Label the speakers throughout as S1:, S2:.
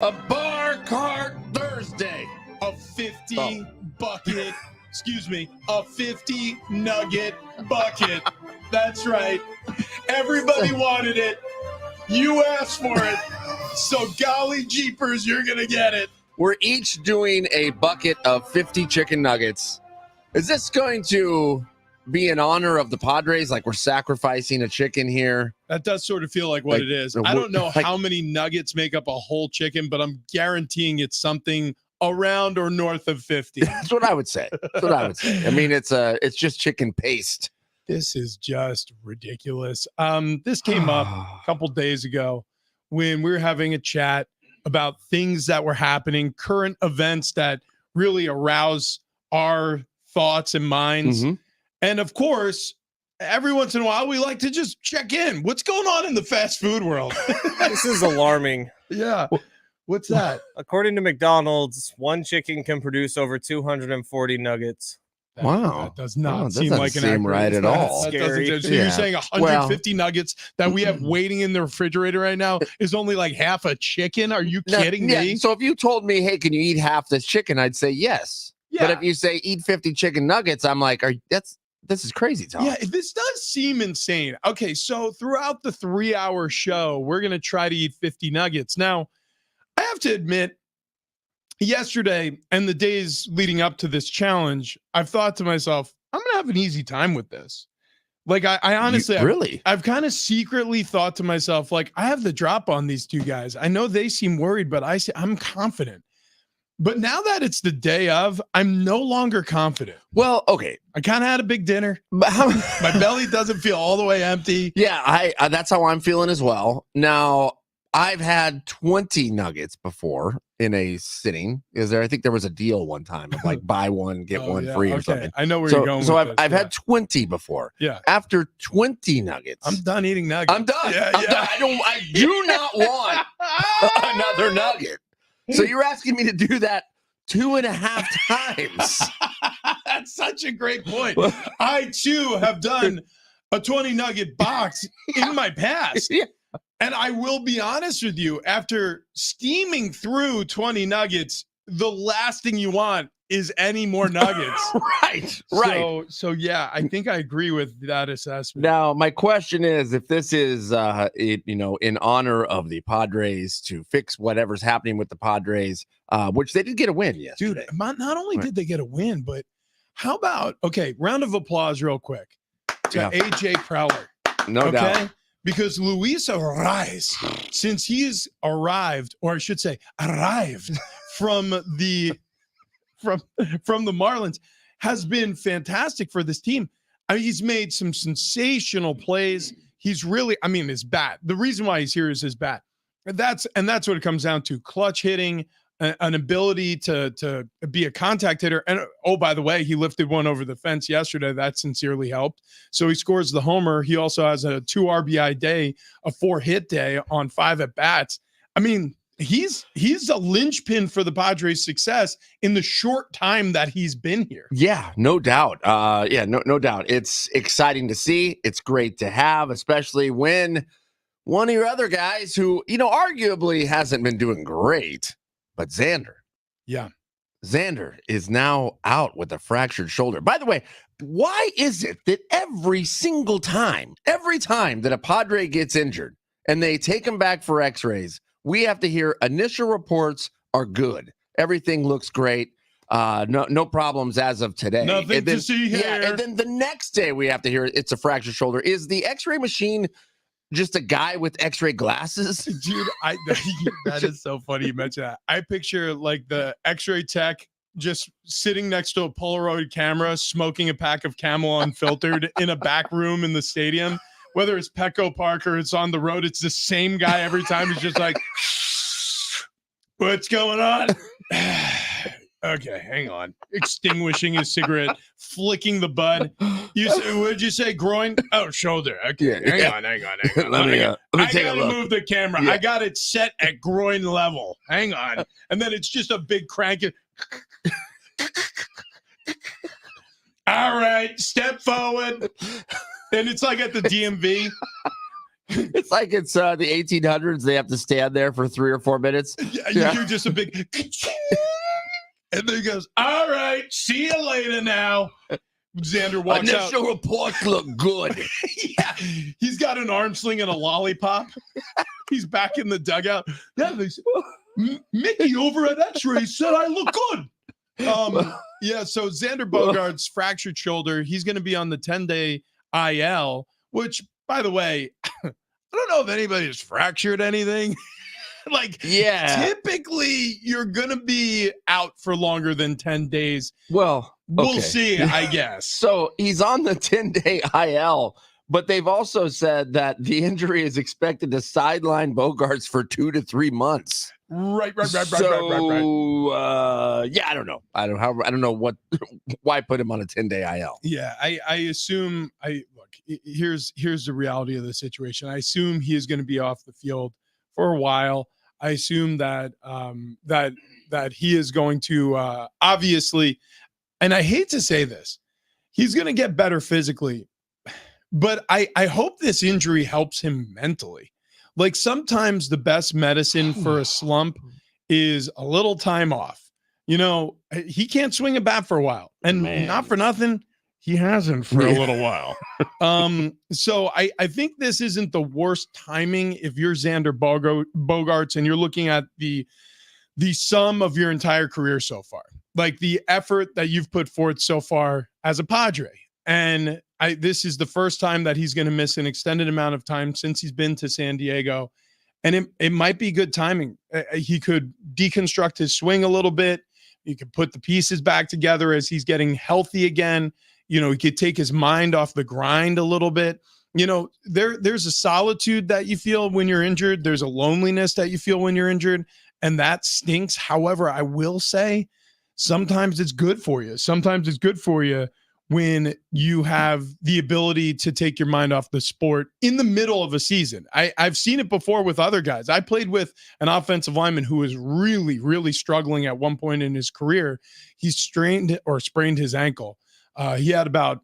S1: A bar cart Thursday.
S2: A 50 bucket, a 50 nugget bucket. That's right. Everybody wanted it. You asked for it. So golly jeepers, you're going to get it.
S1: We're each doing a bucket of 50 chicken nuggets. Is this going to be in honor of the Padres? Like we're sacrificing a chicken here?
S2: That does sort of feel like what it is. I don't know how many nuggets make up a whole chicken, but I'm guaranteeing it's something around or north of 50.
S1: That's what I would say. I mean, it's just chicken paste.
S2: This is just ridiculous. This came up a couple days ago when we were having a chat about things that were happening, current events that really arouse our thoughts and minds. Mm-hmm. And of course, every once in a while, we like to just check in. What's going on in the fast food world?
S3: This is alarming.
S2: Yeah. What's that?
S3: According to McDonald's, one chicken can produce over 240 nuggets.
S2: That does not seem like an
S1: accurate right at all.
S2: So you're saying 150 nuggets that we have waiting in the refrigerator right now is only like half a chicken? Are you kidding me?
S1: So if you told me, hey, can you eat half this chicken? I'd say yes. Yeah. But if you say eat 50 chicken nuggets, I'm like, this is crazy talk.
S2: Yeah, this does seem insane. Okay, so throughout the 3-hour show, we're going to try to eat 50 nuggets. Now, I have to admit, yesterday and the days leading up to this challenge, I've thought to myself, I'm going to have an easy time with this. Like, I honestly, I've kind of secretly thought to myself, like, I have the drop on these two guys. I know they seem worried, but I'm confident. But now that it's the day of, I'm no longer confident.
S1: Well, okay.
S2: I kind of had a big dinner. My belly doesn't feel all the way empty.
S1: Yeah, I that's how I'm feeling as well. Now, I've had 20 nuggets before in a sitting. I think there was a deal one time of like buy one, get one free or something.
S2: I know where you're going.
S1: So I've had 20 before.
S2: Yeah.
S1: After 20 nuggets,
S2: I'm done eating nuggets.
S1: I'm done. Yeah, I'm done. I do not want another nugget. So you're asking me to do that 2.5 times.
S2: That's such a great point. I too have done a 20 nugget box in my past. Yeah. And I will be honest with you, after steaming through 20 nuggets, the last thing you want is any more nuggets.
S1: Right.
S2: So yeah, I think I agree with that assessment.
S1: Now, my question is, if this is, in honor of the Padres to fix whatever's happening with the Padres, which they did get a win yesterday.
S2: Dude, not only did they get a win, but how about, round of applause real quick to AJ Preller.
S1: No doubt.
S2: Because Luis Arraez, since he's arrived, or I should say arrived from the Marlins, has been fantastic for this team. I mean, he's made some sensational plays. He's really, his bat. The reason why he's here is his bat. That's what it comes down to. Clutch hitting, an ability to be a contact hitter. And oh, by the way, he lifted one over the fence yesterday. That sincerely helped. So he scores the homer. He also has a 2 RBI day, a 4-hit day on 5 at-bats. I mean, he's a linchpin for the Padres' success in the short time that he's been here.
S1: Yeah, no doubt. No doubt. It's exciting to see. It's great to have, especially when one of your other guys who, arguably hasn't been doing great, but Xander.
S2: Yeah.
S1: Xander is now out with a fractured shoulder. By the way, why is it that every time that a Padre gets injured and they take him back for x-rays, we have to hear initial reports are good. Everything looks great. No problems as of today.
S2: Nothing to see here.
S1: Yeah, and then the next day we have to hear it's a fractured shoulder. Is the x-ray machine just a guy with x-ray glasses?
S2: Dude, that is so funny you mentioned that. I picture like the x-ray tech just sitting next to a Polaroid camera, smoking a pack of Camel Unfiltered in a back room in the stadium. Whether it's Petco Park or it's on the road, it's the same guy every time. He's just like, what's going on? Okay, hang on. Extinguishing his cigarette, flicking the bud. What'd you say? Groin? Oh, shoulder. Okay, hang on.
S1: Let me take a look.
S2: Move the camera. Yeah. I got it set at groin level. Hang on. And then it's just a big crank. All right, step forward. And it's like at the DMV.
S1: It's like it's the 1800s. They have to stand there for 3 or 4 minutes.
S2: You hear just a big, and then he goes, "All right, see you later now." Xander walks out.
S1: Initial reports look good.
S2: Yeah, he's got an arm sling and a lollipop. He's back in the dugout. Yeah, they said, Mickey over at X-ray said I look good. Yeah, so Xander Bogaerts fractured shoulder. He's going to be on the 10-day IL, which, by the way, I don't know if anybody's fractured anything. Typically you're going to be out for longer than 10 days.
S1: Well, okay.
S2: We'll see, I guess.
S1: So he's on the 10-day IL, but they've also said that the injury is expected to sideline Bogaerts for 2 to 3 months.
S2: Right.
S1: Yeah, I don't know. I don't know why put him on a 10-day IL.
S2: Yeah, I assume here's the reality of the situation. I assume he is going to be off the field for a while. I assume that that he is going to obviously, and I hate to say this, he's going to get better physically, but I hope this injury helps him mentally. Like sometimes the best medicine for a slump is a little time off. You know, he can't swing a bat for a while, and not for nothing, he hasn't for a little while. So I think this isn't the worst timing if you're Xander Bogaerts and you're looking at the sum of your entire career so far, like the effort that you've put forth so far as a Padre. And this is the first time that he's going to miss an extended amount of time since he's been to San Diego. And it might be good timing. He could deconstruct his swing a little bit. He could put the pieces back together as he's getting healthy again. You know, he could take his mind off the grind a little bit. You know, there's a solitude that you feel when you're injured. There's a loneliness that you feel when you're injured, and that stinks. However, I will say sometimes it's good for you. Sometimes it's good for you when you have the ability to take your mind off the sport in the middle of a season. I've seen it before with other guys. I played with an offensive lineman who was really, really struggling at one point in his career. He strained or sprained his ankle. He had about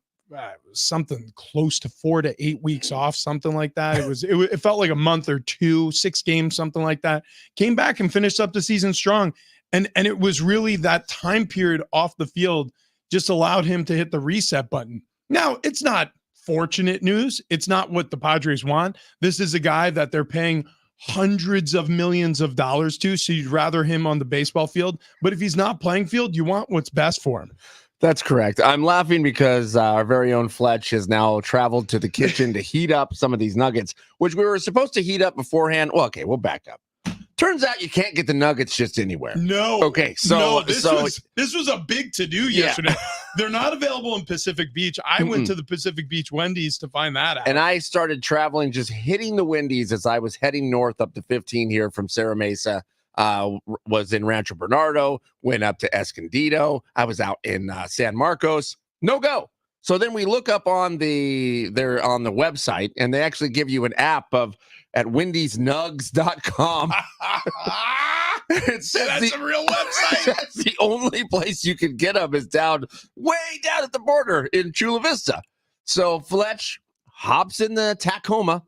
S2: something close to 4 to 8 weeks off, something like that. It felt like a month or 2, 6 games, something like that. Came back and finished up the season strong. And it was really that time period off the field just allowed him to hit the reset button. Now, it's not fortunate news. It's not what the Padres want. This is a guy that they're paying hundreds of millions of dollars to, so you'd rather him on the baseball field. But if he's not playing field, you want what's best for him.
S1: That's correct. I'm laughing because our very own Fletch has now traveled to the kitchen to heat up some of these nuggets, which we were supposed to heat up beforehand. Well, okay, we'll back up. Turns out you can't get the nuggets just anywhere.
S2: No.
S1: Okay, so
S2: this was a big to-do yesterday. They're not available in Pacific Beach. I went to the Pacific Beach Wendy's to find that out.
S1: And I started traveling, just hitting the Wendy's as I was heading north up to 15 here from Serra Mesa. Was in Rancho Bernardo, went up to Escondido. I was out in San Marcos. No go. So then we look up on they're on the website, and they actually give you an app at wendysnugs.com. It says
S2: that's a real website.
S1: That's the only place you can get them is way down at the border in Chula Vista. So Fletch hops in the Tacoma,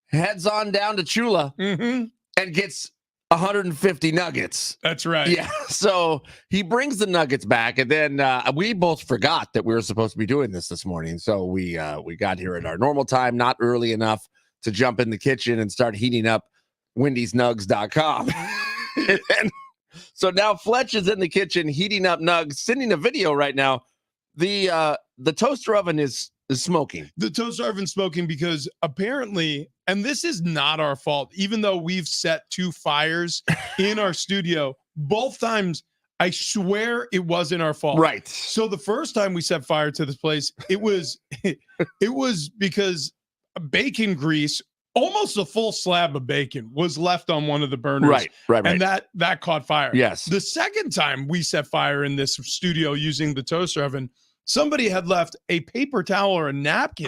S1: heads on down to Chula, and gets 150 nuggets.
S2: That's right.
S1: Yeah. So he brings the nuggets back, and then we both forgot that we were supposed to be doing this morning. So we got here at our normal time, not early enough to jump in the kitchen and start heating up wendysnugs.com. And so now Fletch is in the kitchen heating up nugs, sending a video right now. The toaster oven is smoking.
S2: The toaster oven smoking because apparently, and this is not our fault, even though we've set 2 fires in our studio, both times I swear it wasn't our fault.
S1: Right.
S2: So the first time we set fire to this place, it was because bacon grease, almost a full slab of bacon, was left on one of the burners. Right. And that caught fire.
S1: Yes.
S2: The second time we set fire in this studio using the toaster oven, somebody had left a paper towel or a napkin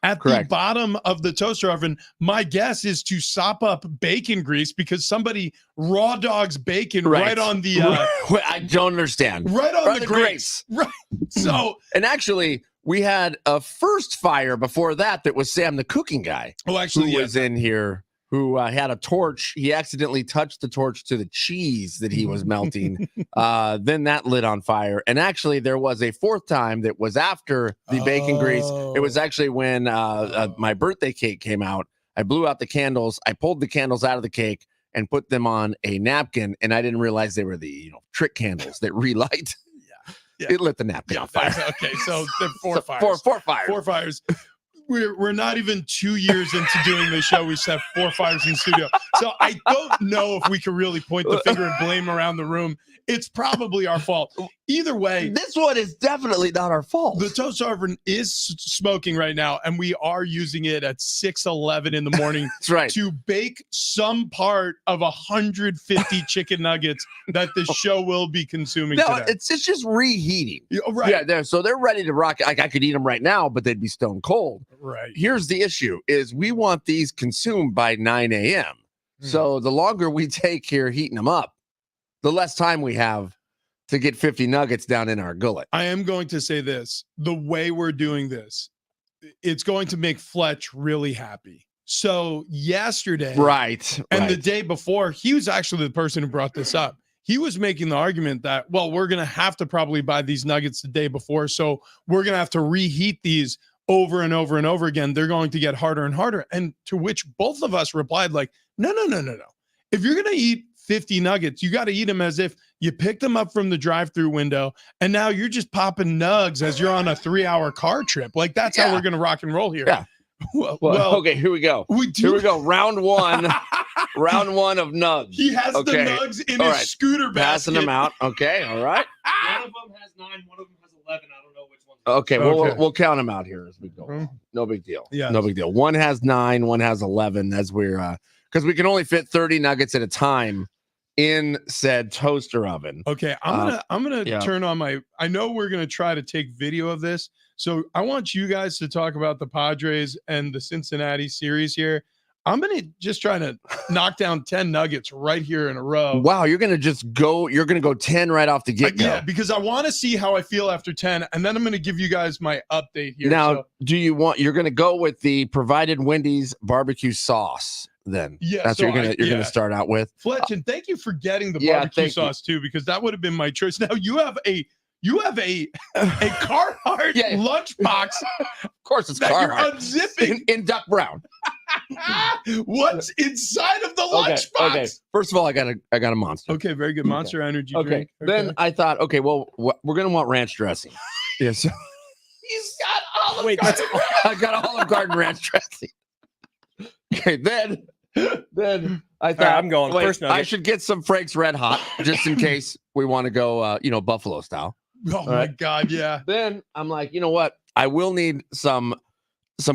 S2: at the bottom of the toaster oven. My guess is to sop up bacon grease because somebody raw dogs bacon right on the
S1: I don't understand.
S2: Right on the grates. Right. So,
S1: and actually we had a first fire before that was Sam, the cooking guy,
S2: Oh, actually,
S1: who was in here, who had a torch. He accidentally touched the torch to the cheese that he was melting. Then that lit on fire. And actually, there was a fourth time that was after the bacon grease. It was actually when my birthday cake came out. I blew out the candles. I pulled the candles out of the cake and put them on a napkin, and I didn't realize they were the trick candles that relight.
S2: Yeah.
S1: It lit the napkin on fire.
S2: Okay, so there are four fires.
S1: Four fires.
S2: 4 fires. We're not even 2 years into doing the show. We set 4 fires in the studio. So I don't know if we can really point the finger and blame around the room. It's probably our fault. Either way,
S1: this one is definitely not our fault.
S2: The toaster oven is smoking right now, and we are using it at 6:11 in the morning.
S1: That's right.
S2: To bake some part of 150 chicken nuggets that the show will be consuming today.
S1: It's just reheating.
S2: Right.
S1: Yeah, so they're ready to rock. Like I could eat them right now, but they'd be stone cold.
S2: Right.
S1: Here's the issue: is we want these consumed by 9 a.m. So the longer we take here heating them up, the less time we have to get 50 nuggets down in our gullet.
S2: I am going to say this. The way we're doing this, it's going to make Fletch really happy. So yesterday, and the day before, he was actually the person who brought this up. He was making the argument that, well, we're going to have to probably buy these nuggets the day before. So we're going to have to reheat these over and over and over again. They're going to get harder and harder. And to which both of us replied like, no. If you're going to eat 50 nuggets, you got to eat them as if you picked them up from the drive-through window and now you're just popping nugs as you're on a 3-hour car trip. Like that's how we're going to rock and roll here.
S1: Yeah. Well, okay, here we go. Here we go. Round one. Round one of nugs.
S2: He has the nugs in his scooter basket.
S1: Passing them out. Okay, all right.
S3: One of them has 9, one of them has 11. I don't know which one.
S1: Okay, we'll count them out here as we go. No big deal.
S2: Yeah.
S1: No big deal. One has 9, one has 11. As we're because we can only fit 30 nuggets at a time in said toaster oven.
S2: Okay, I'm gonna turn on my. I know we're gonna try to take video of this, so I want you guys to talk about the Padres and the Cincinnati series here. I'm gonna just try to knock down 10 nuggets right here in a row.
S1: Wow, you're gonna go 10 right off the get-go.
S2: Yeah, because I want to see how I feel after 10, and then I'm gonna give you guys my update here.
S1: Now, you're gonna go with the provided Wendy's barbecue sauce? Then that's what you're gonna start out with.
S2: Fletch, and thank you for getting the barbecue sauce too, because that would have been my choice. Now you have a Carhartt lunchbox.
S1: Of course, it's
S2: that
S1: Carhartt.
S2: You're unzipping
S1: in Duck Brown.
S2: What's inside of the lunchbox? Okay.
S1: First of all, I got a Monster.
S2: Okay, very good. Monster Energy drink. Okay.
S1: Then I thought, okay, well, we're gonna want ranch dressing. Yes.
S2: He's got Olive Garden.
S1: I got Olive Garden ranch dressing. Okay, then I thought
S3: I'm going first nugget.
S1: I should get some Frank's Red Hot just in case we want to go, Buffalo style.
S2: Oh my God, yeah.
S1: Then I'm like, you know what? I will need some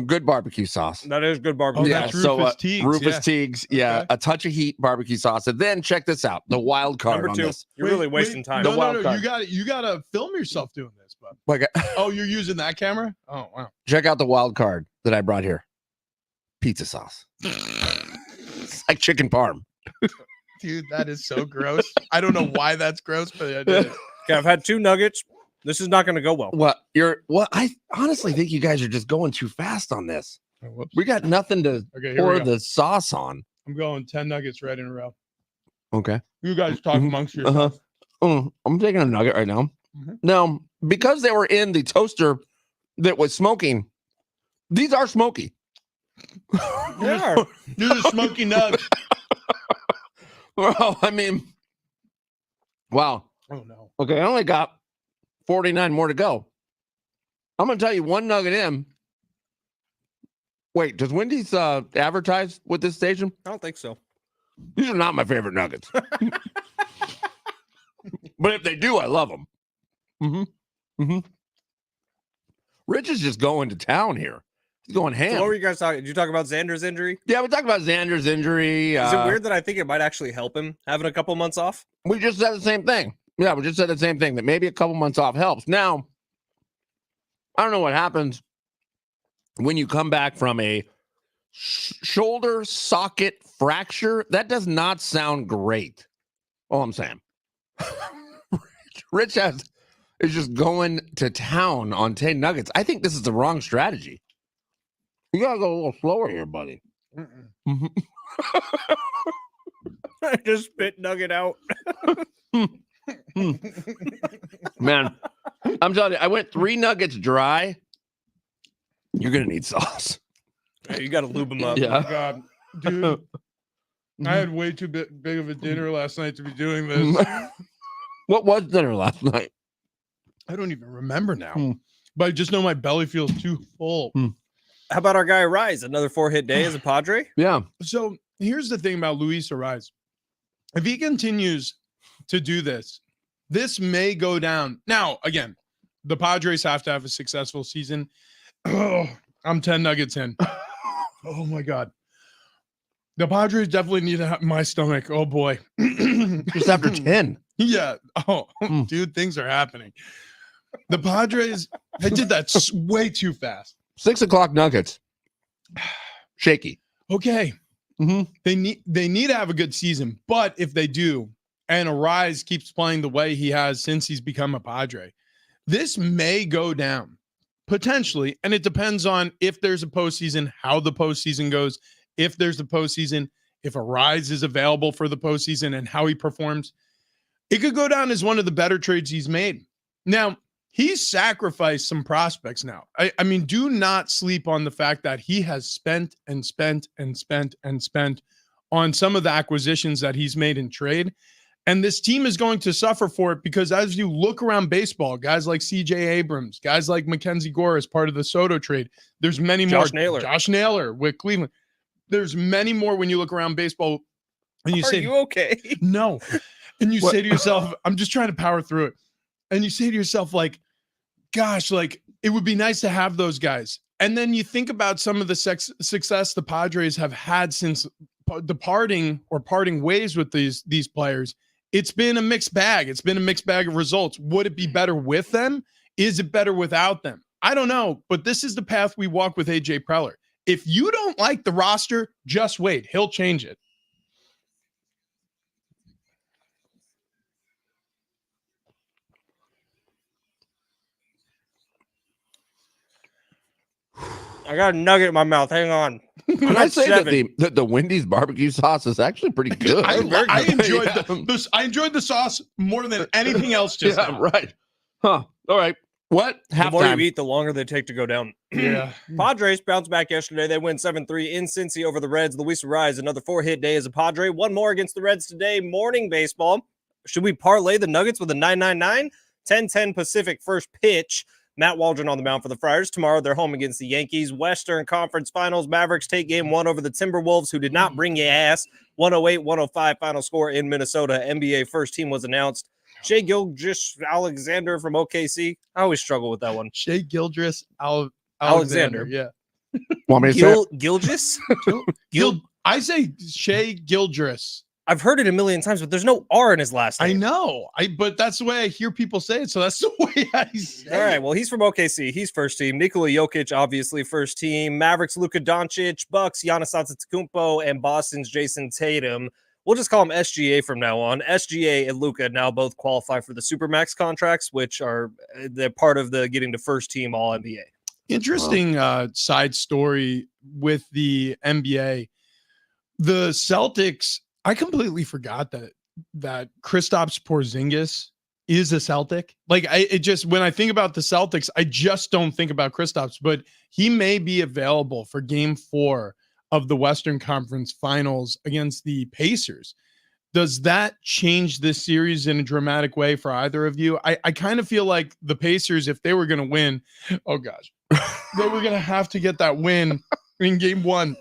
S1: good barbecue sauce.
S3: That is good barbecue.
S2: Oh, that's Rufus Teagues.
S1: Rufus Teagues, okay. A touch of heat barbecue sauce. And then check this out, the wild card
S3: Number 2.
S1: on this.
S3: You're really wasting time.
S2: No, you gotta film yourself doing this, bud. Oh, you're using that camera? Oh, wow.
S1: Check out the wild card that I brought here. Pizza sauce. It's like chicken parm.
S2: Dude, that is so gross. I don't know why that's gross, but I did it.
S3: Okay, I've had 2 nuggets. This is not going to go well.
S1: I honestly think you guys are just going too fast on this.
S2: Oh,
S1: we got nothing to pour the sauce on.
S2: I'm going 10 nuggets right in a row.
S1: Okay.
S2: You guys talk amongst yourselves.
S1: I'm taking a nugget right now. Now, because they were in the toaster that was smoking, these are smoky.
S2: Yeah, you're the smoky nugs.
S1: Well, I mean, wow.
S2: Oh no.
S1: Okay, I only got 49 more to go. I'm gonna tell you one nugget in. Wait, does Wendy's advertise with this station?
S3: I don't think so.
S1: These are not my favorite nuggets. But if they do, I love them. Rich is just going to town here. He's going ham.
S3: So what were you guys talking? Did you talk about Xander's injury?
S1: Yeah, we talked about Xander's injury.
S3: Is it weird that I think it might actually help him having a couple months off?
S1: We just said the same thing. Yeah, we just said the same thing, that maybe a couple months off helps. Now, I don't know what happens when you come back from a shoulder socket fracture. That does not sound great. All I'm saying. Rich has is just going to town on 10 nuggets. I think this is the wrong strategy. You gotta go a little slower here, buddy.
S3: I just spit Nugget out.
S1: Man, I'm telling you, I went 3 nuggets dry. You're gonna need sauce.
S3: Hey, you got to lube them up.
S1: Yeah.
S2: Oh, God, dude, I had way too big of a dinner last night to be doing this.
S1: What was dinner last night?
S2: I don't even remember now, but I just know my belly feels too full.
S3: How about our guy Rise? Another 4-hit day as a Padre?
S1: Yeah.
S2: So here's the thing about Luis Ariz. If he continues to do this, this may go down. Now, again, the Padres have to have a successful season. Oh, I'm 10 nuggets in. Oh, my God. The Padres definitely need to have my stomach. Oh, boy.
S1: Just after 10.
S2: Yeah. Oh, dude, things are happening. The Padres, they did that way too fast.
S1: 6 o'clock nuggets. Shaky.
S2: Okay. They need to have a good season, but if they do, and Ariz keeps playing the way he has since he's become a Padre, this may go down potentially, and it depends on if there's a postseason, how the postseason goes, if there's a postseason, if Ariz is available for the postseason, and how he performs. It could go down as one of the better trades he's made. Now, he's sacrificed some prospects now. I mean, do not sleep on the fact that he has spent and spent and spent and spent on some of the acquisitions that he's made in trade. And this team is going to suffer for it because as you look around baseball, guys like CJ Abrams, guys like Mackenzie Gore as part of the Soto trade, there's many more. Josh Naylor with Cleveland. There's many more when you look around baseball. And you say,
S3: "Are you okay?"
S2: No. And you say to yourself, I'm just trying to power through it. And you say to yourself, like, gosh, like it would be nice to have those guys. And then you think about some of the success the Padres have had since parting ways with these players. It's been a mixed bag. It's been a mixed bag of results. Would it be better with them? Is it better without them? I don't know, but this is the path we walk with AJ Preller. If you don't like the roster, just wait. He'll change it.
S3: I got a nugget in my mouth. Hang on.
S1: Can I say that the Wendy's barbecue sauce is actually pretty good?
S2: I enjoyed the sauce more than anything else just now.
S1: Right. Huh. All right. What?
S3: The more you eat, the longer they take to go down.
S2: Yeah.
S3: Padres bounced back yesterday. They win 7-3 in Cincy over the Reds. Luis Ariz, another 4-hit day as a Padre. One more against the Reds today. Morning baseball. Should we parlay the Nuggets with a 9-9-9? 10-10 Pacific first pitch. Matt Waldron on the mound for the Friars. Tomorrow they're home against the Yankees. Western Conference Finals. Mavericks take game 1 over the Timberwolves, who did not bring you ass. 108-105 final score in Minnesota. NBA first team was announced. Shea Gilgeous-Alexander from OKC. I always struggle with that one.
S2: Shea Gilgeous-Alexander. Yeah.
S1: Want me to say
S3: Gilgeous?
S2: I say Shea Gilgeous.
S3: I've heard it a million times, but there's no R in his last name.
S2: I know. But that's the way I hear people say it, so that's the way I say it.
S3: All right, well, he's from OKC. He's first team. Nikola Jokic, obviously first team. Mavericks, Luka Doncic. Bucks, Giannis Antetokounmpo. And Boston's Jason Tatum. We'll just call him SGA from now on. SGA and Luka now both qualify for the Supermax contracts, which are they're part of the getting to first team All-NBA.
S2: Interesting side story with the NBA. The Celtics, I completely forgot that Kristaps Porzingis is a Celtic. Like when I think about the Celtics, I just don't think about Kristaps, but he may be available for game 4 of the Western Conference Finals against the Pacers. Does that change this series in a dramatic way for either of you? I kind of feel like the Pacers, if they were going to win, oh gosh, they were going to have to get that win in game 1.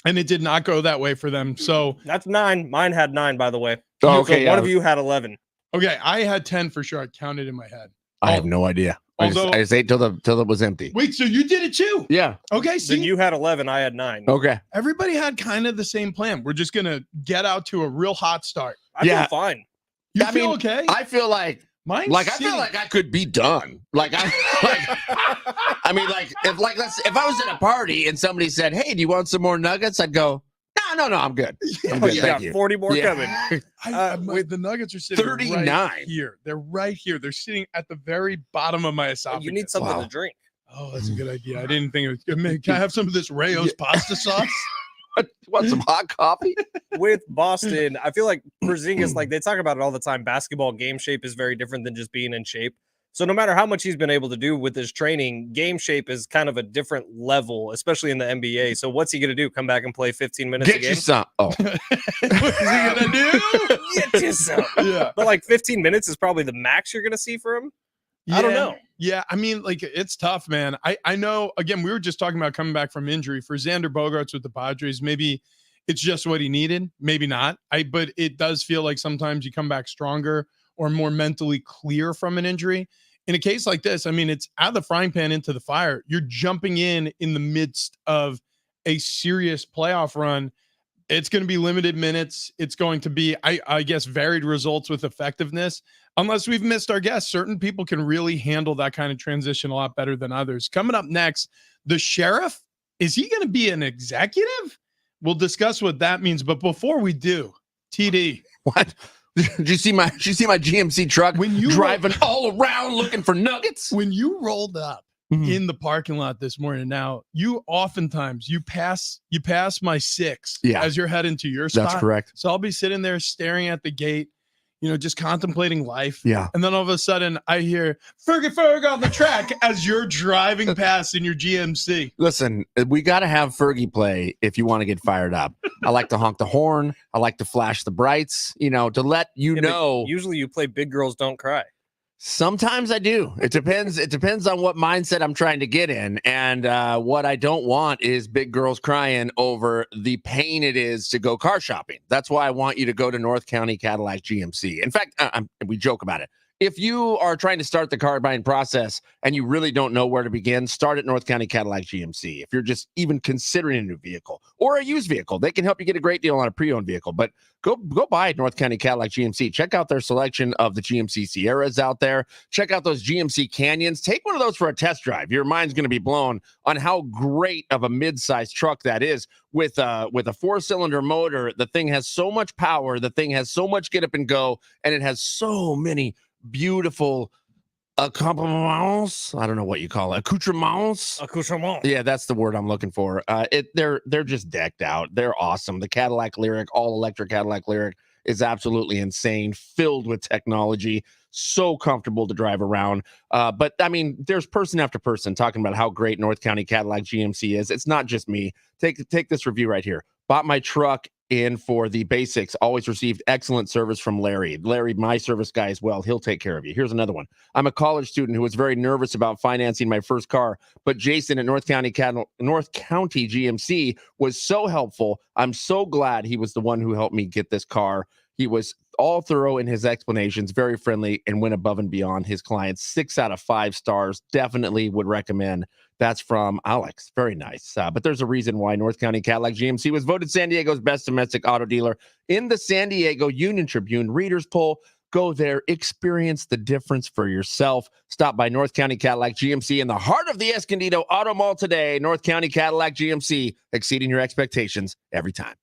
S2: And it did not go that way for them. So
S3: that's 9. Mine had 9, by the way.
S1: Oh, okay.
S3: So one of you had 11.
S2: Okay. I had 10 for sure. I counted in my head.
S1: I have no idea. I just ate till it was empty.
S2: Wait, so you did it too?
S1: Yeah.
S2: Okay. See,
S3: then you had 11. I had 9.
S1: Okay.
S2: Everybody had kind of the same plan. We're just going to get out to a real hot start.
S3: I feel fine.
S2: You feel okay?
S1: I feel like I feel like I could be done. If I was at a party and somebody said, "Hey, do you want some more nuggets?" I'd go, "No, No, I'm good. I'm
S3: Oh,
S1: good.
S3: you
S1: Thank
S3: got
S1: you.
S3: 40 more
S1: Yeah.
S3: coming.
S2: The Nuggets are sitting
S1: 39.
S2: right here. They're right here. They're sitting at the very bottom of my esophagus.
S3: You need something
S1: Wow.
S3: to drink.
S2: Oh, that's a good idea. I didn't think it was good. Man, can I have some of this Rayo's pasta sauce?
S1: Want some hot coffee?
S3: With Boston, I feel like Porzingis, like they talk about it all the time. Basketball game shape is very different than just being in shape. So no matter how much he's been able to do with his training, game shape is kind of a different level, especially in the NBA. So what's he going to do? Come back and play 15 minutes a
S1: Get you
S3: game?
S1: some. Oh,
S2: What is he gonna do?
S3: Get you some.
S2: Yeah.
S3: But like 15 minutes is probably the max you're going to see for him. I don't know.
S2: Yeah, I mean, like it's tough, man. I know. Again, we were just talking about coming back from injury for Xander Bogaerts with the Padres. Maybe it's just what he needed. Maybe not. But it does feel like sometimes you come back stronger or more mentally clear from an injury. In a case like this, I mean, it's out of the frying pan into the fire. You're jumping in the midst of a serious playoff run. It's going to be limited minutes. It's going to be, I guess, varied results with effectiveness. Unless we've missed our guess, certain people can really handle that kind of transition a lot better than others. Coming up next, the sheriff, is he going to be an executive? We'll discuss what that means. But before we do, TD.
S1: what? Did you see my GMC truck
S2: When you
S1: driving all around looking for nuggets?
S2: When you rolled up in the parking lot this morning, now you oftentimes you pass my 6 as you're heading to your spot.
S1: That's correct.
S2: So I'll be sitting there staring at the gate, just contemplating life.
S1: Yeah.
S2: And then all of a sudden I hear Fergie on the track as you're driving past in your GMC.
S1: Listen, we got to have Fergie play if you want to get fired up. I like to honk the horn. I like to flash the brights, to let you know.
S3: Usually you play Big Girls Don't Cry.
S1: Sometimes I do. It depends. It depends on what mindset I'm trying to get in. And what I don't want is big girls crying over the pain it is to go car shopping. That's why I want you to go to North County Cadillac GMC. In fact, we joke about it. If you are trying to start the car buying process and you really don't know where to begin, start at North County Cadillac GMC. If you're just even considering a new vehicle or a used vehicle, they can help you get a great deal on a pre-owned vehicle. But go buy North County Cadillac GMC. Check out their selection of the GMC Sierras out there. Check out those GMC Canyons. Take one of those for a test drive. Your mind's going to be blown on how great of a mid-sized truck that is. With a 4-cylinder motor, the thing has so much power. The thing has so much get up and go, and it has so many beautiful accoutrements. I don't know what you call it. Accoutrements. Yeah, that's the word I'm looking for. They're just decked out. They're awesome. The Cadillac Lyric, all electric Cadillac Lyric, is absolutely insane, filled with technology, so comfortable to drive around. But I mean, there's person after person talking about how great North County Cadillac GMC is. It's not just me. Take this review right here. Bought my truck in for the basics. Always received excellent service from Larry. Larry, my service guy as well. He'll take care of you. Here's another one. I'm a college student who was very nervous about financing my first car, but Jason at North County GMC was so helpful. I'm so glad he was the one who helped me get this car. He was all thorough in his explanations, very friendly, and went above and beyond his clients. 6 out of 5 stars. Definitely would recommend. That's from Alex. Very nice. But there's a reason why North County Cadillac GMC was voted San Diego's best domestic auto dealer in the San Diego Union Tribune Readers Poll. Go there, experience the difference for yourself. Stop by North County Cadillac GMC in the heart of the Escondido Auto Mall today. North County Cadillac GMC, exceeding your expectations every time.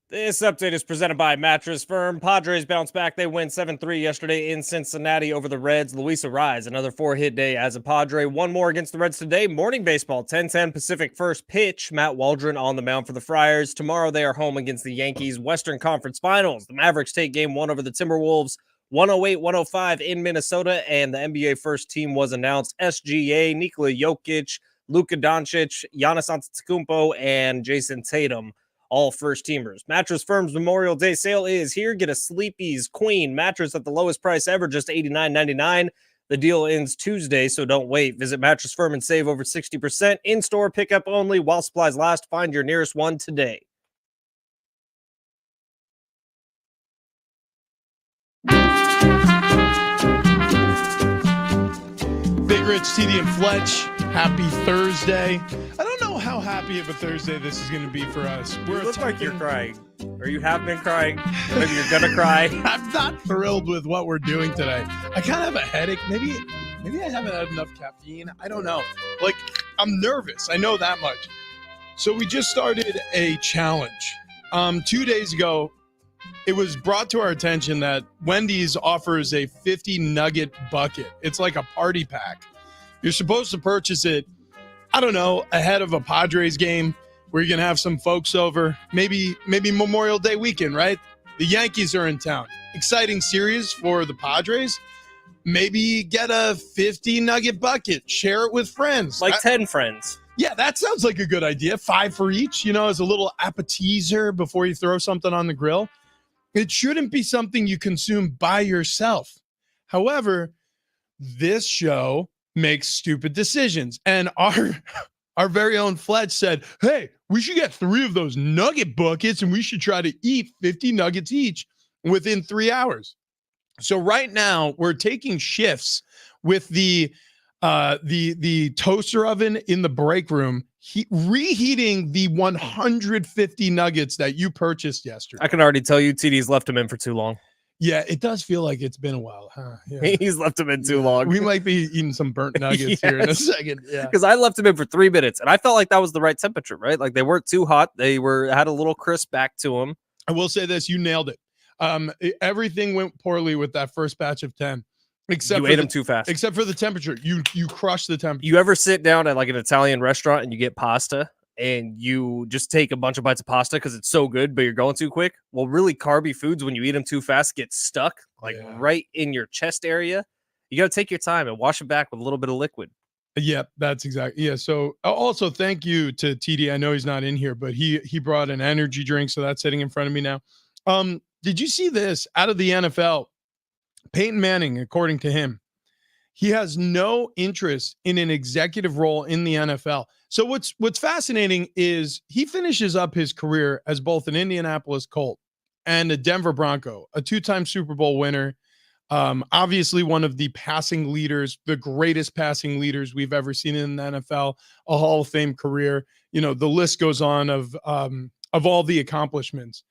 S3: This update is presented by Mattress Firm. Padres bounce back. They win 7-3 yesterday in Cincinnati over the Reds. Luis Arraez, another 4-hit day as a Padre. One more against the Reds today. Morning baseball, 10:10 Pacific first pitch. Matt Waldron on the mound for the Friars. Tomorrow they are home against the Yankees. Western Conference Finals. The Mavericks take game 1 over the Timberwolves. 108-105 in Minnesota. And the NBA first team was announced. SGA, Nikola Jokic, Luka Doncic, Giannis Antetokounmpo, and Jason Tatum. All first teamers. Mattress Firm's Memorial Day sale is here. Get a Sleepy's Queen mattress at the lowest price ever, just $89.99. The deal ends Tuesday, so don't wait. Visit Mattress Firm and save over 60%. In-store pickup only while supplies last. Find your nearest one today.
S2: Big Rich, TD, and Fletch, happy Thursday. I don't know how happy of a Thursday this is going to be for us.
S3: You look like you're crying. Or you have been crying. Maybe you're going to cry.
S2: I'm not thrilled with what we're doing today. I kind of have a headache. Maybe I haven't had enough caffeine. I don't know. Like, I'm nervous. I know that much. So we just started a challenge. 2 days ago, it was brought to our attention that Wendy's offers a 50 nugget bucket. It's like a party pack. You're supposed to purchase it, I don't know, ahead of a Padres game where you're going to have some folks over. Maybe Memorial Day weekend, right? The Yankees are in town. Exciting series for the Padres. Maybe get a 50 nugget bucket. Share it with friends.
S3: Like 10 friends.
S2: Yeah, that sounds like a good idea. 5 for each, as a little appetizer before you throw something on the grill. It shouldn't be something you consume by yourself. However, this show makes stupid decisions. And our very own Fletch said, hey, we should get 3 of those nugget buckets and we should try to eat 50 nuggets each within 3 hours. So right now we're taking shifts with the toaster oven in the break room, reheating the 150 nuggets that you purchased yesterday.
S3: I can already tell you TD's left him in for too long.
S2: Yeah, it does feel like it's been a while, huh? Yeah.
S3: He's left him in too long.
S2: We might be eating some burnt nuggets here in a second. Yeah,
S3: because I left him in for 3 minutes, and I felt like that was the right temperature, right? Like they weren't too hot. They had a little crisp back to them.
S2: I will say this: you nailed it. Everything went poorly with that first batch of 10. Except
S3: you ate them too fast.
S2: Except for the temperature. You crushed the temperature.
S3: You ever sit down at like an Italian restaurant and you get pasta and you just take a bunch of bites of pasta because it's so good, but you're going too quick? Well, really carby foods, when you eat them too fast, get stuck right in your chest area. You got to take your time and wash it back with a little bit of liquid.
S2: Yeah, that's exactly. Yeah. So also thank you to TD. I know he's not in here, but he brought an energy drink. So that's sitting in front of me now. Did you see this out of the NFL? Peyton Manning, according to him, he has no interest in an executive role in the NFL. So what's fascinating is he finishes up his career as both an Indianapolis Colt and a Denver Bronco, a 2-time Super Bowl winner, obviously one of the passing leaders, the greatest passing leaders we've ever seen in the NFL, a Hall of Fame career. The list goes on of all the accomplishments.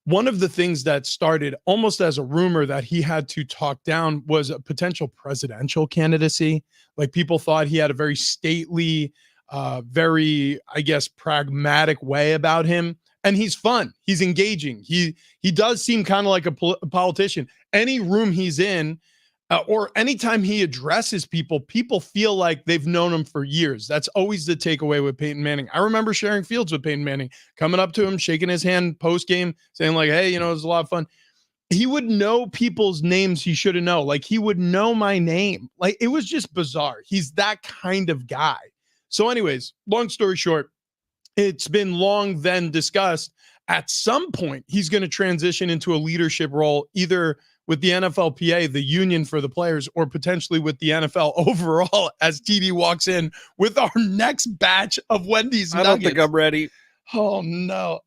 S2: One of the things that started almost as a rumor that he had to talk down was a potential presidential candidacy. Like people thought he had a very stately, very, I guess, pragmatic way about him. And he's fun. He's engaging. He does seem kind of like a politician. Any room he's in, or anytime he addresses people, people feel like they've known him for years. That's always the takeaway with Peyton Manning. I remember sharing fields with Peyton Manning, coming up to him, shaking his hand post-game, saying like, hey, it was a lot of fun. He would know people's names he should have known. Like he would know my name. Like it was just bizarre. He's that kind of guy. So anyways, long story short, it's been long then discussed. At some point, he's going to transition into a leadership role, either with the NFLPA, the union for the players, or potentially with the NFL overall as TD walks in with our next batch of Wendy's nuggets.
S3: I don't think I'm ready.
S2: Oh, no.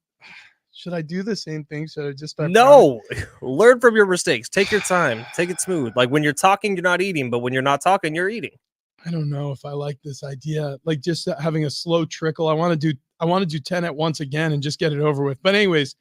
S2: Should I do the same thing? Should I just start?
S3: No. Learn from your mistakes. Take your time. Take it smooth. Like when you're talking, you're not eating, but when you're not talking, you're eating.
S2: I don't know if I like this idea. Like just having a slow trickle. I want to do 10 at once again and just get it over with. But anyways,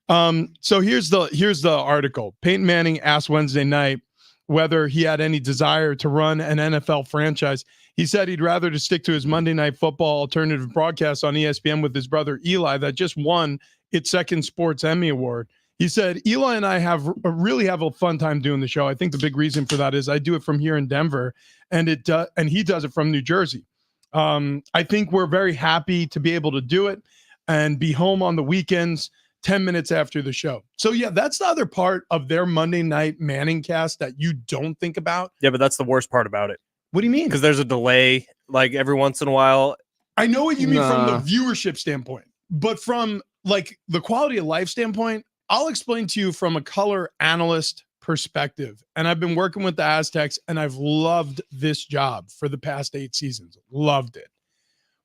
S2: so here's the article. Peyton Manning asked Wednesday night whether he had any desire to run an NFL franchise. He said he'd rather to stick to his Monday Night Football alternative broadcast on ESPN with his brother Eli that just won It's Second Sports Emmy Award. He said, Eli and I really have a fun time doing the show. I think the big reason for that is I do it from here in Denver, and he does it from New Jersey. I think we're very happy to be able to do it and be home on the weekends 10 minutes after the show. So yeah, that's the other part of their Monday night Manning cast that you don't think about.
S3: Yeah, but that's the worst part about it.
S2: What do you mean?
S3: Because there's a delay, like every once in a while.
S2: I know what you mean from the viewership standpoint, but from like the quality of life standpoint, I'll explain to you from a color analyst perspective. And I've been working with the Aztecs and I've loved this job for the past 8 seasons. Loved it.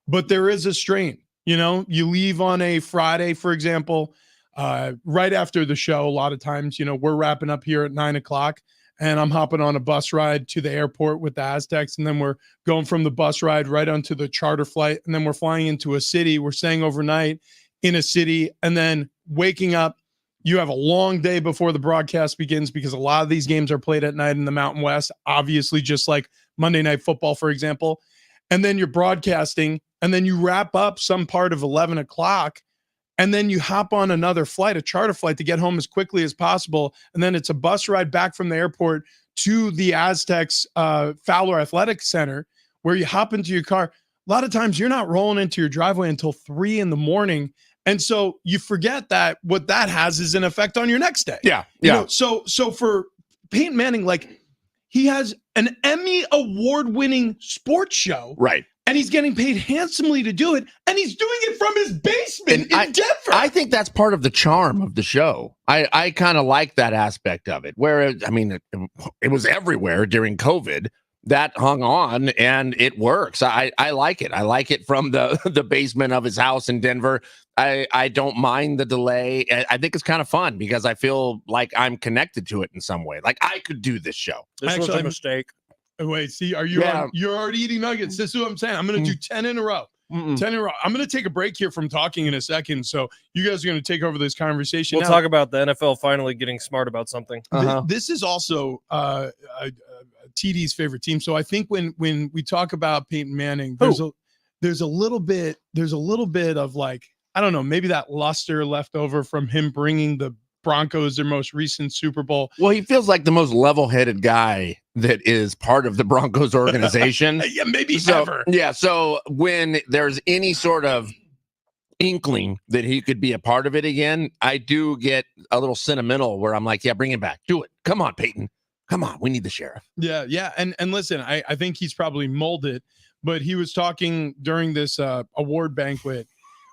S2: But there is a strain. You know, you leave on a Friday, for example, right after the show. A lot of times, you know, we're wrapping up here at 9:00 and I'm hopping on a bus ride to the airport with the Aztecs. And then we're going from the bus ride right onto the charter flight. And then we're flying into a city. We're staying overnight in a city and then waking up. You have a long day before the broadcast begins because a lot of these games are played at night in the Mountain West, obviously, just like Monday Night Football, for example. And then you're broadcasting and then you wrap up some part of 11 o'clock. And then you hop on another flight, a charter flight, to get home as quickly as possible. And then it's a bus ride back from the airport to the Aztecs Fowler Athletic Center, where you hop into your car. A lot of times you're not rolling into your driveway until 3 a.m. And so you forget that what that has is an effect on your next day.
S1: Yeah.
S2: You know, so for Peyton Manning, like he has an Emmy award-winning sports show.
S1: Right.
S2: And he's getting paid handsomely to do it. And he's doing it from his basement in Denver.
S1: I think that's part of the charm of the show. I kind of like that aspect of it, where, I mean, it was everywhere during COVID. That hung on and it works. I like it. I like it from the basement of his house in Denver. I don't mind the delay. I think it's kind of fun because I feel like I'm connected to it in some way. Like I could do this show.
S3: This was a mistake.
S2: Wait, see, are you? You're already eating nuggets. This is what I'm saying. I'm going to do 10 in a row. 10 in a row. I'm going to take a break here from talking in a second. So you guys are going to take over this conversation.
S3: We'll talk about the NFL finally getting smart about something.
S2: This is also TD's favorite team. So I think when we talk about Peyton Manning, there's a little bit of like, I don't know, maybe that luster left over from him bringing the Broncos their most recent Super Bowl.
S1: Well, he feels like the most level-headed guy that is part of the Broncos organization.
S2: Yeah, maybe ever.
S1: Yeah, so when there's any sort of inkling that he could be a part of it again, I do get a little sentimental where I'm like, yeah, bring him back. Do it. Come on, Peyton. Come on. We need the sheriff.
S2: Yeah. And listen, I think he's probably molded, but he was talking during this award banquet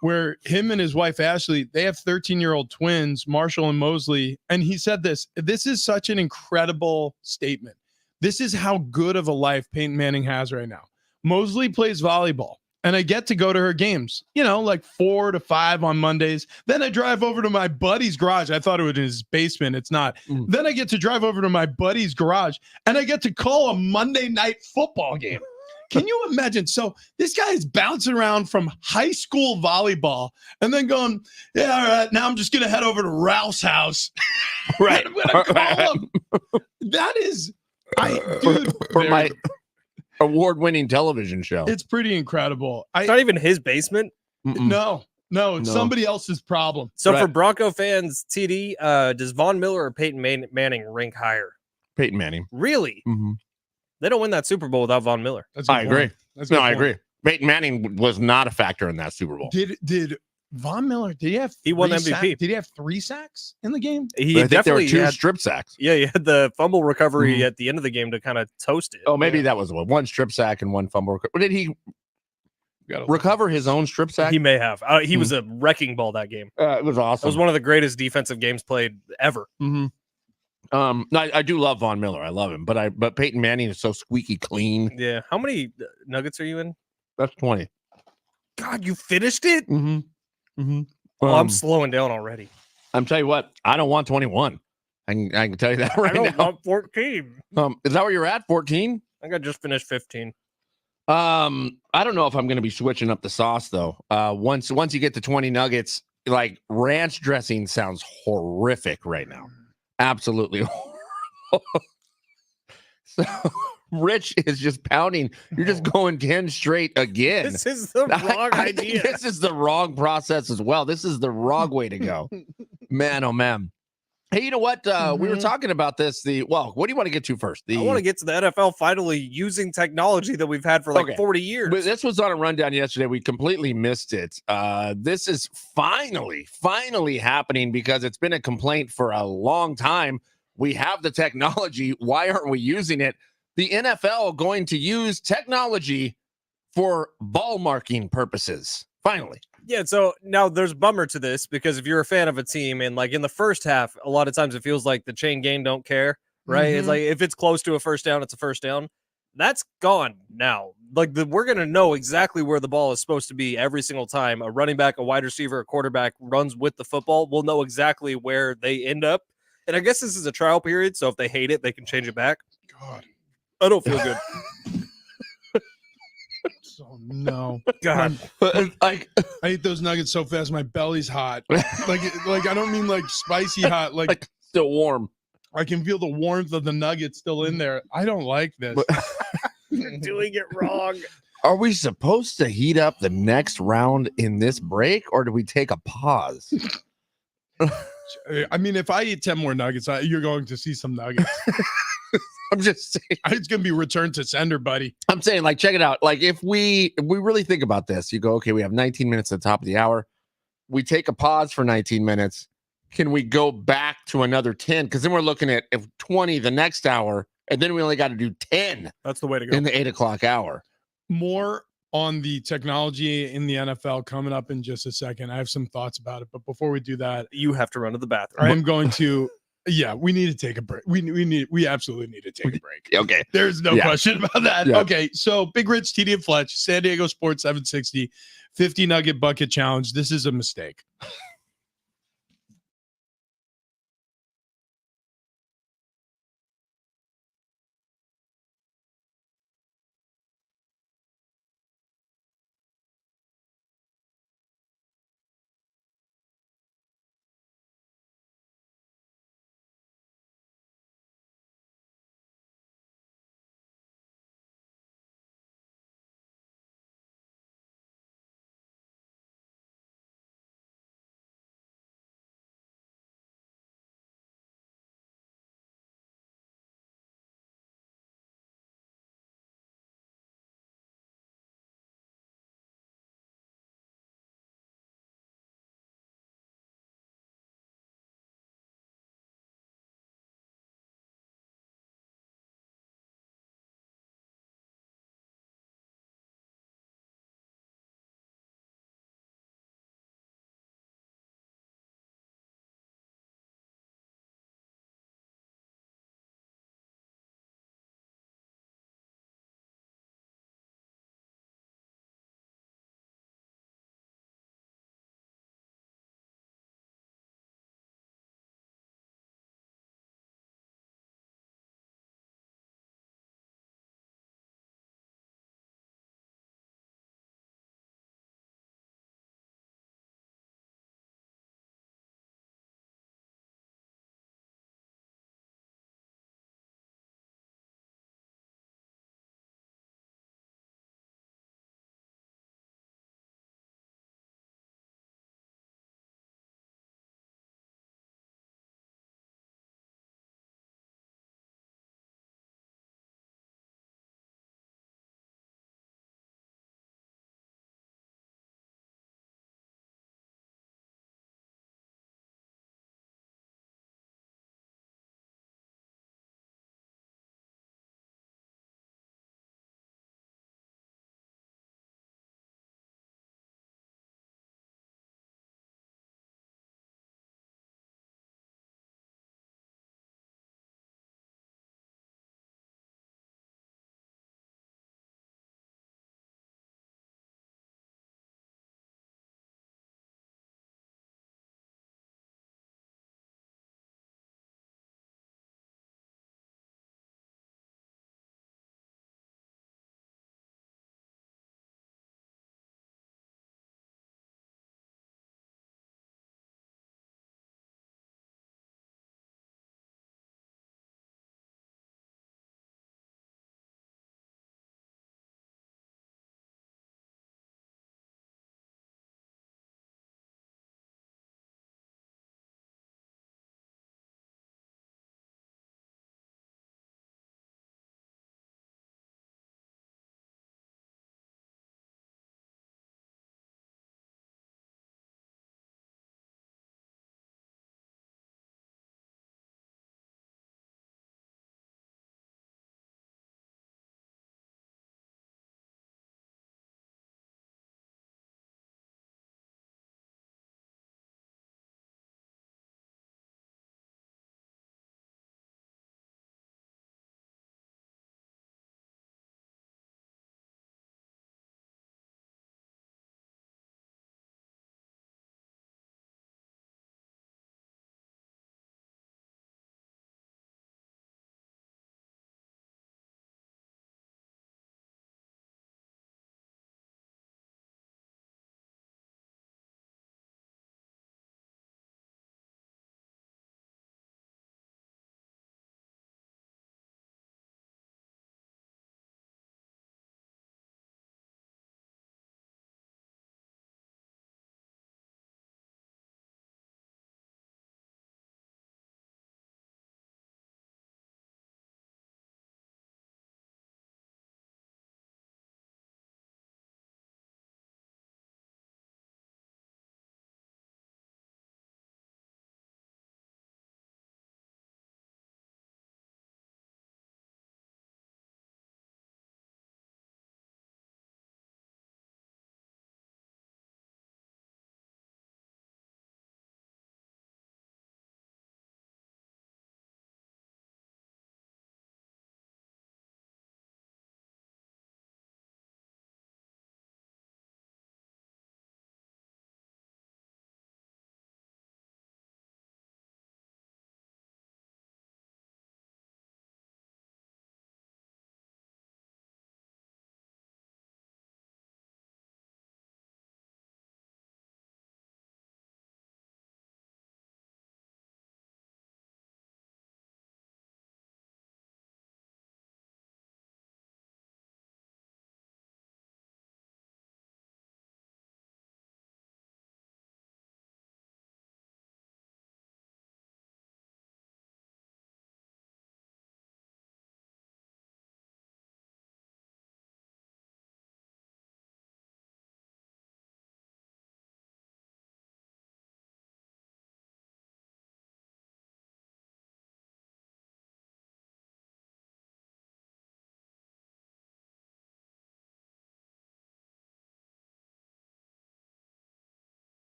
S2: where him and his wife, Ashley, they have 13-year-old twins, Marshall and Mosley. And he said this is such an incredible statement. This is how good of a life Peyton Manning has right now. Mosley plays volleyball, and I get to go to her games, you know, like 4 to 5 on Mondays. Then I drive over to my buddy's garage. I thought it was in his basement. It's not. Then I get to drive over to my buddy's garage, and I get to call a Monday night football game. Can you imagine? So this guy is bouncing around from high school volleyball and then going, yeah, all right, now I'm just going to head over to Ralph's house.
S1: Right.
S2: I'm going to call him. That is,
S1: for my award-winning television show.
S2: It's pretty incredible.
S3: It's not even his basement.
S2: No, it's somebody else's problem.
S3: So for Bronco fans, TD, does Von Miller or Peyton Manning rank higher?
S1: Peyton Manning.
S3: Really?
S1: Mm-hmm.
S3: They don't win that Super Bowl without Von Miller.
S1: I agree. I agree. Peyton Manning was not a factor in that Super Bowl.
S2: Did Von Miller, he
S3: won MVP.
S2: Did he have 3 sacks in the game?
S1: I think there were 2 strip sacks.
S3: Yeah, he had the fumble recovery at the end of the game to kind of toast it.
S1: Oh, maybe that was one strip sack and 1 fumble recovery. Did he recover his own strip sack?
S3: He may have. He was a wrecking ball that game.
S1: It was awesome.
S3: It was one of the greatest defensive games played ever.
S1: I do love Von Miller. I love him, but Peyton Manning is so squeaky clean.
S3: Yeah. How many Nuggets are you in?
S1: That's 20.
S3: God, you finished it? Well, I'm slowing down already.
S1: I'm telling you what, I don't want 21. I can tell you that right now. I don't
S3: want 14.
S1: Is that where you're at? 14?
S3: I think I just finished 15.
S1: I don't know if I'm going to be switching up the sauce though. Once you get to 20 nuggets, like ranch dressing sounds horrific right now. Absolutely. So Rich is just pounding. You're just going 10 straight again.
S3: This is the wrong
S1: I think
S3: idea.
S1: this is the wrong process as well. This is the wrong way to go. Man, oh man. Hey, you know what? We were talking about this. What do you want to get to first?
S3: I want to get to the NFL finally using technology that we've had for like 40 years.
S1: But this was on a rundown yesterday. We completely missed it. This is finally happening because it's been a complaint for a long time. We have the technology. Why aren't we using it? The NFL going to use technology for ball marking purposes. Finally.
S3: Yeah, so now there's bummer to this because if you're a fan of a team and like in the first half, a lot of times it feels like the chain gang don't care, right? It's like if it's close to a first down, it's a first down. That's gone now. Like we're going to know exactly where the ball is supposed to be every single time. A running back, a wide receiver, a quarterback runs with the football. We'll know exactly where they end up. And I guess this is a trial period, so if they hate it, they can change it back.
S2: God.
S3: I don't feel good.
S2: So no,
S3: God.
S2: I eat those nuggets so fast my belly's hot. Like I don't mean like spicy hot. Like
S1: still warm.
S2: I can feel the warmth of the nuggets still in there. I don't like this.
S3: You're doing it wrong.
S1: Are we supposed to heat up the next round in this break, or do we take a pause?
S2: I mean, if I eat 10 more nuggets, you're going to see some nuggets.
S1: I'm just saying.
S2: It's going to be return to sender, buddy.
S1: I'm saying, like, check it out. Like, if we really think about this, you go, okay, we have 19 minutes at the top of the hour. We take a pause for 19 minutes. Can we go back to another 10? Because then we're looking at 20 the next hour, and then we only got to do 10.
S3: That's the way to go.
S1: In the 8 o'clock hour.
S2: More on the technology in the NFL coming up in just a second. I have some thoughts about it, but before we do that,
S3: you have to run to the bathroom.
S2: I am going to. Yeah, we need to take a break. We absolutely need to take a break.
S1: Okay.
S2: There's no question about that.
S1: Yeah.
S2: Okay, so Big Rich, TD and Fletch, San Diego Sports 760, 50 Nugget Bucket Challenge. This is a mistake.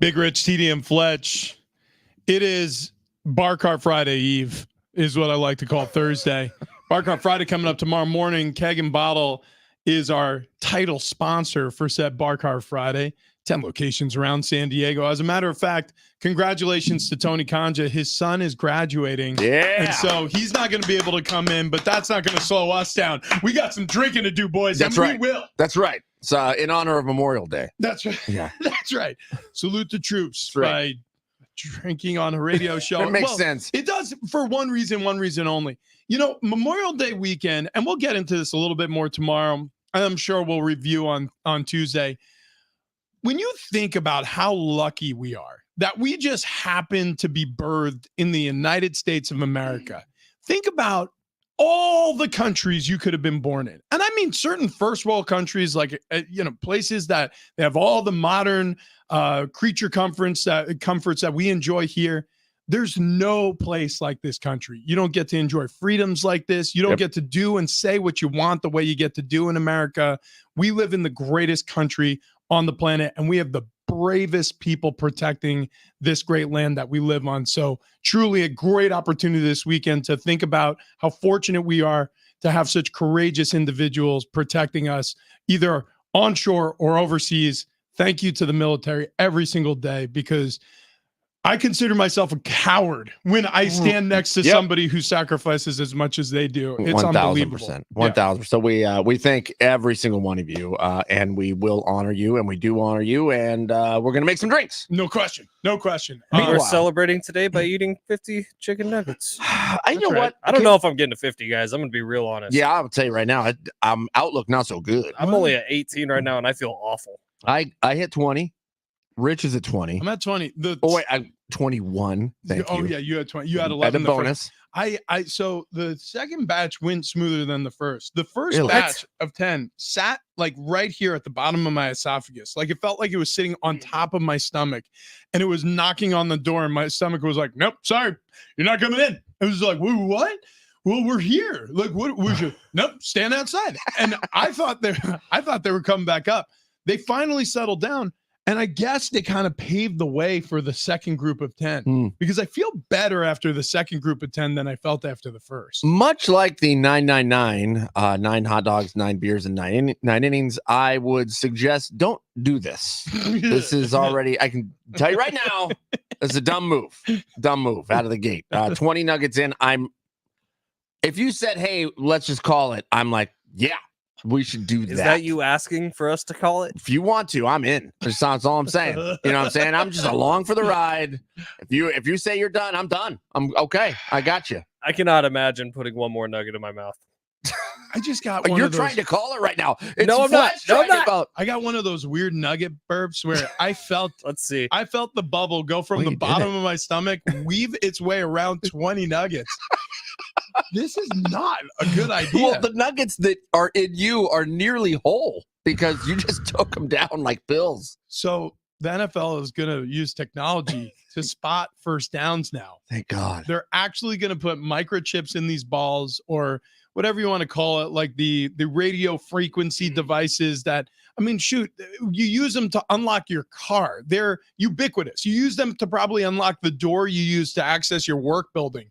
S2: Big Rich, TD, and Fletch. It is Bar Cart Friday Eve, is what I like to call Thursday. Bar Cart Friday coming up tomorrow morning. Keg and Bottle is our title sponsor for said Bar Cart Friday. 10 locations around San Diego. As a matter of fact, congratulations to Tony Kanja. His son is graduating.
S1: Yeah.
S2: And so he's not going to be able to come in, but that's not going to slow us down. We got some drinking to do, boys.
S1: That's
S2: and
S1: right.
S2: We will.
S1: That's right. It's in honor of Memorial Day.
S2: That's right.
S1: Yeah.
S2: That's right. Salute the troops
S1: That's right.
S2: by drinking on a radio show.
S1: It makes sense.
S2: It does for one reason only. You know, Memorial Day weekend, and we'll get into this a little bit more tomorrow, and I'm sure we'll review on Tuesday. When you think about how lucky we are that we just happen to be birthed in the United States of America, think about all the countries you could have been born in. And I mean, certain first world countries, like, places that they have all the modern creature comforts that we enjoy here. There's no place like this country. You don't get to enjoy freedoms like this. You don't get to do and say what you want the way you get to do in America. We live in the greatest country on the planet, and we have the bravest people protecting this great land that we live on. So truly a great opportunity this weekend to think about how fortunate we are to have such courageous individuals protecting us either onshore or overseas. Thank you to the military every single day, because I consider myself a coward when I stand next to somebody who sacrifices as much as they do. It's
S1: 1,000%.
S2: unbelievable.
S1: 1,000%. So we thank every single one of you, and we will honor you, and we do honor you, and we're gonna make some drinks.
S2: No question.
S3: We're celebrating today by eating 50 chicken nuggets.
S1: You know what?
S3: I don't know if I'm getting to 50, guys. I'm gonna be real honest.
S1: Yeah, I'll tell you right now, outlook not so good.
S3: I'm only at 18 right now, and I feel awful.
S1: I hit 20. Rich is at 20.
S2: I'm at 20.
S1: I'm 21. Thank you.
S2: Oh yeah, you had 20. You had 11.
S1: At a bonus.
S2: So the second batch went smoother than the first. The first
S1: Really?
S2: batch of 10 sat like right here at the bottom of my esophagus. Like it felt like it was sitting on top of my stomach, and it was knocking on the door, and my stomach was like, "Nope, sorry, you're not coming in." It was like, "What? Well, we're here. Like, what was you? Nope, stand outside." And I thought they were coming back up. They finally settled down. And I guess they kind of paved the way for the second group of 10 because I feel better after the second group of 10 than I felt after the first.
S1: Much like the 999, 9 hot dogs, 9 beers, and 9 innings, I would suggest don't do this. This is already, I can tell you right now, it's a dumb move. Dumb move out of the gate. 20 nuggets in. If you said, hey, let's just call it, I'm like, yeah. We should do that.
S3: Is that you asking for us to call it?
S1: If you want to, I'm in. That's all I'm saying. You know what I'm saying? I'm just along for the ride. If you say you're done, I'm done. I'm okay. I got you.
S3: I cannot imagine putting one more nugget in my mouth.
S2: I just got one
S1: You're
S2: of those,
S1: trying to call it right now. It's
S3: No, I'm not.
S1: Fletch
S3: No, I'm
S1: trying to
S3: not.
S1: call it.
S2: I got one of those weird nugget burps where I felt
S3: Let's see.
S2: I felt the bubble go from
S1: Well,
S2: the
S1: you did
S2: bottom
S1: it.
S2: of my stomach, weave its way around 20 nuggets. This is not a good idea.
S1: Well, the nuggets that are in you are nearly whole because you just took them down like pills.
S2: So the NFL is going to use technology to spot first downs now.
S1: Thank God.
S2: They're actually going to put microchips in these balls, or whatever you want to call it, like the radio frequency devices that, I mean, shoot, you use them to unlock your car. They're ubiquitous. You use them to probably unlock the door you use to access your work building.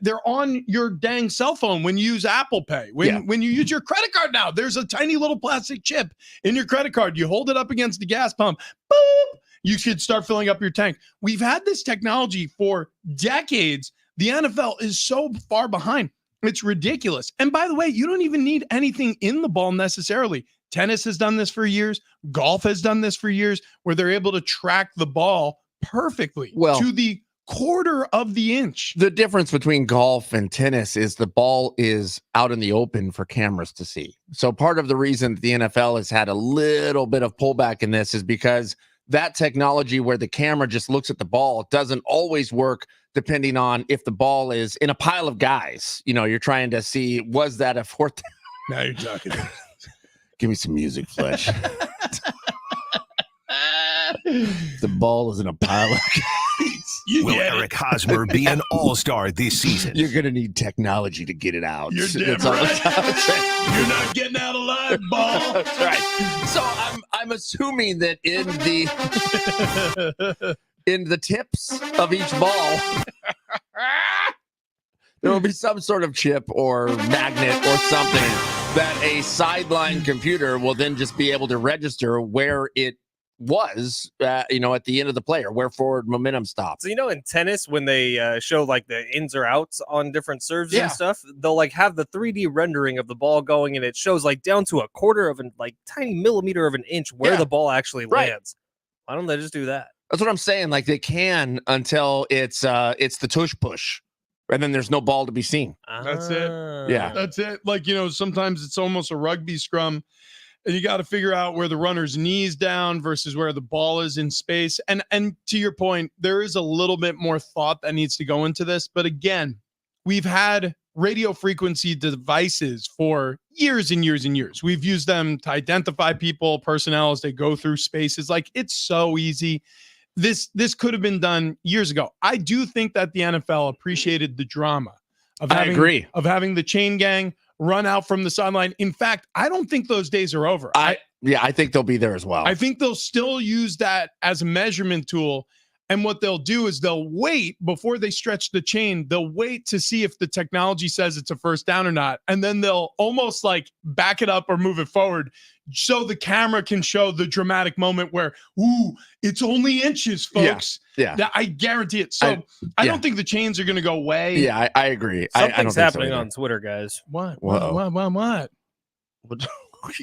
S2: They're on your dang cell phone when you use Apple Pay. When you use your credit card now, there's a tiny little plastic chip in your credit card. You hold it up against the gas pump. Boop! You should start filling up your tank. We've had this technology for decades. The NFL is so far behind. It's ridiculous. And by the way, you don't even need anything in the ball necessarily. Tennis has done this for years. Golf has done this for years, where they're able to track the ball perfectly to the quarter of the inch.
S1: The difference between golf and tennis is the ball is out in the open for cameras to see. So part of the reason that the NFL has had a little bit of pullback in this is because that technology where the camera just looks at the ball doesn't always work, depending on if the ball is in a pile of guys. You know, you're trying to see, was that a fourth?
S2: Now you're talking.
S1: Give me some music, Fletch. The ball is in a pile of guys.
S4: Will Eric Hosmer be an all-star this season?
S1: You're going to need technology to get it out.
S2: You're damn
S1: That's all
S2: right.
S1: I'm saying.
S2: You're not getting out alive, ball.
S1: That's right. So I'm assuming that in the tips of each ball, there will be some sort of chip or magnet or something that a sideline computer will then just be able to register where it was, at the end of the play or where forward momentum stops.
S3: So, in tennis, when they show like the ins or outs on different serves
S1: Yeah.
S3: and stuff, they'll like have the 3D rendering of the ball going, and it shows like down to a quarter of an like tiny millimeter of an inch where
S1: Yeah.
S3: the ball actually
S1: Right.
S3: lands. Why don't they just do that?
S1: That's what I'm saying. Like they can until it's the tush push, and then there's no ball to be seen.
S2: That's it.
S1: Yeah.
S2: That's it. Like, sometimes it's almost a rugby scrum, and you got to figure out where the runner's knees down versus where the ball is in space. And to your point, there is a little bit more thought that needs to go into this. But again, we've had radio frequency devices for years and years and years. We've used them to identify people, personnel as they go through spaces. Like, it's so easy. This could have been done years ago. I do think that the NFL appreciated the drama of
S1: I agree.
S2: having the chain gang run out from the sideline. In fact, I don't think those days are over.
S1: I think they'll be there as well.
S2: I think they'll still use that as a measurement tool. And what they'll do is they'll wait before they stretch the chain. They'll wait to see if the technology says it's a first down or not. And then they'll almost like back it up or move it forward so the camera can show the dramatic moment where, ooh, it's only inches, folks.
S1: Yeah.
S2: I guarantee it. So I don't think the chains are going to go away.
S1: Yeah, I agree.
S3: Something's
S1: I don't think
S3: happening
S1: so
S3: on Twitter, guys.
S2: What?
S1: Whoa.
S2: What?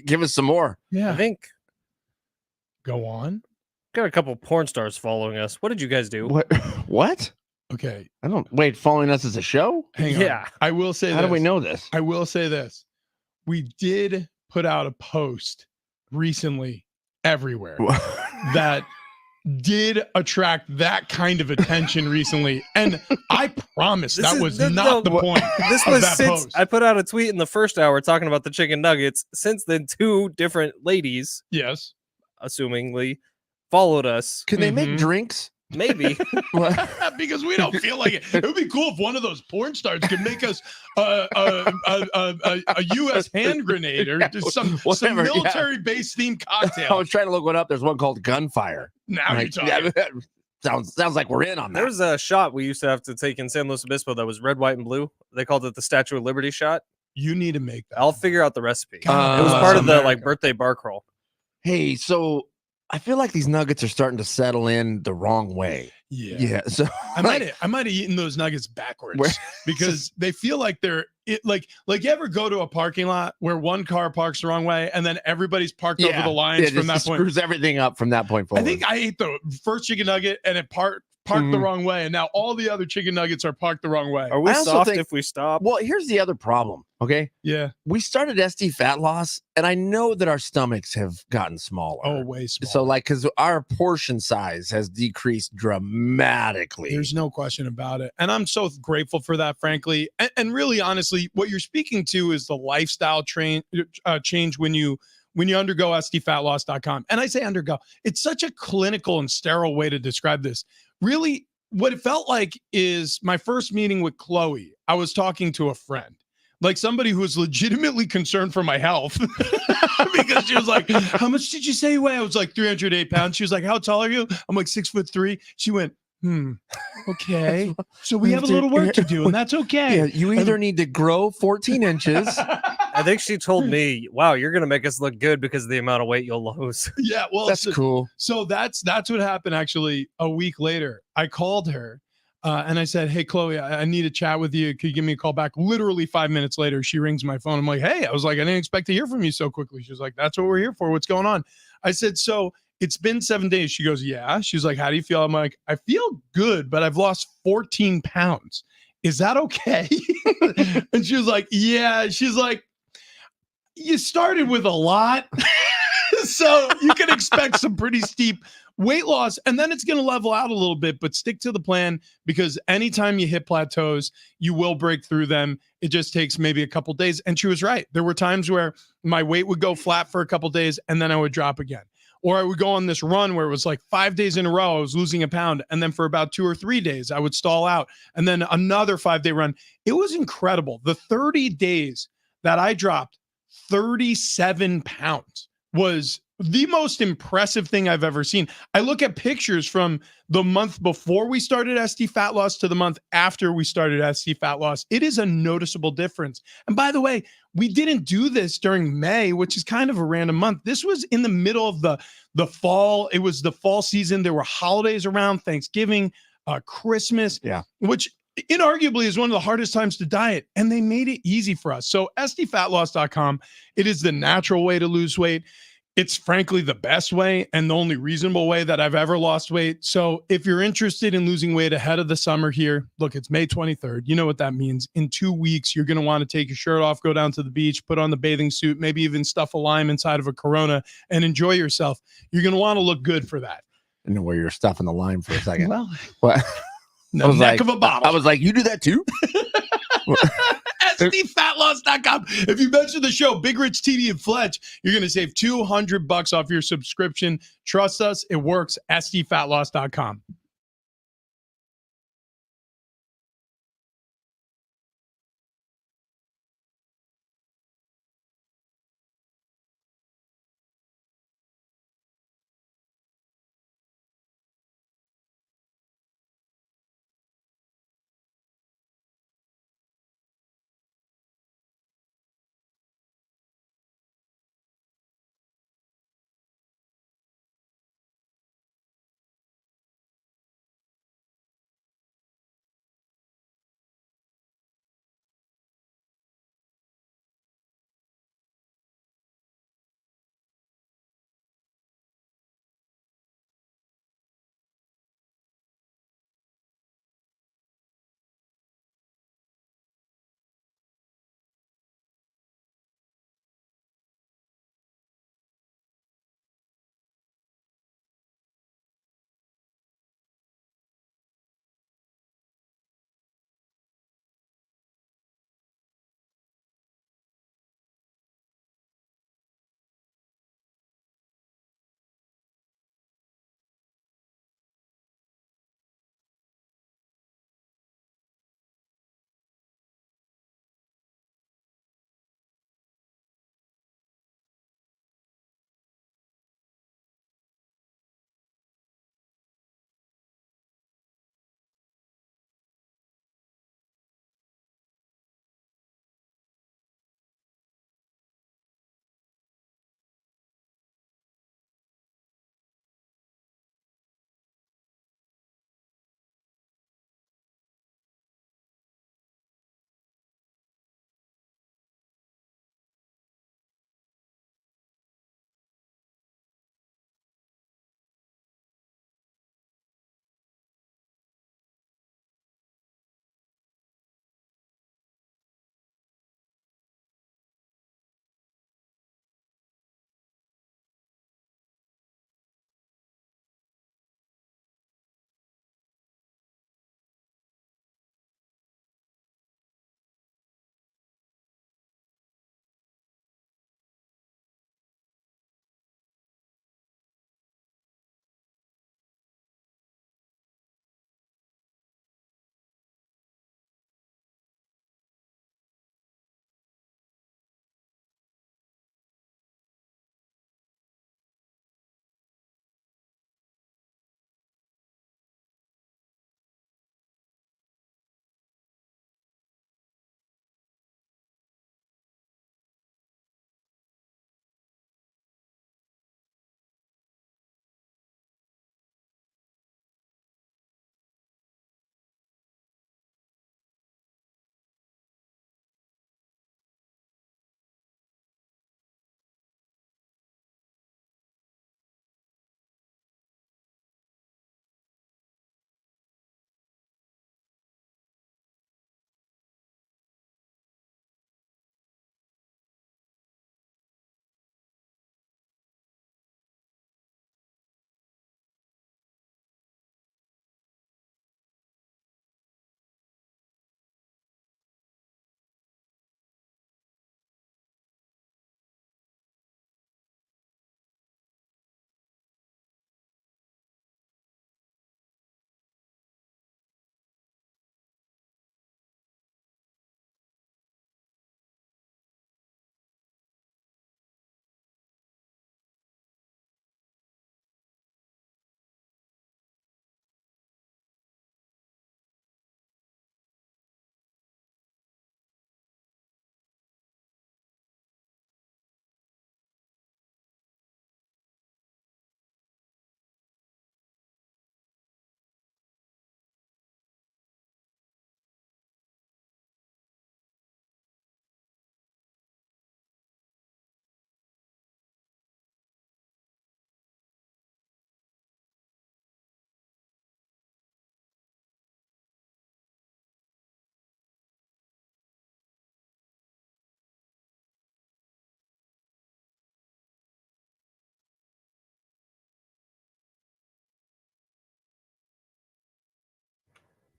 S1: Give us some more.
S2: Yeah.
S3: I think
S2: Go on.
S3: got a couple porn stars following us. What did you guys do?
S1: What?
S2: Okay.
S1: I don't wait. Following us as a show?
S2: Hang on.
S3: Yeah.
S2: I will say
S1: How
S2: this.
S1: do we know this?
S2: I will say this. We did put out a post recently everywhere that did attract that kind of attention recently. And I promise
S3: This
S2: that
S3: is-
S2: was
S3: no,
S2: not the
S3: no,
S2: point.
S3: This
S2: of
S3: was
S2: that
S3: since
S2: post.
S3: I put out a tweet in the first hour talking about the chicken nuggets. Since then, two different ladies,
S2: Yes.
S3: assumingly, followed us.
S1: Can they make
S2: Mhm.
S1: drinks?
S3: Maybe.
S2: Because we don't feel like it. It would be cool if one of those porn stars could make us a U.S. hand grenade or just some
S1: Whatever, yeah.
S2: military-based themed
S1: I
S2: cocktail.
S1: was trying to look one up. There's one called Gunfire.
S2: Now you're
S1: Like,
S2: talking.
S1: sounds like we're in on that.
S3: There was a shot we used to have to take in San Luis Obispo that was red, white, and blue. They called it the Statue of Liberty shot.
S2: You need to make that.
S3: I'll figure out the recipe.
S2: God
S3: It was
S1: bless
S3: part of the
S2: America.
S3: like birthday bar crawl.
S1: Hey, so I feel like these nuggets are starting to settle in the wrong way.
S2: Yeah.
S1: Yeah. So
S2: I might have eaten those nuggets backwards
S1: Where-
S2: because they feel like they're like you ever go to a parking lot where one car parks the wrong way and then everybody's parked over the lines
S1: it
S2: from
S1: just
S2: that point.
S1: screws everything up from that point forward.
S2: I think I ate the first chicken nugget and it parked the
S1: Mhm.
S2: wrong way, and now all the other chicken nuggets are parked the wrong way.
S3: Are we
S1: I also
S3: soft
S1: think-
S3: if we stop?
S1: Well, here's the other problem. Okay.
S2: Yeah.
S1: We started SD fat loss, and I know that our stomachs have gotten smaller.
S2: Oh, way small.
S1: So, like, because our portion size has decreased dramatically.
S2: There's no question about it. And I'm so grateful for that, frankly. And really, honestly, what you're speaking to is the lifestyle change when you undergo sdfatloss.com. And I say undergo. It's such a clinical and sterile way to describe this. Really, what it felt like is my first meeting with Chloe. I was talking to a friend, like somebody who was legitimately concerned for my health because she was like, how much did you say you weigh? I was like 308 pounds. She was like, how tall are you? I'm like 6'3". She went, okay. So we have a little work to do, and that's okay.
S1: Yeah, you either need to grow 14 inches.
S3: I think she told me, "Wow, you're gonna make us look good because of the amount of weight you'll lose."
S2: Yeah, well,
S1: That's cool.
S2: So that's what happened. Actually, a week later, I called her and I said, "Hey, Chloe, I need to chat with you. Could you give me a call back?" Literally 5 minutes later, she rings my phone. I'm like, "Hey," I was like, "I didn't expect to hear from you so quickly." She was like, "That's what we're here for. What's going on?" I said, "So it's been 7 days." She goes, "Yeah." She's like, "How do you feel?" I'm like, "I feel good, but I've lost 14 pounds. Is that okay?" And she was like, "Yeah." She's like, "You started with a lot." So you can expect some pretty steep weight loss, and then it's going to level out a little bit, but stick to the plan, because anytime you hit plateaus, you will break through them. It just takes maybe a couple days. And she was right. There were times where my weight would go flat for a couple days and then I would drop again. Or I would go on this run where it was like 5 days in a row, I was losing a pound. And then for about 2 or 3 days, I would stall out. And then another 5-day run. It was incredible. The 30 days that I dropped 37 pounds was the most impressive thing I've ever seen. I look at pictures from the month before we started SD Fat Loss to the month after we started SD Fat Loss. It is a noticeable difference. And by the way, we didn't do this during May, which is kind of a random month. This was in the middle of the fall. It was the fall season. There were holidays around, Thanksgiving, Christmas, which inarguably is one of the hardest times to diet, and they made it easy for us. So sdfatloss.com, it is the natural way to lose weight. It's frankly the best way and the only reasonable way that I've ever lost weight. So if you're interested in losing weight ahead of the summer here, look, it's May 23rd. You know what that means. In 2 weeks, you're going to want to take your shirt off, go down to the beach, put on the bathing suit, maybe even stuff a lime inside of a Corona and enjoy yourself. You're going to want to look good for that.
S1: I know where you're stuffing the lime for a second.
S2: Well,
S1: what?
S2: the neck of a bottle.
S1: I was like, you do that too?
S2: SDFatLoss.com. If you mention the show, Big Rich, TD, and Fletch, you're going to save $200 off your subscription. Trust us, it works. SDFatLoss.com.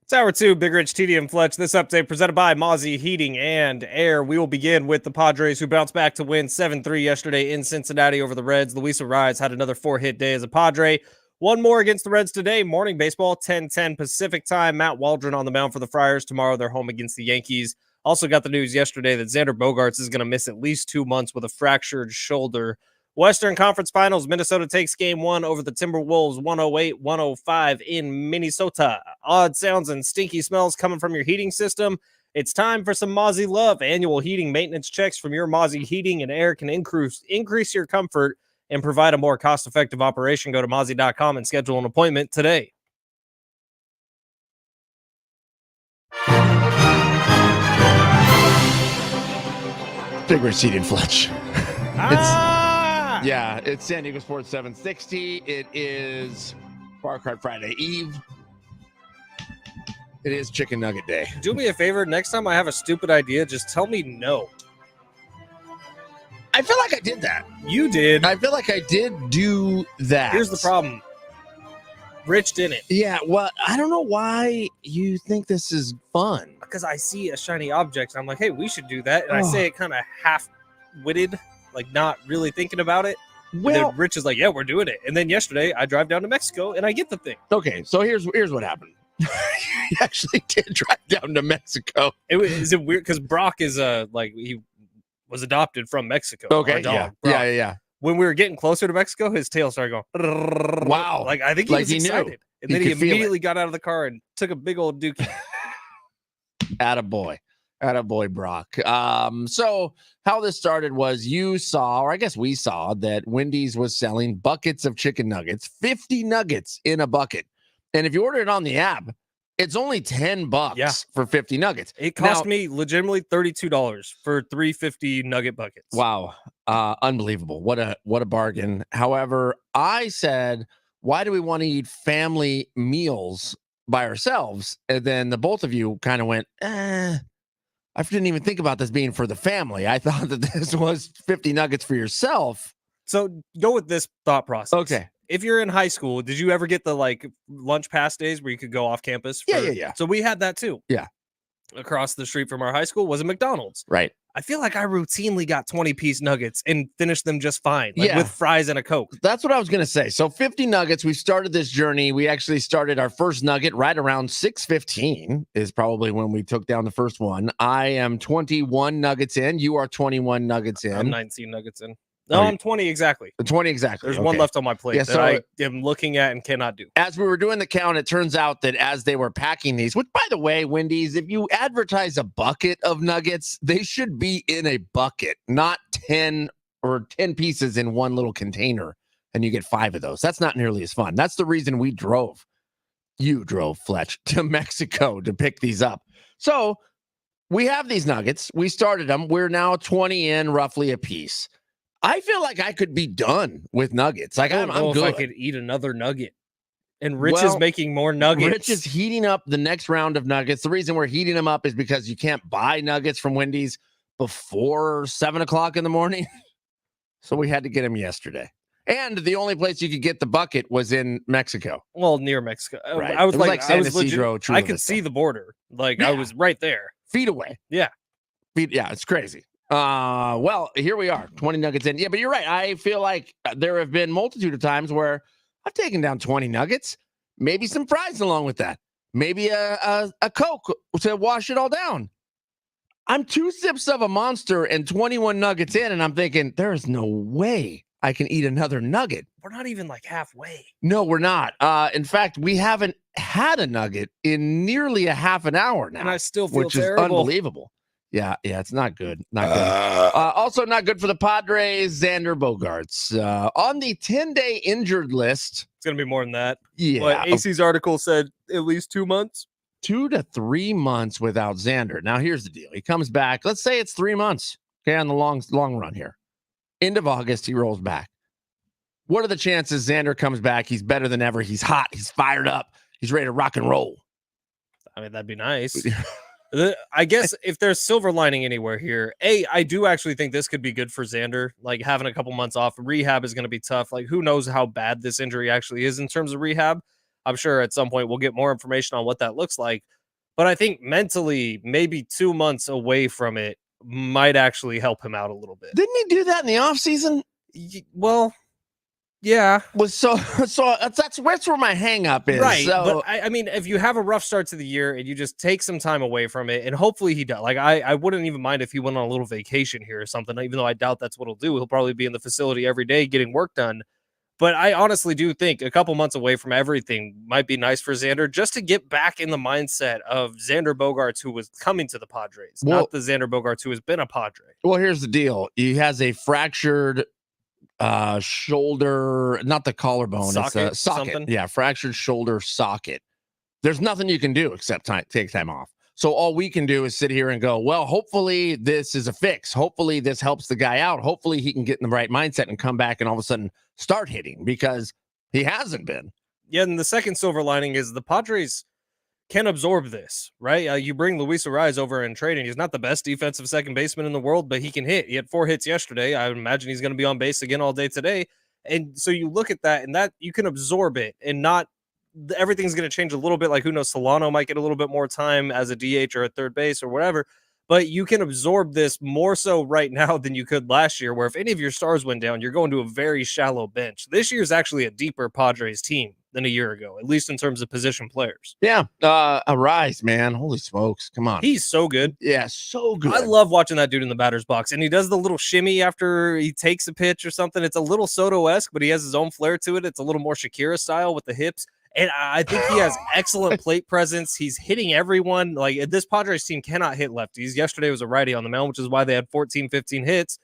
S3: It's hour 2, Big Rich, TD, and Fletch. This update presented by Mozzie Heating and Air. We will begin with the Padres, who bounced back to win 7-3 yesterday in Cincinnati over the Reds. Luis Arraez had another 4-hit day as a Padre. One more against the Reds today. Morning baseball, 10:10 Pacific time. Matt Waldron on the mound for the Friars. Tomorrow they're home against the Yankees. Also got the news yesterday that Xander Bogaerts is going to miss at least 2 months with a fractured shoulder. Western Conference Finals, Minnesota takes Game 1 over the Timberwolves 108-105 in Minnesota. Odd sounds and stinky smells coming from your heating system. It's time for some Mozzie love. Annual heating maintenance checks from your Mozzie Heating and Air can increase your comfort and provide a more cost-effective operation. Go to Mozzie.com and schedule an appointment today.
S1: Big Rich, TD, and Fletch. Yeah, it's San Diego Sports 760. It is Bar Cart Friday Eve. It is Chicken Nugget Day.
S3: Do me a favor. Next time I have a stupid idea, just tell me no.
S1: I feel like I did that.
S3: You did.
S1: I feel like I did do that.
S3: Here's the problem. Rich didn't.
S1: Yeah, well, I don't know why you think this is fun.
S3: Because I see a shiny object, and I'm like, hey, we should do that. And I say it kind of half-witted, like not really thinking about it.
S1: Well,
S3: and then Rich is like, yeah, we're doing it. And then yesterday, I drive down to Mexico, and I get the thing.
S1: Okay, so here's what happened. You actually did drive down to Mexico.
S3: Is it weird? Because Brock is he was adopted from Mexico.
S1: Okay,
S3: our dog,
S1: yeah,
S3: Brock.
S1: yeah.
S3: When we were getting closer to Mexico, his tail started going.
S1: Wow.
S3: Like I think he was excited. And then he immediately got out of the car and took a big old dookie.
S1: Attaboy, Brock. So how this started was you saw, or I guess we saw, that Wendy's was selling buckets of chicken nuggets, 50 nuggets in a bucket. And if you order it on the app, it's only $10 for 50 nuggets.
S3: It cost me legitimately $32 for 350 nugget buckets.
S1: Wow. Unbelievable. What a bargain. However, I said, why do we want to eat family meals by ourselves? And then the both of you kind of went, I didn't even think about this being for the family. I thought that this was 50 nuggets for yourself.
S3: So go with this thought process.
S1: Okay.
S3: If you're in high school, did you ever get the lunch pass days where you could go off campus?
S1: Yeah.
S3: So we had that too.
S1: Yeah.
S3: Across the street from our high school was a McDonald's.
S1: Right.
S3: I feel like I routinely got 20-piece nuggets and finished them just fine, with fries and a Coke.
S1: That's what I was going to say. So 50 nuggets, we started this journey. We actually started our first nugget right around 6:15 is probably when we took down the first one. I am 21 nuggets in. You are 21 nuggets in.
S3: I'm 19 nuggets in. No, I'm 20 exactly.
S1: 20 exactly.
S3: There's one left on my plate
S1: that
S3: I am looking at and cannot do.
S1: As we were doing the count, it turns out that as they were packing these, which, by the way, Wendy's, if you advertise a bucket of nuggets, they should be in a bucket, not 10 pieces in one little container, and you get 5 of those. That's not nearly as fun. That's the reason you drove, Fletch, to Mexico to pick these up. So we have these nuggets. We started them. We're now 20 in roughly a piece. I feel like I could be done with nuggets. Like I'm good.
S3: If I could eat another nugget. And Rich is making more nuggets.
S1: Rich is heating up the next round of nuggets. The reason we're heating them up is because you can't buy nuggets from Wendy's before 7 o'clock in the morning. So we had to get them yesterday. And the only place you could get the bucket was in Mexico.
S3: Well, near Mexico.
S1: Right.
S3: I was
S1: San Isidro,
S3: I could see the border. I was right there.
S1: Feet away.
S3: Yeah.
S1: Yeah, it's crazy. Well, here we are, 20 nuggets in. Yeah, but you're right. I feel like there have been multitude of times where I've taken down 20 nuggets, maybe some fries along with that, maybe a Coke to wash it all down. I'm 2 sips of a Monster and 21 nuggets in, and I'm thinking, there is no way I can eat another nugget.
S3: We're not even halfway.
S1: No, we're not. In fact, we haven't had a nugget in nearly a half an hour now.
S3: And I still feel
S1: which is unbelievable. Yeah, it's not good. Not good. Also not good for the Padres, Xander Bogaerts. On the 10-day injured list.
S3: It's going to be more than that.
S1: Yeah.
S3: But AC's article said at least 2 months.
S1: 2 to 3 months without Xander. Now, here's the deal. He comes back. Let's say it's 3 months. Okay, on the long run here. End of August, he rolls back. What are the chances Xander comes back? He's better than ever. He's hot. He's fired up. He's ready to rock and roll.
S3: I mean, that'd be nice. I guess if there's silver lining anywhere here, I do actually think this could be good for Xander. Having a couple months off. Rehab is going to be tough. Who knows how bad this injury actually is in terms of rehab. I'm sure at some point we'll get more information on what that looks like. But I think mentally, maybe 2 months away from it might actually help him out a little bit.
S1: Didn't he do that in the offseason?
S3: Well, yeah.
S1: So that's where my hang up is.
S3: Right.
S1: So,
S3: But I mean, if you have a rough start to the year and you just take some time away from it, and hopefully he does. Like, I wouldn't even mind if he went on a little vacation here or something, even though I doubt that's what he'll do. He'll probably be in the facility every day getting work done. But I honestly do think a couple months away from everything might be nice for Xander, just to get back in the mindset of Xander Bogaerts, who was coming to the Padres, not the Xander Bogaerts who has been a Padre.
S1: Well, here's the deal. He has a fractured shoulder, not the collarbone,
S3: Socket,
S1: it's a socket.
S3: something?
S1: Yeah, fractured shoulder socket. There's nothing you can do except take time off. So all we can do is sit here and go, well, hopefully this is a fix. Hopefully this helps the guy out. Hopefully he can get in the right mindset and come back and all of a sudden start hitting, because he hasn't been.
S3: Yeah, and the second silver lining is the Padres can absorb this, right? You bring Luis Arraez over in trading. He's not the best defensive second baseman in the world, but he can hit. He had 4 hits yesterday. I would imagine he's going to be on base again all day today. And so you look at that, and that you can absorb it, and not everything's going to change a little bit. Like, who knows, Solano might get a little bit more time as a DH or a third base or whatever. But you can absorb this more so right now than you could last year, where if any of your stars went down, you're going to a very shallow bench. This year is actually a deeper Padres team than a year ago, at least in terms of position players.
S1: Yeah, Arraez, man. Holy smokes. Come on.
S3: He's so good.
S1: Yeah, so good.
S3: I love watching that dude in the batter's box. And he does the little shimmy after he takes a pitch or something. It's a little Soto-esque, but he has his own flair to it. It's a little more Shakira style with the hips. And I think he has excellent plate presence. He's hitting everyone. Like, this Padres team cannot hit lefties. Yesterday was a righty on the mound, which is why they had 14, 15 hits.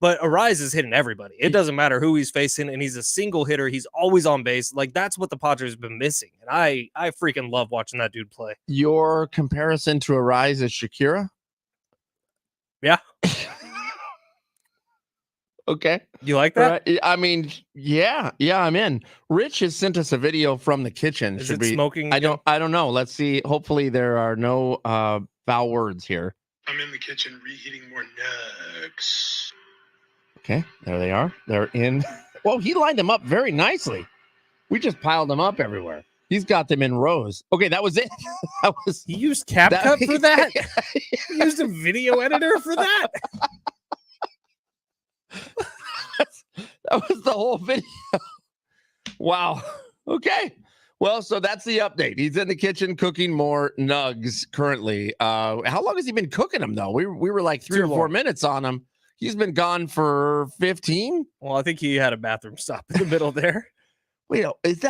S3: But Arraez is hitting everybody. It doesn't matter who he's facing, and he's a single hitter. He's always on base. Like, that's what the Padres have been missing. And I freaking love watching that dude play.
S1: Your comparison to Arraez is Shakira?
S3: Yeah.
S1: Okay.
S3: You like that?
S1: I mean, yeah, I'm in. Rich has sent us a video from the kitchen.
S3: Is it smoking?
S1: I don't know. Let's see. Hopefully there are no foul words here.
S5: I'm in the kitchen reheating more nugs.
S1: Okay, there they are. They're in. Well, he lined them up very nicely. We just piled them up everywhere. He's got them in rows. Okay, that was it.
S3: He used CapCut for that? He used a video editor for that?
S1: That was the whole video. Wow. Okay. Well, so that's the update. He's in the kitchen cooking more nugs currently. How long has he been cooking them, though? We were like 3 or 4 minutes on him. He's been gone for 15.
S3: Well, I think he had a bathroom stop in the middle there.
S1: Wait, is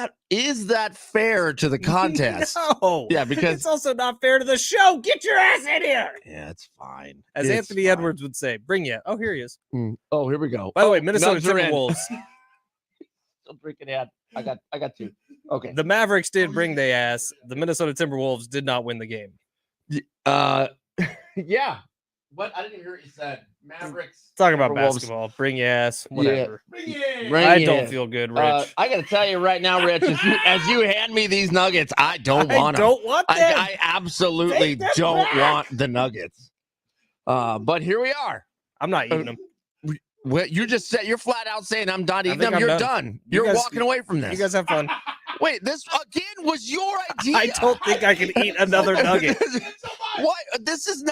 S1: that fair to the contest?
S3: No.
S1: Yeah, because
S3: it's also not fair to the show. Get your ass in here.
S1: Yeah, it's fine.
S3: As
S1: It's
S3: Anthony
S1: fine.
S3: Edwards would say, bring you. Oh, here he is.
S1: Oh, here we go.
S3: By the way, Minnesota
S1: Nugs are in.
S3: Timberwolves.
S1: Still drinking ad. I got 2. Okay.
S3: The Mavericks did bring their ass. The Minnesota Timberwolves did not win the game.
S1: Yeah. What? I didn't hear what you said. Mavericks.
S3: Talking about
S1: Timberwolves.
S3: basketball. Bring your ass. Whatever.
S1: Bring
S3: I
S1: it
S3: don't
S1: in.
S3: feel good, Rich.
S1: I got to tell you right now, Rich, as you hand me these nuggets, I don't want
S3: I
S1: them.
S3: don't want them.
S1: I absolutely
S3: Take them
S1: don't
S3: back.
S1: want the nuggets. But here we are.
S3: I'm not eating them.
S1: Well, you just said you're flat out saying I'm not eating
S3: think
S1: them.
S3: I'm
S1: You're
S3: done.
S1: done.
S3: You
S1: You're
S3: guys-
S1: walking away from this.
S3: You guys have fun.
S1: Wait, this again was your idea.
S3: I don't think I can eat another nugget.
S1: What? This is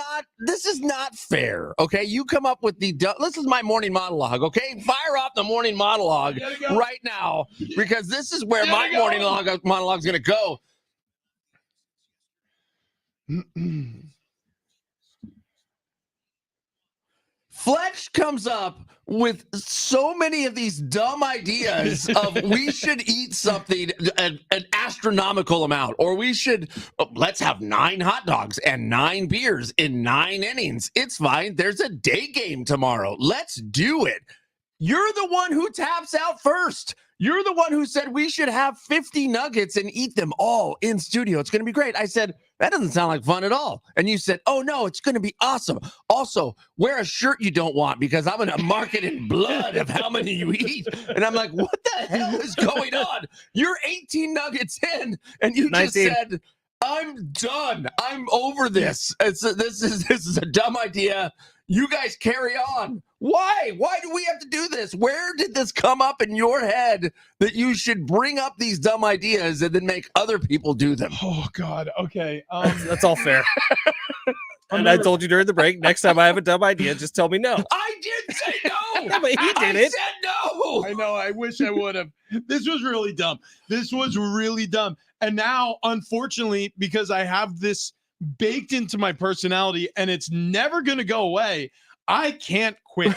S1: not fair. Okay, you come up with this is my morning monologue. Okay, fire off the morning monologue right now, because this is where my morning monologue is going to go. Fletch comes up with so many of these dumb ideas of we should eat something, an astronomical amount, or we should, let's have 9 hot dogs and 9 beers in 9 innings. It's fine. There's a day game tomorrow. Let's do it. You're the one who taps out first. You're the one who said we should have 50 nuggets and eat them all in studio. It's going to be great. I said, that doesn't sound like fun at all. And you said, oh, no, it's going to be awesome. Also, wear a shirt you don't want, because I'm going to mark it in blood of how many you eat. And I'm like, what the hell is going on? You're 18 nuggets in, and you
S3: 19.
S1: just said, I'm done. I'm over this. This is a dumb idea. You guys carry on. Why? Why do we have to do this? Where did this come up in your head that you should bring up these dumb ideas and then make other people do them?
S2: Oh God. Okay.
S3: That's all fair. And I told you during the break, next time I have a dumb idea, just tell me no.
S1: I did say no.
S3: Yeah, but he did
S1: I
S3: it.
S1: said no.
S2: I know. I wish I would have. This was really dumb. And now, unfortunately, because I have this baked into my personality and it's never going to go away, I can't quit.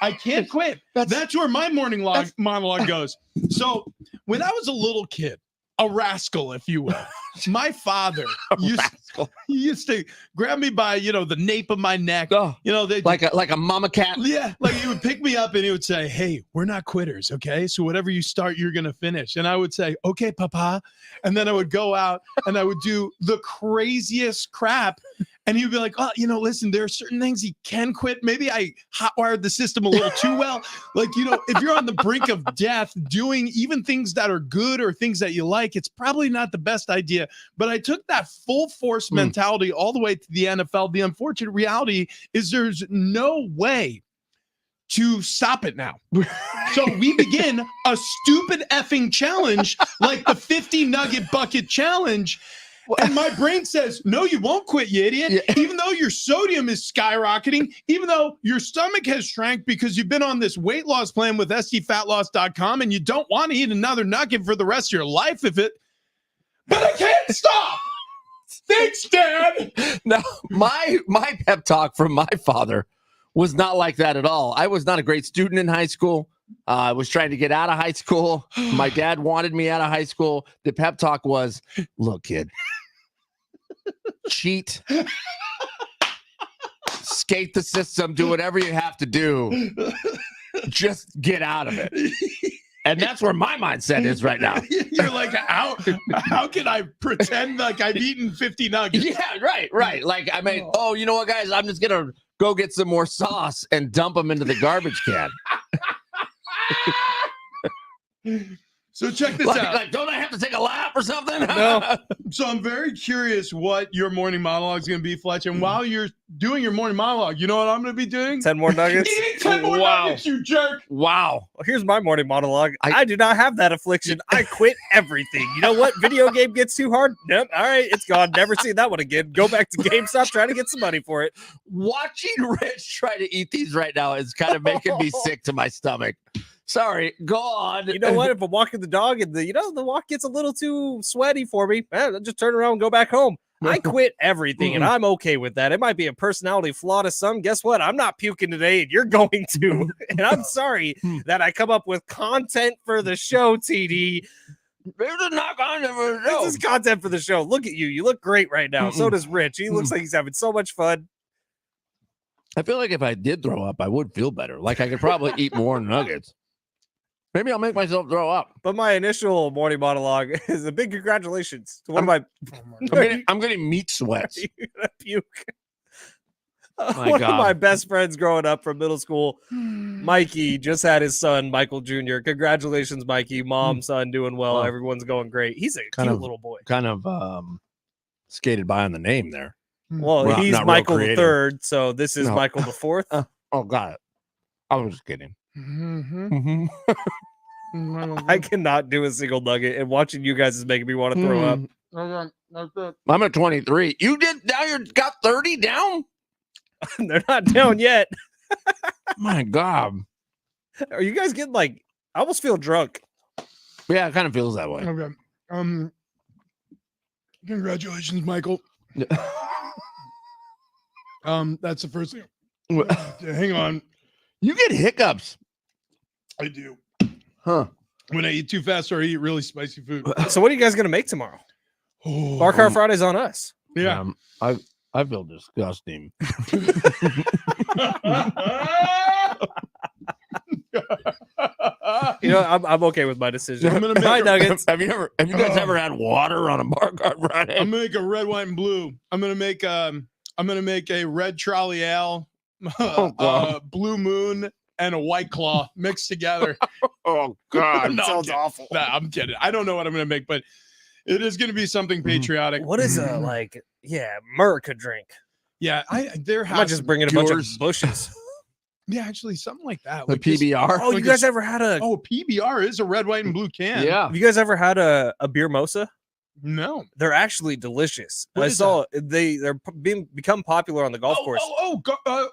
S2: I can't quit. That's where my morning monologue goes. So when I was a little kid, a rascal, if you will, my father used to grab me by, the nape of my neck.
S1: Oh,
S2: They
S1: like a mama cat.
S2: Yeah, like he would pick me up and he would say, "Hey, we're not quitters, okay? So whatever you start, you're gonna finish." And I would say, "Okay, Papa," and then I would go out and I would do the craziest crap. And he'd be like, "Oh, listen, there are certain things he can quit. Maybe I hotwired the system a little too well. Like, if you're on the brink of death, doing even things that are good or things that you like, it's probably not the best idea." But I took that full force mentality all the way to the NFL. The unfortunate reality is there's no way to stop it now. So we begin a stupid effing challenge like the 50 Nugget Bucket Challenge. And my brain says, no, you won't quit, you idiot. Yeah. Even though your sodium is skyrocketing, even though your stomach has shrank because you've been on this weight loss plan with sdfatloss.com and you don't want to eat another nugget for the rest of your life but I can't stop. Thanks, Dad.
S1: No, my pep talk from my father was not like that at all. I was not a great student in high school. I was trying to get out of high school. My dad wanted me out of high school. The pep talk was, look, kid, cheat, skate the system, do whatever you have to do. Just get out of it. And that's where my mindset is right now.
S2: You're like, how can I pretend like I've eaten 50 nuggets?
S1: Yeah, right. Like, I mean, you know what, guys? I'm just going to go get some more sauce and dump them into the garbage can.
S2: So check this out.
S1: Like, don't I have to take a lap or something?
S2: No. So I'm very curious what your morning monologue is going to be, Fletch. And while you're doing your morning monologue, you know what I'm going to be doing?
S3: 10 more nuggets.
S2: Eating 10 more nuggets, you jerk.
S1: Wow.
S3: Well, here's my morning monologue. I do not have that affliction. I quit everything. You know what? Video game gets too hard. Nope. All right. It's gone. Never seen that one again. Go back to GameStop, try to get some money for it.
S1: Watching Rich try to eat these right now is kind of making me sick to my stomach. Sorry, go on.
S3: You know what? If I'm walking the dog and the walk gets a little too sweaty for me, I'll just turn around and go back home. I quit everything, and I'm okay with that. It might be a personality flaw to some. Guess what? I'm not puking today, and you're going to. And I'm sorry that I come up with content for the show, TD.
S1: This is not content for the show.
S3: This is content for the show. Look at you. You look great right now. So does Rich. He looks like he's having so much fun.
S1: I feel like if I did throw up, I would feel better. Like I could probably eat more nuggets. Maybe I'll make myself throw up.
S3: But my initial morning monologue is a big congratulations to one of my.
S1: I'm getting meat sweats.
S3: You're gonna puke.
S1: My
S3: One
S1: God.
S3: of my best friends growing up from middle school, Mikey, just had his son, Michael Jr. Congratulations, Mikey. Mom, son, doing well.
S1: Wow.
S3: Everyone's going great. He's a cute little boy.
S1: Kind of skated by on the name there.
S3: Well,
S1: Well,
S3: he's
S1: not real
S3: Michael the
S1: creative.
S3: Third, so this is
S1: No.
S3: Michael the Fourth.
S1: Oh, got it. I was just kidding.
S2: Mm-hmm.
S3: I cannot do a single nugget, and watching you guys is making me want to throw up.
S1: I'm at 23. You did now you got 30 down?
S3: They're not down yet.
S1: My God.
S3: Are you guys getting I almost feel drunk.
S1: Yeah, it kind of feels that way.
S2: Okay. Congratulations, Michael. That's the first thing. Hang on.
S1: You get hiccups.
S2: I do.
S1: Huh.
S2: When I eat too fast or I eat really spicy food.
S3: So what are you guys going to make tomorrow? Bar Car Friday's on us.
S2: Yeah.
S1: I feel disgusting.
S3: You know, I'm okay with my decision.
S2: I'm gonna make
S3: Bye,
S2: a-
S3: Nuggets.
S1: Have you guys ever had water on a Bar Car Friday?
S2: I'm gonna make a red, white, and blue. I'm gonna make a red trolley ale,
S1: God.
S2: blue moon, and a white claw mixed together.
S1: Oh God.
S2: No, I'm
S3: Sounds
S2: kidding.
S3: awful.
S2: Nah, I'm kidding. I don't know what I'm gonna make, but it is gonna be something patriotic.
S3: What is Merc a drink?
S2: Yeah, there
S3: I might
S2: has
S3: just
S2: to
S3: bring in a bunch of
S1: Yours.
S3: bushes.
S2: yeah, actually something like that.
S1: The
S2: Like this-
S1: PBR.
S3: Oh, you
S2: Like
S3: guys ever had a?
S2: oh, PBR is a red, white, and blue can.
S1: Yeah.
S3: Have you guys ever had a beer mosa?
S2: No.
S3: They're actually delicious.
S2: What
S3: I
S2: is
S3: saw they're become popular on the golf course.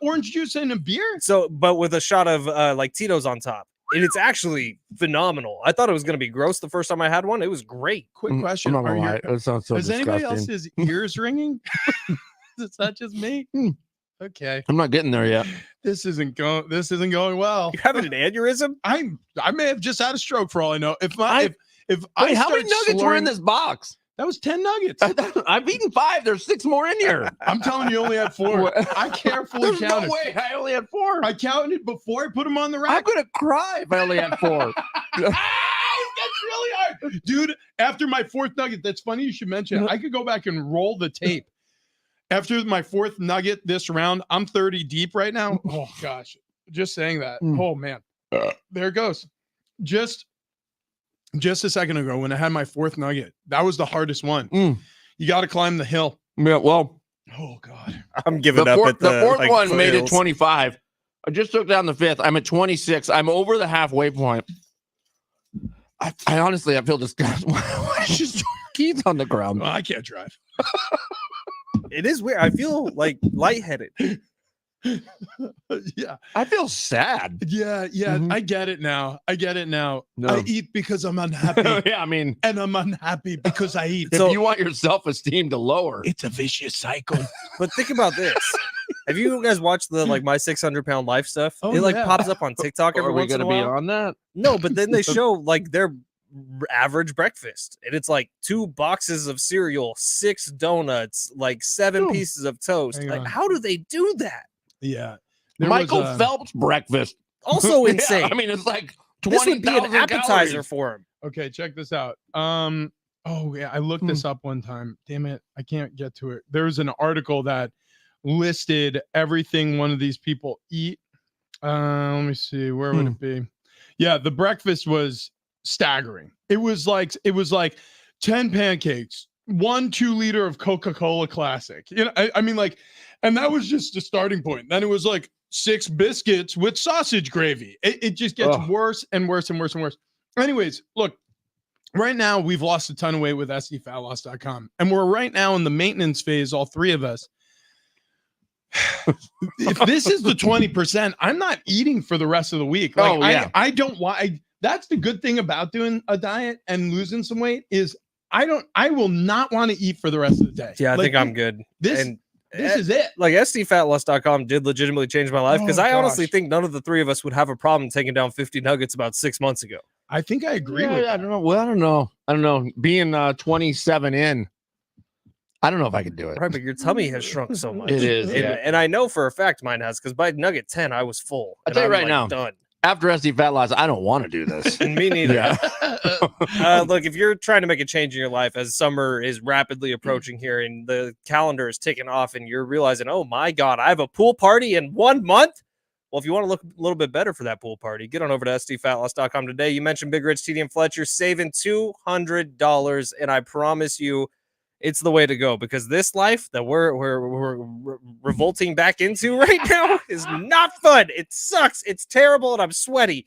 S2: Orange juice and a beer.
S3: So, but with a shot of like Tito's on top, and it's actually phenomenal. I thought it was gonna be gross the first time I had one. It was great.
S2: Quick
S1: I'm
S2: question:
S1: not
S2: Are
S1: gonna lie.
S2: your,
S1: It sounds so
S2: is anybody
S1: disgusting.
S2: else's ears ringing? Is that just me?
S1: Hmm.
S2: Okay,
S1: I'm not getting there yet.
S2: this isn't going well.
S3: You having an aneurysm?
S2: I may have just had a stroke for all I know. If
S1: Wait, how many
S2: start
S1: nuggets were in
S2: slurring-
S1: this box?
S2: That was 10 nuggets.
S1: I've eaten 5. There's 6 more in here.
S2: I'm telling you, only had 4. I carefully
S1: There's
S2: counted.
S1: no way. I only had 4.
S2: I counted before I put them on the
S1: I'm
S2: rack.
S1: gonna cry if I only had 4.
S2: Ow, that's really hard, dude. After my 4th nugget, that's funny you should mention it. I could go back and roll the tape. After my 4th nugget this round, I'm 30 deep right now. Oh gosh, just saying that. Oh man, there it goes. Just a second ago, when I had my 4th nugget, that was the hardest one. You got to climb the hill.
S1: Yeah, well,
S2: Oh god.
S3: I'm giving
S1: the
S3: up
S1: fourth,
S3: at the
S1: the 4th
S3: like,
S1: one made it
S3: foothills.
S1: 25. I just took down the 5th. I'm at 26. I'm over the halfway point. I honestly, I feel disgusted. Why is just keys on the ground?
S2: Well, I can't drive.
S3: It is weird. I feel like lightheaded.
S2: Yeah.
S1: I feel sad.
S2: Yeah.
S1: Mhm.
S2: I get it now. I
S1: No.
S2: eat because I'm unhappy.
S1: Yeah, I mean,
S2: And I'm unhappy because I eat.
S1: if
S3: So-
S1: you want your self-esteem to lower,
S2: It's a vicious cycle.
S3: But think about this. Have you guys watched the like my 600-pound life stuff?
S2: Oh,
S3: it like
S2: yeah.
S3: pops up on TikTok every
S1: are we
S3: once in
S1: going
S3: a
S1: to be
S3: while.
S1: on that?
S3: No, but then they show like their average breakfast, and it's like 2 boxes of cereal, 6 donuts, like 7
S1: Ooh.
S3: pieces of toast.
S2: Hang
S3: Like,
S2: on.
S3: how do they do that?
S2: Yeah.
S1: Michael Phelps breakfast.
S3: Also
S1: Yeah,
S3: insane.
S1: I mean, it's like
S3: this would be an
S1: 20,000
S3: appetizer
S1: calories.
S3: for him.
S2: Okay, check this out. Oh yeah, I looked this up one time. Damn it, I can't get to it. There's an article that listed everything one of these people eat. Let me see, where would it be? Yeah, the breakfast was staggering. It was like 10 pancakes, 1 2-liter of Coca-Cola Classic. You know, I mean, like, and that was just a starting point. Then it was like 6 biscuits with sausage gravy. It just gets
S1: Ugh.
S2: worse and worse and worse and worse. Anyways, look, right now we've lost a ton of weight with sdfatloss.com, and we're right now in the maintenance phase, all 3 of us. If this is the 20%, I'm not eating for the rest of the week. Like,
S1: Oh, yeah.
S2: I don't want. That's the good thing about doing a diet and losing some weight is I will not want to eat for the rest of the day.
S3: Yeah, I
S2: Like,
S3: think I'm good.
S2: This
S3: and
S2: this is it.
S3: like sdfatloss.com did legitimately change my life because
S2: Oh,
S3: I honestly
S2: gosh.
S3: think none of the 3 of us would have a problem taking down 50 nuggets about 6 months ago.
S2: I think I agree
S1: Yeah,
S2: with
S1: I
S2: that.
S1: don't know. Well, I don't know. Being 27 in, I don't know if I could do it.
S3: Right, but your tummy has shrunk so much.
S1: It is,
S3: And,
S1: yeah.
S3: and I know for a fact mine has because by nugget 10, I was full.
S1: I'll
S3: and
S1: tell you
S3: I'm,
S1: right
S3: like,
S1: now.
S3: done.
S1: After SD Fat Loss, I don't want to do this.
S3: And me neither.
S1: Yeah.
S3: Look, if you're trying to make a change in your life as summer is rapidly approaching here and the calendar is ticking off and you're realizing, oh my God, I have a pool party in 1 month. Well, if you want to look a little bit better for that pool party, get on over to sdfatloss.com today. You mentioned Big Rich, TD, and Fletcher saving $200. And I promise you, it's the way to go because this life that we're revolting back into right now is not fun. It sucks. It's terrible. And I'm sweaty.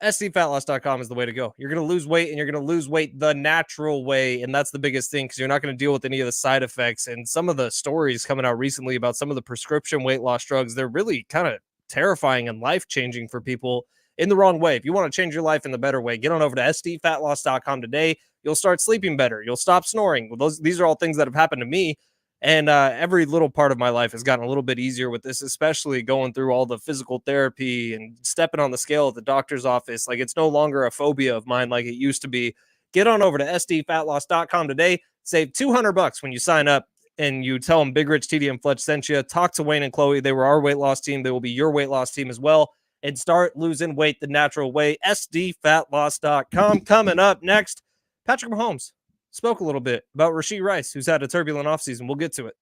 S3: SDFatLoss.com is the way to go. You're going to lose weight and you're going to lose weight the natural way. And that's the biggest thing because you're not going to deal with any of the side effects. And some of the stories coming out recently about some of the prescription weight loss drugs, they're really kind of terrifying and life-changing for people in the wrong way. If you want to change your life in the better way, get on over to SDFatLoss.com today. You'll start sleeping better. You'll stop snoring. Well, these are all things that have happened to me. And every little part of my life has gotten a little bit easier with this, especially going through all the physical therapy and stepping on the scale at the doctor's office. Like it's no longer a phobia of mine like it used to be. Get on over to sdfatloss.com today. Save $200 when you sign up and you tell them Big Rich, TD, and Fletch sent you. Talk to Wayne and Chloe. They were our weight loss team. They will be your weight loss team as well. And start losing weight the natural way. sdfatloss.com. Coming up next, Patrick Mahomes spoke a little bit about Rashee Rice, who's had a turbulent offseason. We'll get to it.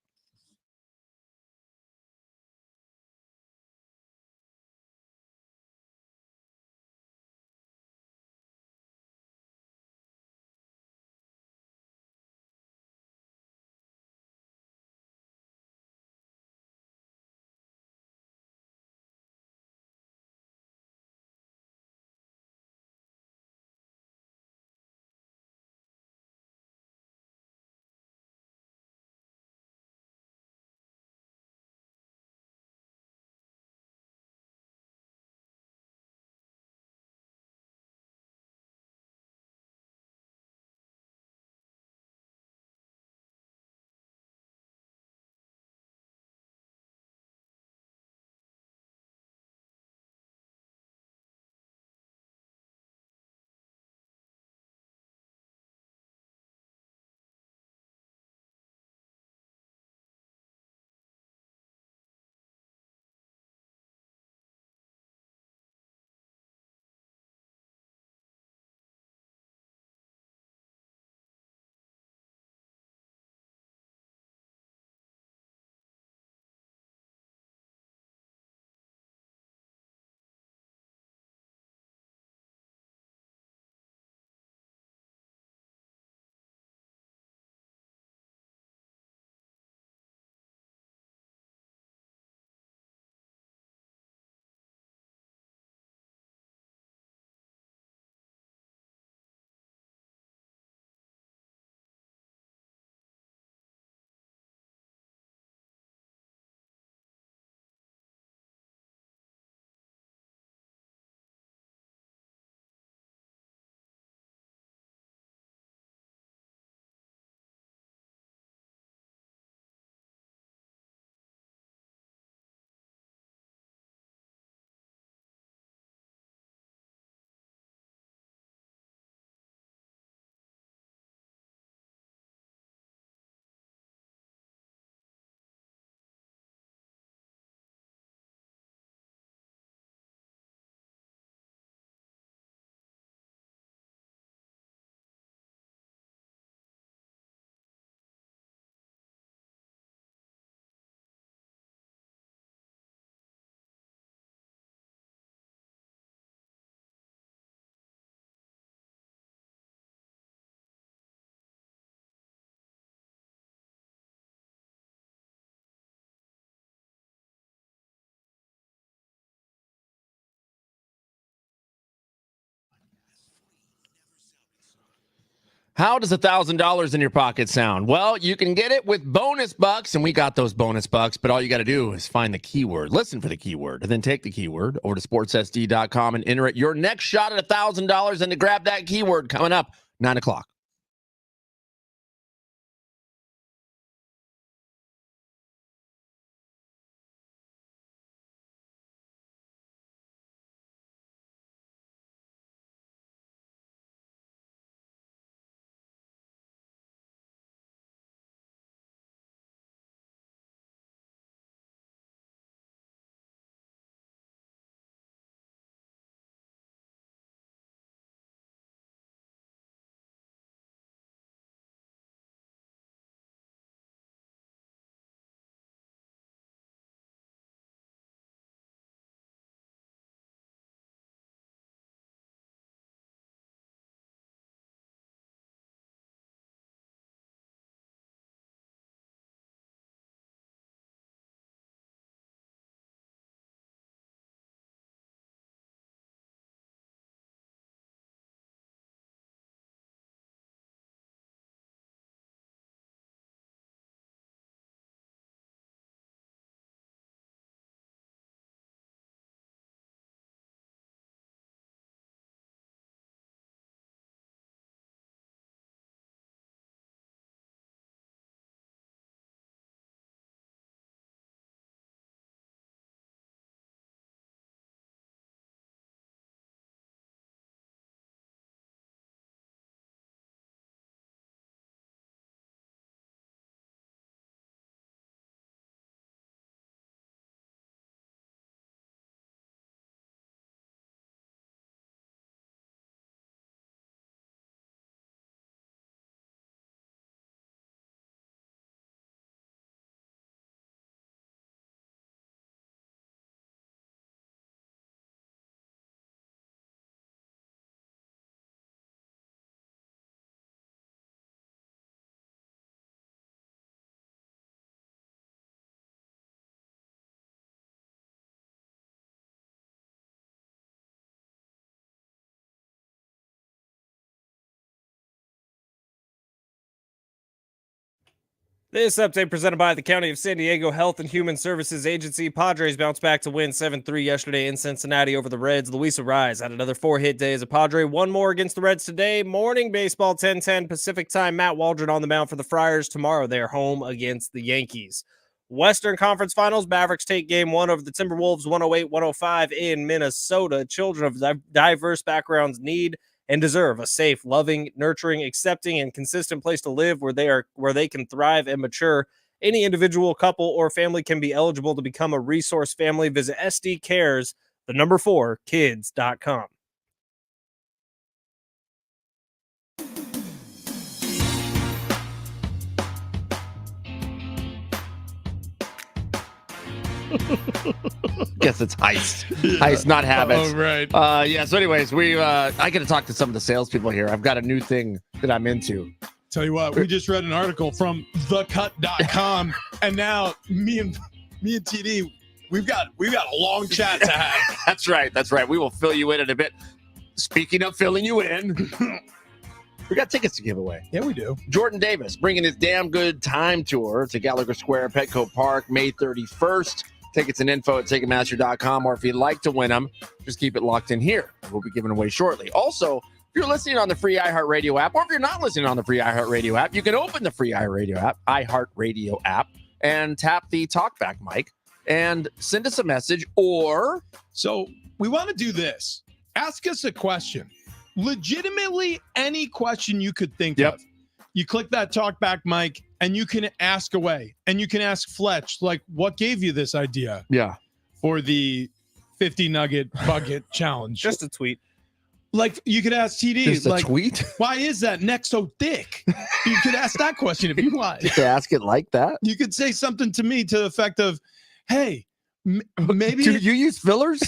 S1: How does $1,000 in your pocket sound? Well, you can get it with bonus bucks, and we got those bonus bucks, but all you got to do is find the keyword, listen for the keyword, and then take the keyword over to sportssd.com and enter it. Your next shot at $1,000 and to grab that keyword coming up 9 o'clock.
S3: This update presented by the County of San Diego Health and Human Services Agency. Padres bounced back to win 7-3 yesterday in Cincinnati over the Reds. Luis Rise had another 4-hit day as a Padre. One more against the Reds today. Morning baseball, 10:10 Pacific time. Matt Waldron on the mound for the Friars. Tomorrow they're home against the Yankees. Western Conference Finals, Mavericks take game one over the Timberwolves 108-105 in Minnesota. Children of diverse backgrounds need and deserve a safe, loving, nurturing, accepting, and consistent place to live where they can thrive and mature. Any individual, couple, or family can be eligible to become a resource family. Visit SDCares, the number 4, kids.com.
S1: Guess it's heist. Heist, not habits.
S2: Oh, right.
S1: Yeah. So, anyways, I got to talk to some of the salespeople here. I've got a new thing that I'm into.
S2: Tell you what, we just read an article from thecut.com, and now me and TD, we've got a long chat to have.
S1: That's right. That's right. We will fill you in a bit. Speaking of filling you in, we got tickets to give away.
S2: Yeah, we do.
S1: Jordan Davis bringing his Damn Good Time Tour to Gallagher Square, Petco Park, May 31st. Tickets and info at Ticketmaster.com, or if you'd like to win them, just keep it locked in here. We'll be giving away shortly. Also, if you're listening on the free iHeartRadio app, or if you're not listening on the free iHeartRadio app, you can open the free iHeartRadio app, and tap the talkback mic and send us a message. Or
S2: So we want to do this. Ask us a question. Legitimately any question you could think of. You click that talkback mic and you can ask away. And you can ask Fletch, like, what gave you this idea for the 50 nugget bucket challenge?
S3: Just a tweet.
S2: Like, you could ask TD,
S1: just a
S2: like,
S1: tweet.
S2: why is that neck so thick? You could ask that question if you want.
S1: Just ask it like that.
S2: You could say something to me to the effect of, hey, maybe
S1: Do you use fillers?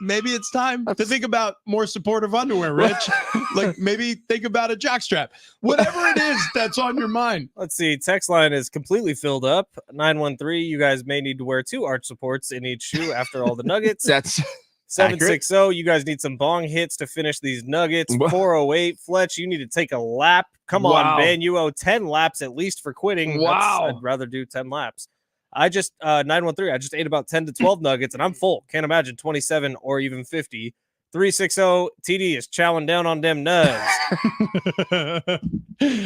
S2: maybe it's time to think about more supportive underwear, Rich. Like, maybe think about a jockstrap. Whatever it is that's on your mind.
S3: Let's see. Text line is completely filled up. 913. You guys may need to wear 2 arch supports in each shoe after all the nuggets.
S1: That's
S3: 760, you guys need some bong hits to finish these Nuggets.
S1: Wow.
S3: 408, Fletch, you need to take a lap. Come on,
S1: Wow.
S3: man. You owe 10 laps at least for quitting.
S1: Wow.
S3: I'd rather do 10 laps. I just, 913, I just ate about 10 to 12 Nuggets, and I'm full. Can't imagine 27 or even 50. 360, TD is chowing down on them nugs.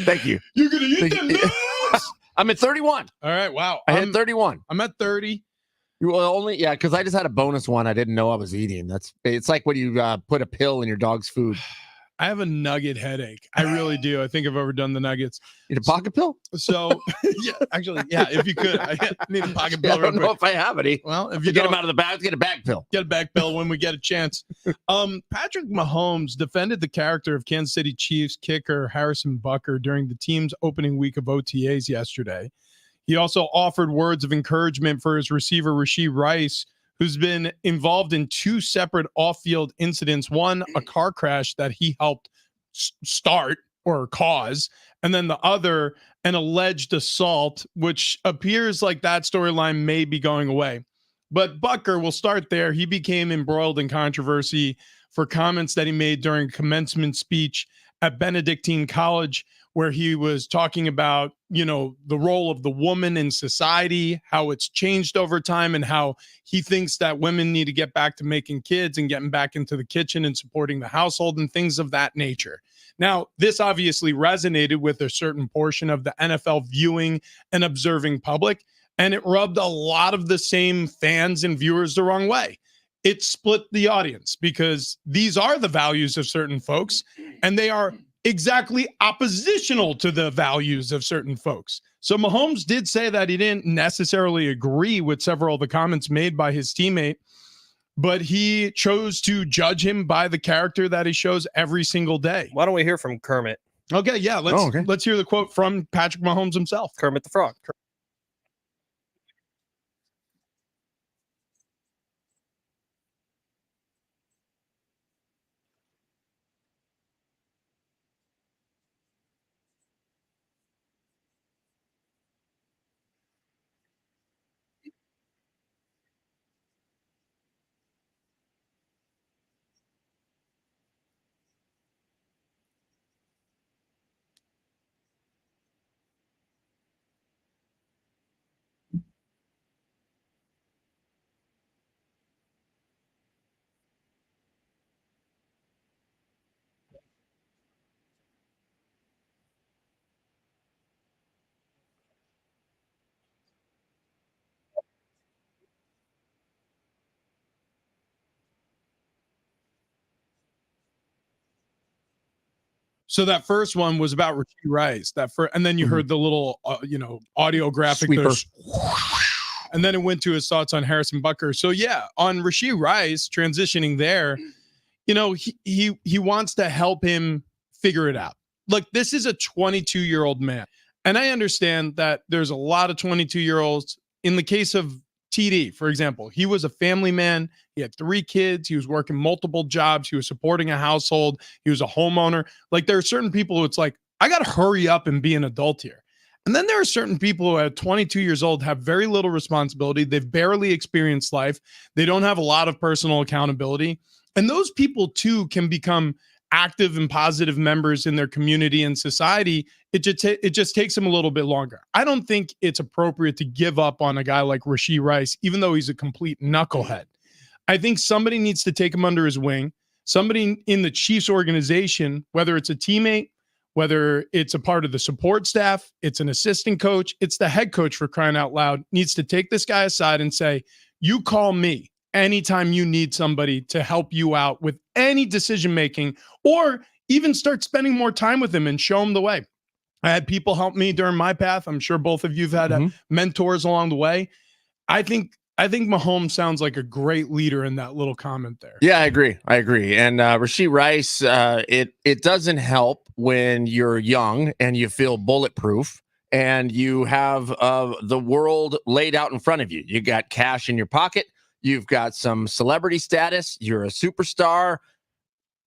S1: Thank you.
S2: You're going to eat
S1: Thank
S2: them
S1: you.
S2: nugs?
S1: I'm at 31.
S2: All right. Wow.
S1: I had 31.
S2: I'm at 30.
S1: Well, because I just had a bonus one I didn't know I was eating. It's like when you put a pill in your dog's food.
S2: I have a nugget headache. I really do. I think I've overdone the Nuggets.
S1: Eat a pocket pill?
S2: So, yeah, actually, yeah, if you could. I need a pocket
S1: Yeah,
S2: pill
S1: I
S2: real
S1: don't know
S2: quick.
S1: if I have any.
S2: Well, if
S1: You
S2: you
S1: get them
S2: don't,
S1: out of the bag, get a bag pill.
S2: get a back pill when we get a chance. Patrick Mahomes defended the character of Kansas City Chiefs kicker Harrison Butker during the team's opening week of OTAs yesterday. He also offered words of encouragement for his receiver, Rashee Rice, who's been involved in 2 separate off-field incidents. One, a car crash that he helped start or cause, and then the other, an alleged assault, which appears like that storyline may be going away. But Butker, we'll start there. He became embroiled in controversy for comments that he made during a commencement speech at Benedictine College, where he was talking about, the role of the woman in society, how it's changed over time, and how he thinks that women need to get back to making kids and getting back into the kitchen and supporting the household and things of that nature. Now, this obviously resonated with a certain portion of the NFL viewing and observing public, and it rubbed a lot of the same fans and viewers the wrong way. It split the audience because these are the values of certain folks, and they are exactly oppositional to the values of certain folks. So Mahomes did say that he didn't necessarily agree with several of the comments made by his teammate, but he chose to judge him by the character that he shows every single day.
S3: Why don't we hear from Kermit?
S2: Okay, yeah, let's hear the quote from Patrick Mahomes himself.
S3: Kermit the Frog.
S2: So that first one was about Rashee Rice. And then you heard the little, audio graphic.
S1: Sweeper.
S2: And then it went to his thoughts on Harrison Butker. So yeah, on Rashee Rice transitioning there, he wants to help him figure it out. Look, this is a 22-year-old man, and I understand that there's a lot of 22-year-olds. In the case of TD, for example, he was a family man. He had 3 kids. He was working multiple jobs. He was supporting a household. He was a homeowner. Like, there are certain people who it's like, I got to hurry up and be an adult here. And then there are certain people who at 22 years old have very little responsibility. They've barely experienced life. They don't have a lot of personal accountability. And those people too can become active and positive members in their community and society. It just takes them a little bit longer. I don't think it's appropriate to give up on a guy like Rashee Rice, even though he's a complete knucklehead. I think somebody needs to take him under his wing. Somebody in the Chiefs organization, whether it's a teammate, whether it's a part of the support staff, it's an assistant coach, it's the head coach, for crying out loud, needs to take this guy aside and say, you call me anytime you need somebody to help you out with any decision-making, or even start spending more time with him and show him the way. I had people help me during my path. I'm sure both of you've had mentors along the way. I think Mahomes sounds like a great leader in that little comment there.
S1: Yeah, I agree. And Rashee Rice, it doesn't help when you're young and you feel bulletproof and you have the world laid out in front of you. You got cash in your pocket. You've got some celebrity status. You're a superstar.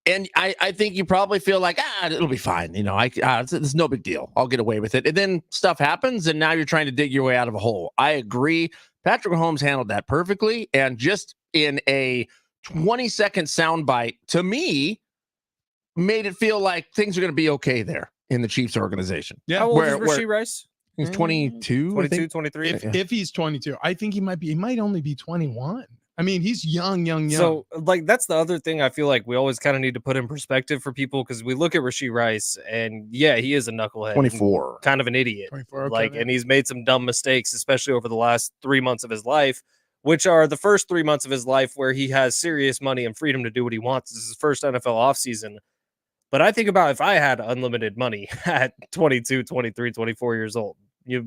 S1: And I think you probably feel like, it'll be fine. It's no big deal. I'll get away with it. And then stuff happens, and now you're trying to dig your way out of a hole. I agree. Patrick Mahomes handled that perfectly. And just in a 20-second soundbite to me made it feel like things are going to be okay there in the Chiefs organization.
S2: Yeah.
S3: How old
S1: Where-
S3: is Rashee Rice?
S1: He's 22,
S3: 22, 23?
S2: If he's 22, I think he might only be 21. I mean, he's young.
S3: So, like, that's the other thing I feel like we always kind of need to put in perspective for people because we look at Rashee Rice and yeah, he is a knucklehead.
S1: 24.
S3: Kind of an idiot.
S2: 24, okay,
S3: like,
S2: man.
S3: and he's made some dumb mistakes, especially over the last 3 months of his life, which are the first 3 months of his life where he has serious money and freedom to do what he wants. This is his first NFL offseason. But I think about if I had unlimited money at 22, 23, 24 years old,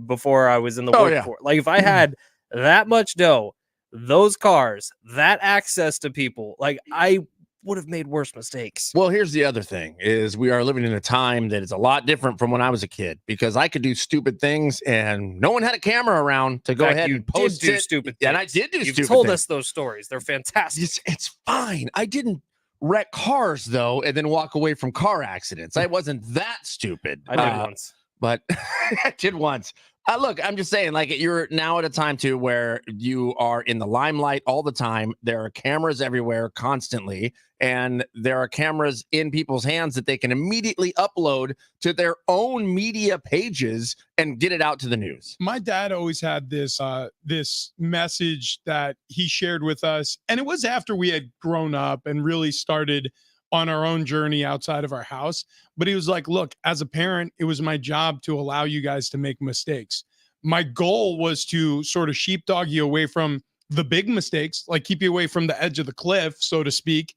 S3: before I was in the workforce. Like, if I had that much dough, those cars, that access to people, like, I would have made worse mistakes.
S1: Well, here's the other thing is we are living in a time that is a lot different from when I was a kid because I could do stupid things and no one had a camera around to go ahead and post
S3: do
S1: it.
S3: stupid things.
S1: And I did do
S3: You've
S1: stupid
S3: told
S1: things.
S3: us those stories. They're fantastic.
S1: It's fine. I didn't wreck cars though and then walk away from car accidents. I wasn't that stupid.
S3: I did once.
S1: But I did once. Look, I'm just saying, like, you're now at a time too where you are in the limelight all the time. There are cameras everywhere constantly, and there are cameras in people's hands that they can immediately upload to their own media pages and get it out to the news.
S2: My dad always had this this message that he shared with us, and it was after we had grown up and really started on our own journey outside of our house. But he was like, look, as a parent, it was my job to allow you guys to make mistakes. My goal was to sort of sheepdog you away from the big mistakes, like keep you away from the edge of the cliff, so to speak,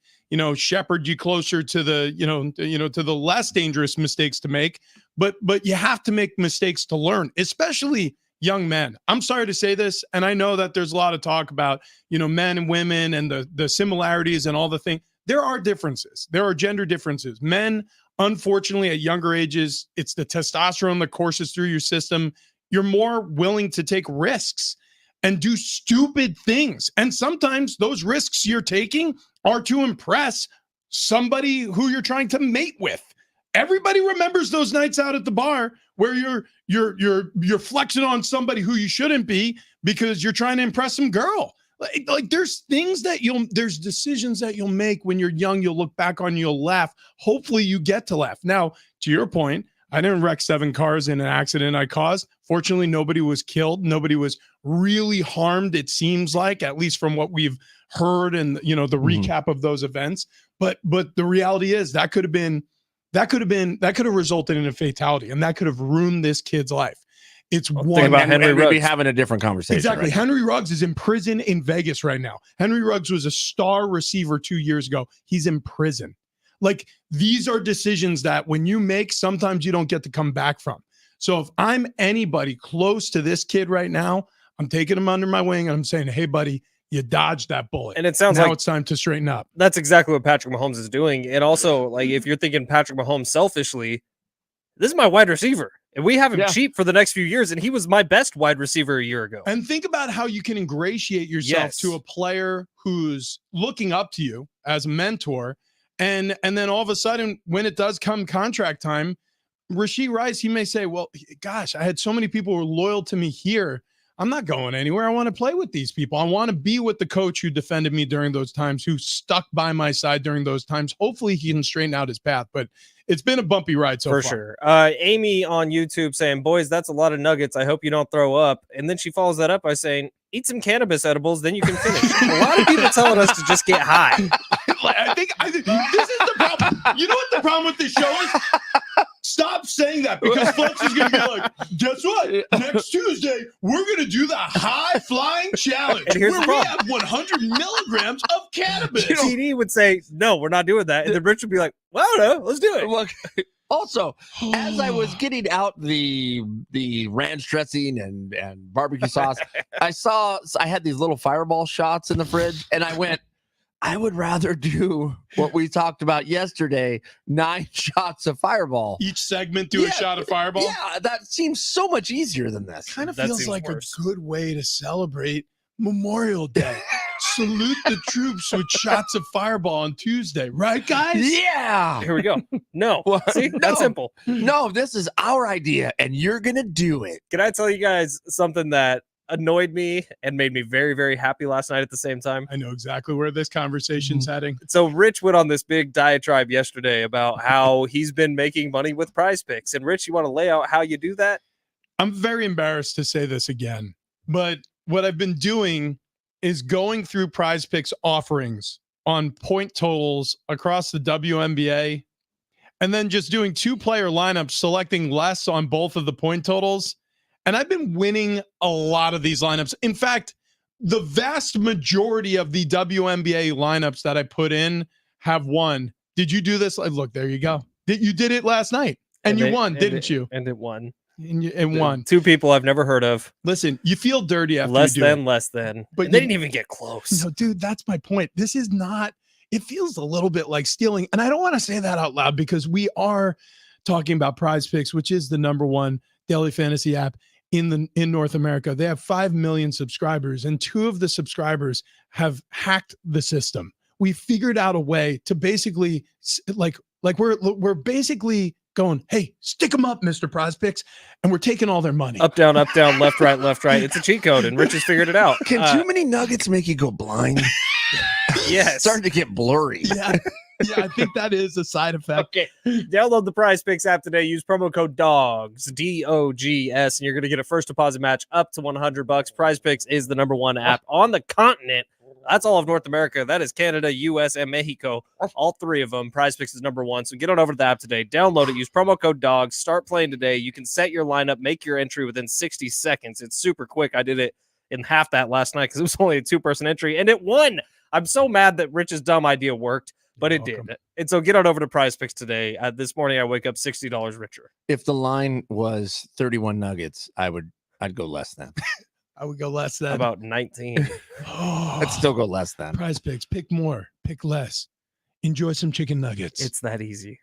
S2: shepherd you closer to the, to the less dangerous mistakes to make. But you have to make mistakes to learn, especially young men. I'm sorry to say this, and I know that there's a lot of talk about, men and women and the similarities and all the things. There are differences. There are gender differences. Men, unfortunately, at younger ages, it's the testosterone that courses through your system. You're more willing to take risks and do stupid things. And sometimes those risks you're taking are to impress somebody who you're trying to mate with. Everybody remembers those nights out at the bar where you're flexing on somebody who you shouldn't be because you're trying to impress some girl. Like there's things that there's decisions that you'll make when you're young. You'll look back on, you'll laugh. Hopefully you get to laugh. Now, to your point, I didn't wreck 7 cars in an accident I caused. Fortunately, nobody was killed. Nobody was really harmed. It seems like, at least from what we've heard and, the recap of those events. But the reality is that could have resulted in a fatality, and that could have ruined this kid's life. It's
S3: Think about Henry
S1: We'd be
S3: Ruggs.
S1: having a different conversation.
S2: Exactly.
S1: Right?
S2: Henry Ruggs is in prison in Vegas right now. Henry Ruggs was a star receiver 2 years ago. He's in prison. Like, these are decisions that when you make, sometimes you don't get to come back from. So if I'm anybody close to this kid right now, I'm taking him under my wing and I'm saying, hey, buddy, you dodged that bullet.
S3: And it sounds
S2: now
S3: like
S2: it's time to straighten up.
S3: that's exactly what Patrick Mahomes is doing. And also, like, if you're thinking Patrick Mahomes selfishly, this is my wide receiver. And we have him cheap for the next few years, and he was my best wide receiver a year ago.
S2: And think about how you can ingratiate yourself to a player who's looking up to you as a mentor. And then all of a sudden, when it does come contract time, Rashee Rice, he may say, well, gosh, I had so many people who were loyal to me here. I'm not going anywhere. I want to play with these people. I want to be with the coach who defended me during those times, who stuck by my side during those times. Hopefully he can straighten out his path, but it's been a bumpy ride so far.
S3: For sure. Amy on YouTube saying, boys, that's a lot of nuggets. I hope you don't throw up. And then she follows that up by saying, eat some cannabis edibles, then you can finish. A lot of people telling us to just get high.
S2: I think this is the problem. You know what the problem with this show is? Stop saying that, because Flex is going to be like, guess what? Next Tuesday, we're going to do the high flying challenge
S3: And here's
S2: where
S3: the
S2: we
S3: problem.
S2: have 100 milligrams of cannabis.
S3: TD would say, no, we're not doing that. And then Rich would be like, well, no, let's do it.
S1: Look, also, as I was getting out the ranch dressing and barbecue sauce, I had these little Fireball shots in the fridge, and I went, I would rather do what we talked about yesterday, 9 shots of Fireball.
S2: Each segment do a shot of Fireball.
S1: Yeah, that seems so much easier than this.
S2: Kind of
S3: That
S2: feels
S3: seems
S2: like
S3: worse.
S2: a good way to celebrate Memorial Day. Salute the troops with shots of Fireball on Tuesday, right, guys?
S1: Yeah.
S3: Here we go. No.
S1: Well,
S3: See,
S1: no.
S3: that's simple.
S1: No, this is our idea, and you're going to do it.
S3: Can I tell you guys something that annoyed me and made me very, very happy last night at the same time.
S2: I know exactly where this conversation's heading.
S3: So Rich went on this big diatribe yesterday about how he's been making money with Prize Picks. And Rich, you want to lay out how you do that?
S2: I'm very embarrassed to say this again, but what I've been doing is going through Prize Picks offerings on point totals across the WNBA, and then just doing 2-player lineups, selecting less on both of the point totals. And I've been winning a lot of these lineups. In fact, the vast majority of the WNBA lineups that I put in have won. Did you do this? Look, there you go. You did it last night, and you won, didn't you?
S3: And it won.
S2: And won.
S3: 2 people I've never heard of.
S2: Listen, you feel dirty after
S3: Less
S2: you do it.
S3: less than.
S2: But
S3: And they didn't even get close.
S2: No, dude, that's my point. This is not, it feels a little bit like stealing. And I don't want to say that out loud because we are talking about Prize Picks, which is the #1 daily fantasy app in North America. They have 5 million subscribers, and 2 of the subscribers have hacked the system. We figured out a way to basically like we're basically going, hey, stick them up, Mr. Prize Picks, and we're taking all their money.
S3: Up, down, left, right, left, right. It's a cheat code, and Rich has figured it out.
S1: Can too many nuggets make you go blind?
S3: Yes.
S1: It's starting to get blurry.
S2: Yeah, I think that is a side effect.
S3: Okay. Download the Prize Picks app today. Use promo code DOGS, DOGS, and you're going to get a first deposit match up to $100. Prize Picks is the #1 app on the continent. That's all of North America. That is Canada, US, and Mexico. All 3 of them. Prize Picks is #1. So get on over to the app today. Download it. Use promo code DOGS. Start playing today. You can set your lineup, make your entry within 60 seconds. It's super quick. I did it in half that last night because it was only a 2-person entry, and it won. I'm so mad that Rich's dumb idea worked, but it did. And so get on over to Prize Picks today. This morning I wake up $60 richer.
S1: If the line was 31 nuggets, I'd go less than.
S2: I would go less than.
S3: About 19.
S1: I'd still go less than.
S2: Prize Picks, pick more, pick less. Enjoy some chicken nuggets.
S3: It's that easy.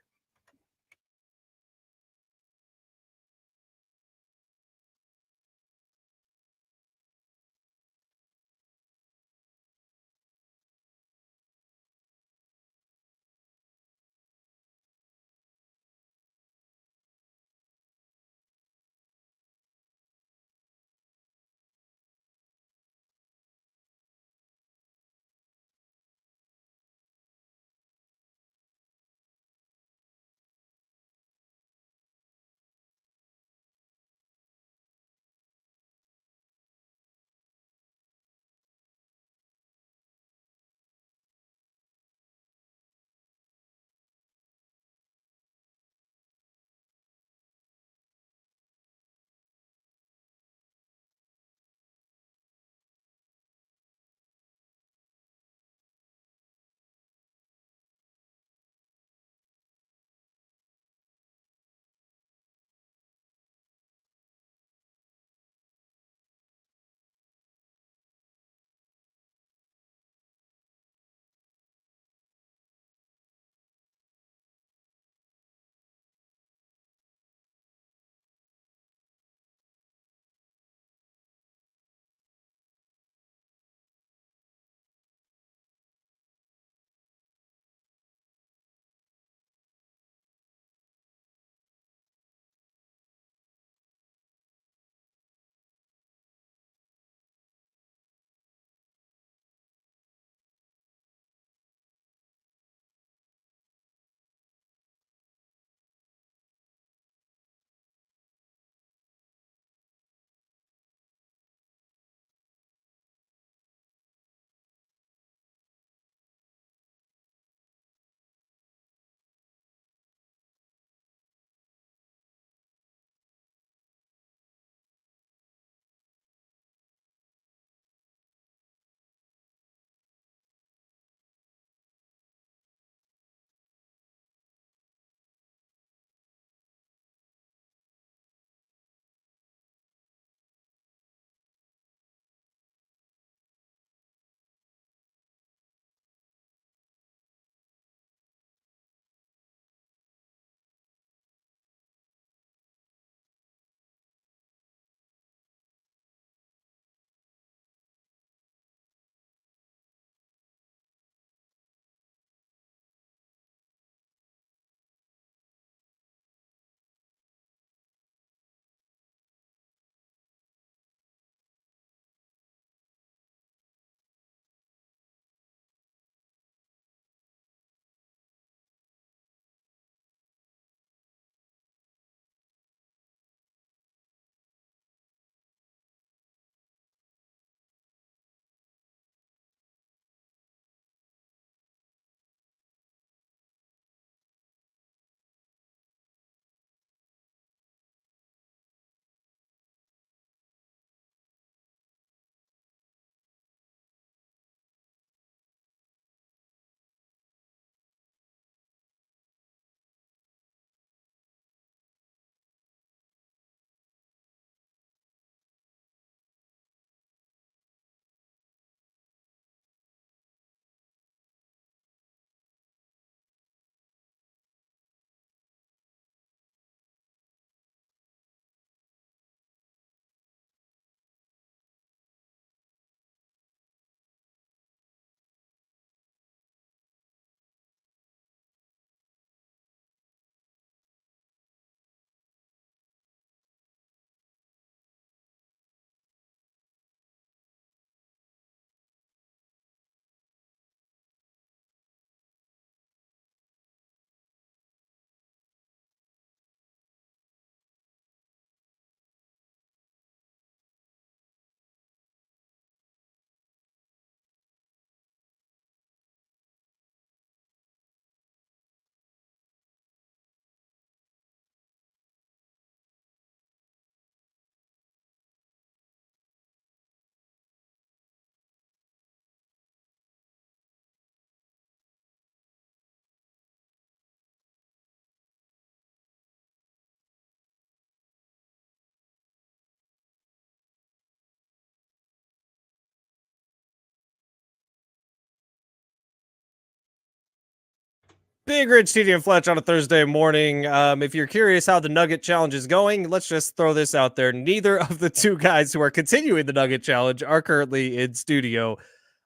S3: Big Rich, TD, and Fletch on a Thursday morning. If you're curious how the Nugget Challenge is going, let's just throw this out there. Neither of the two guys who are continuing the Nugget Challenge are currently in studio.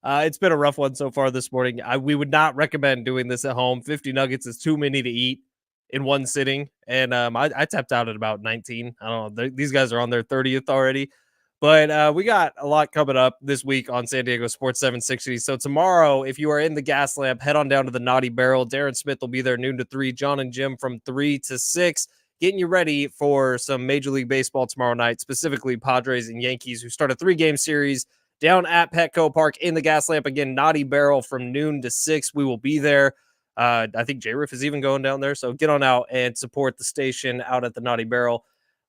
S3: It's been a rough one so far this morning. We would not recommend doing this at home. 50 nuggets is too many to eat in one sitting. And I tapped out at about 19. I don't know. These guys are on their 30th already. But we got a lot coming up this week on San Diego Sports 760. So tomorrow, if you are in the gas lamp, head on down to the Naughty Barrel. Darren Smith will be there noon to 3. John and Jim from 3 to 6. Getting you ready for some Major League Baseball tomorrow night, specifically Padres and Yankees, who start a 3-game series down at Petco Park in the gas lamp. Again, Naughty Barrel from noon to 6. We will be there. I think J-Riff is even going down there. So get on out and support the station out at the Naughty Barrel.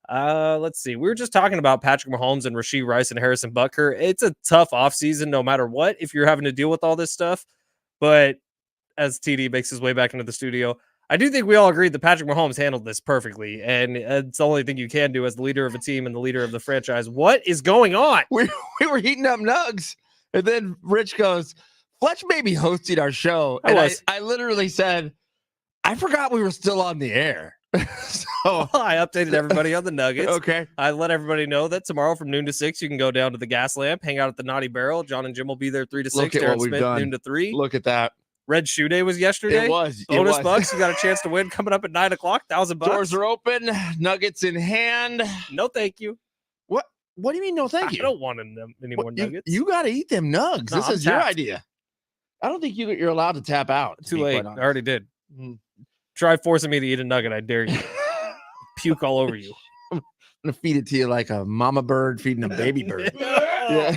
S3: Let's see. We were just talking about Patrick Mahomes and Rashee Rice and Harrison Butker. It's a tough offseason no matter what if you're having to deal with all this stuff. But as TD makes his way back into the studio, I do think we all agreed that Patrick Mahomes handled this perfectly. And it's the only thing you can do as the leader of a team and the leader of the franchise. What is going on?
S1: We were heating up nugs. And then Rich goes, Fletch may be hosting our show. And I literally said, I forgot we were still on the air. So
S3: I updated everybody on the Nuggets.
S1: Okay.
S3: I let everybody know that tomorrow from noon to 6, you can go down to the gas lamp, hang out at the Naughty Barrel. John and Jim will be there 3 to 6.
S1: Look at
S3: Darren
S1: what we've
S3: Smith,
S1: done.
S3: noon to 3.
S1: Look at that.
S3: Red Shoe Day was yesterday.
S1: It was.
S3: Bonus bucks. You got a chance to win coming up at 9 o'clock. $1,000.
S1: Doors are open. Nuggets in hand.
S3: No, thank you.
S1: What do you mean? No, thank you.
S3: I don't want any more nuggets.
S1: You got to eat them nugs.
S3: No,
S1: this
S3: I'm
S1: is your
S3: tapped.
S1: idea. I don't think you're allowed to tap out. to
S3: Too
S1: be
S3: late.
S1: quite
S3: I
S1: honest.
S3: already did. Try forcing me to eat a nugget. I dare you. Puke all over you.
S1: I'm gonna feed it to you like a mama bird feeding a baby bird. Yeah.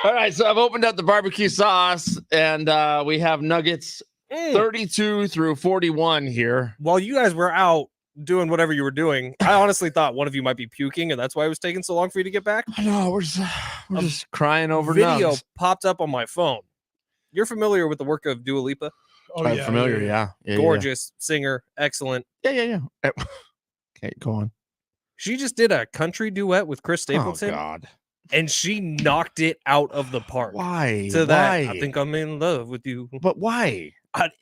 S1: All right, so I've opened up the barbecue sauce, and we have nuggets 32 through 41 here.
S3: While you guys were out doing whatever you were doing, I honestly thought one of you might be puking, and that's why it was taking so long for you to get back.
S1: I know we're just crying over
S3: Video
S1: nugs.
S3: popped up on my phone. You're familiar with the work of Dua Lipa?
S1: I'm familiar, yeah.
S3: Gorgeous singer, excellent.
S1: Yeah. Okay, go on.
S3: She just did a country duet with Chris Stapleton,
S1: Oh God,
S3: and she knocked it out of the park.
S1: why?
S3: To that,
S1: Why?
S3: I think I'm in love with you.
S1: But why?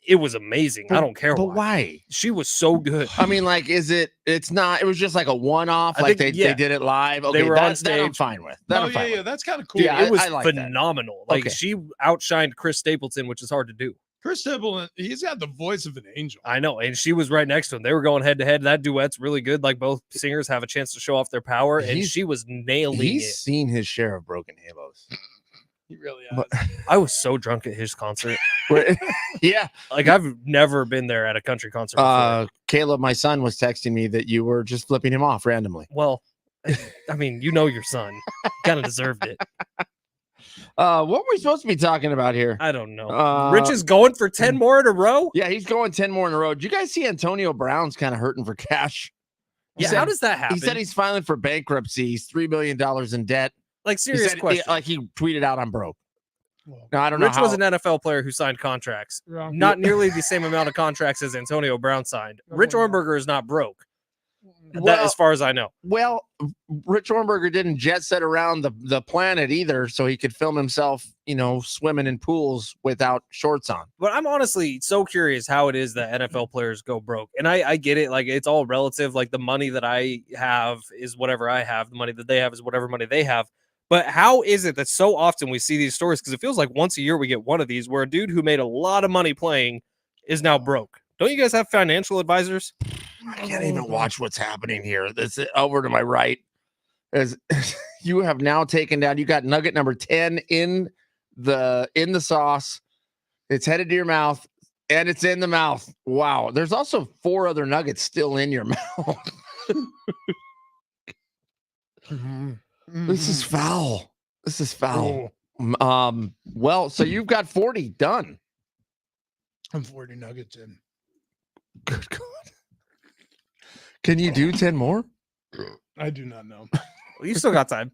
S3: It was amazing. I don't care
S1: But
S3: why.
S1: why?
S3: She was so good.
S1: I mean, like, it's not. It was just like a one-off.
S3: I
S1: Like
S3: think,
S1: they did it live. Okay,
S3: They were
S1: that,
S3: on
S1: that
S3: stage.
S1: I'm fine with. That
S2: Oh
S1: I'm fine
S2: yeah,
S1: with.
S2: that's kind of cool.
S1: Yeah,
S3: It was
S1: I like that.
S3: phenomenal. Like
S1: Okay.
S3: she outshined Chris Stapleton, which is hard to do.
S2: Chris Stapleton, he's got the voice of an angel.
S3: I know, and she was right next to him. They were going head to head. That duet's really good. Like both singers have a chance to show off their power, and
S1: He's-
S3: she was nailing
S1: He's
S3: it.
S1: seen his share of broken halos.
S2: He really has.
S1: But-
S3: I was so drunk at his concert.
S1: Yeah.
S3: Like I've never been there at a country concert before.
S1: Caleb, my son, was texting me that you were just flipping him off randomly.
S3: Well, I mean, you know your son kind of deserved it.
S1: What were we supposed to be talking about here?
S3: I don't know.
S1: Uh,
S3: Rich is going for 10 more in a row.
S1: Yeah, he's going 10 more in a row. Did you guys see Antonio Brown's kind of hurting for cash? He
S3: Yeah,
S1: said-
S3: how does that happen?
S1: He said he's filing for bankruptcy. He's $3 million in debt.
S3: like
S1: He
S3: serious
S1: said,
S3: question.
S1: like he tweeted out, "I'm broke."
S2: Well,
S1: Now I don't know
S3: Rich
S1: how.
S3: was an NFL player who signed contracts.
S2: wrong.
S3: Not nearly the same amount of contracts as Antonio Brown signed. Rich Ornberger is not broke. That,
S1: Well-
S3: as far as I know.
S1: Well, Rich Ornberger didn't jet set around the planet either, so he could film himself, swimming in pools without shorts on.
S3: But I'm honestly so curious how it is that NFL players go broke. And I get it. Like, it's all relative. Like, the money that I have is whatever I have. The money that they have is whatever money they have. But how is it that so often we see these stories? Because it feels like once a year we get one of these where a dude who made a lot of money playing is now broke. Don't you guys have financial advisors?
S1: I can't even watch what's happening here. This over to my right. As you have now taken down, you got nugget number 10 in the sauce. It's headed to your mouth, and it's in the mouth. Wow. There's also 4 other nuggets still in your mouth. This is foul. This is foul. Well, so you've got 40 done.
S2: I'm 40 nuggets in.
S1: Good God. Can you do 10 more?
S2: I do not know.
S3: Well, you still got time.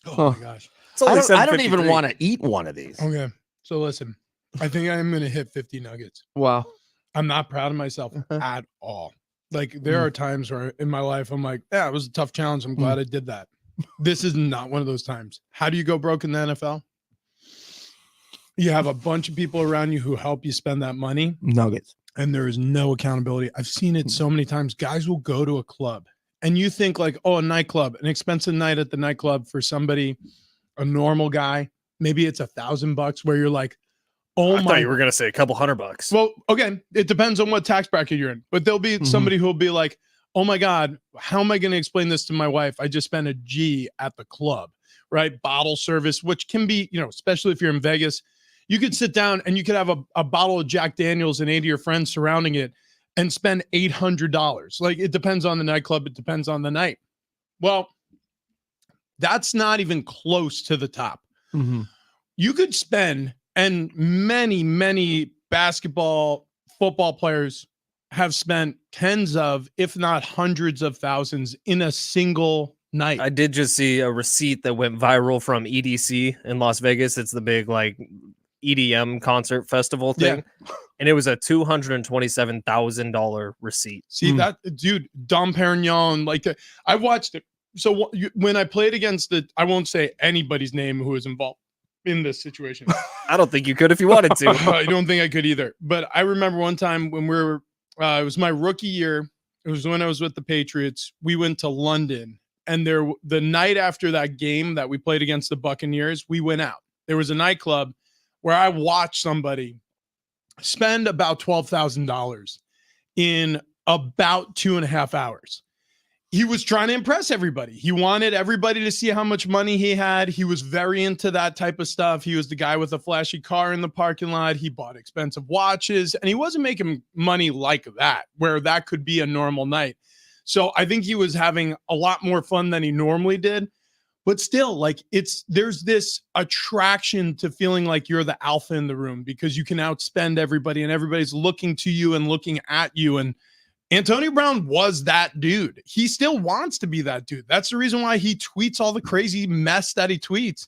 S2: Oh
S1: Huh.
S2: my gosh.
S3: It's only
S1: I don't even
S3: 7:53.
S1: want to eat one of these.
S2: Okay. So listen, I think I'm going to hit 50 nuggets.
S1: Wow.
S2: I'm not proud of myself at all. Like there are times where in my life I'm like, yeah, it was a tough challenge. I'm glad I did that. This is not one of those times. How do you go broke in the NFL? You have a bunch of people around you who help you spend that money.
S1: Nuggets.
S2: And there is no accountability. I've seen it so many times. Guys will go to a club and you think like, oh, a nightclub, an expensive night at the nightclub for somebody, a normal guy, maybe it's $1,000 where you're like, oh
S3: I
S2: my.
S3: thought you were going to say a couple $100.
S2: Well, again, it depends on what tax bracket you're in, but there'll be somebody who'll be like, oh my God, how am I going to explain this to my wife? I just spent a G at the club, right? Bottle service, which can be, especially if you're in Vegas, you could sit down and you could have a bottle of Jack Daniels and 8 of your friends surrounding it and spend $800. Like, it depends on the nightclub. It depends on the night. Well, that's not even close to the top. You could spend, and many, many basketball, football players have spent tens of, if not hundreds of thousands in a single night.
S3: I did just see a receipt that went viral from EDC in Las Vegas. It's the big EDM concert festival thing.
S2: Yeah.
S3: And it was a $227,000 receipt.
S2: See that, dude, Dom Perignon, I watched it. So when I played against I won't say anybody's name who was involved in this situation.
S3: I don't think you could if you wanted to.
S2: I don't think I could either. But I remember one time when it was my rookie year. It was when I was with the Patriots. We went to London, and the night after that game that we played against the Buccaneers, we went out. There was a nightclub where I watched somebody spend about $12,000 in about 2.5 hours. He was trying to impress everybody. He wanted everybody to see how much money he had. He was very into that type of stuff. He was the guy with a flashy car in the parking lot. He bought expensive watches, and he wasn't making money like that, where that could be a normal night. So I think he was having a lot more fun than he normally did. But still, there's this attraction to feeling like you're the alpha in the room because you can outspend everybody and everybody's looking to you and looking at you. And Antonio Brown was that dude. He still wants to be that dude. That's the reason why he tweets all the crazy mess that he tweets.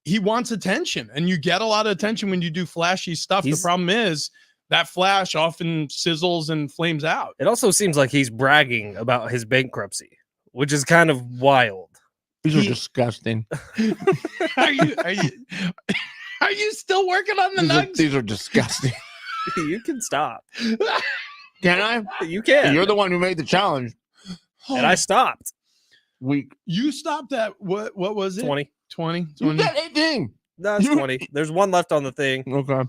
S2: He wants attention, and you get a lot of attention when you do flashy stuff. The problem is that flash often sizzles and flames out.
S3: It also seems like he's bragging about his bankruptcy, which is kind of wild.
S1: These are disgusting.
S2: Are you still working on the nugs?
S1: These are disgusting.
S3: You can stop.
S1: Can I?
S3: You can.
S1: You're the one who made the challenge.
S3: And I stopped.
S2: You stopped at what was it?
S3: 20.
S2: 20?
S1: You got 18.
S3: No, it's 20. There's one left on the thing.
S1: Okay.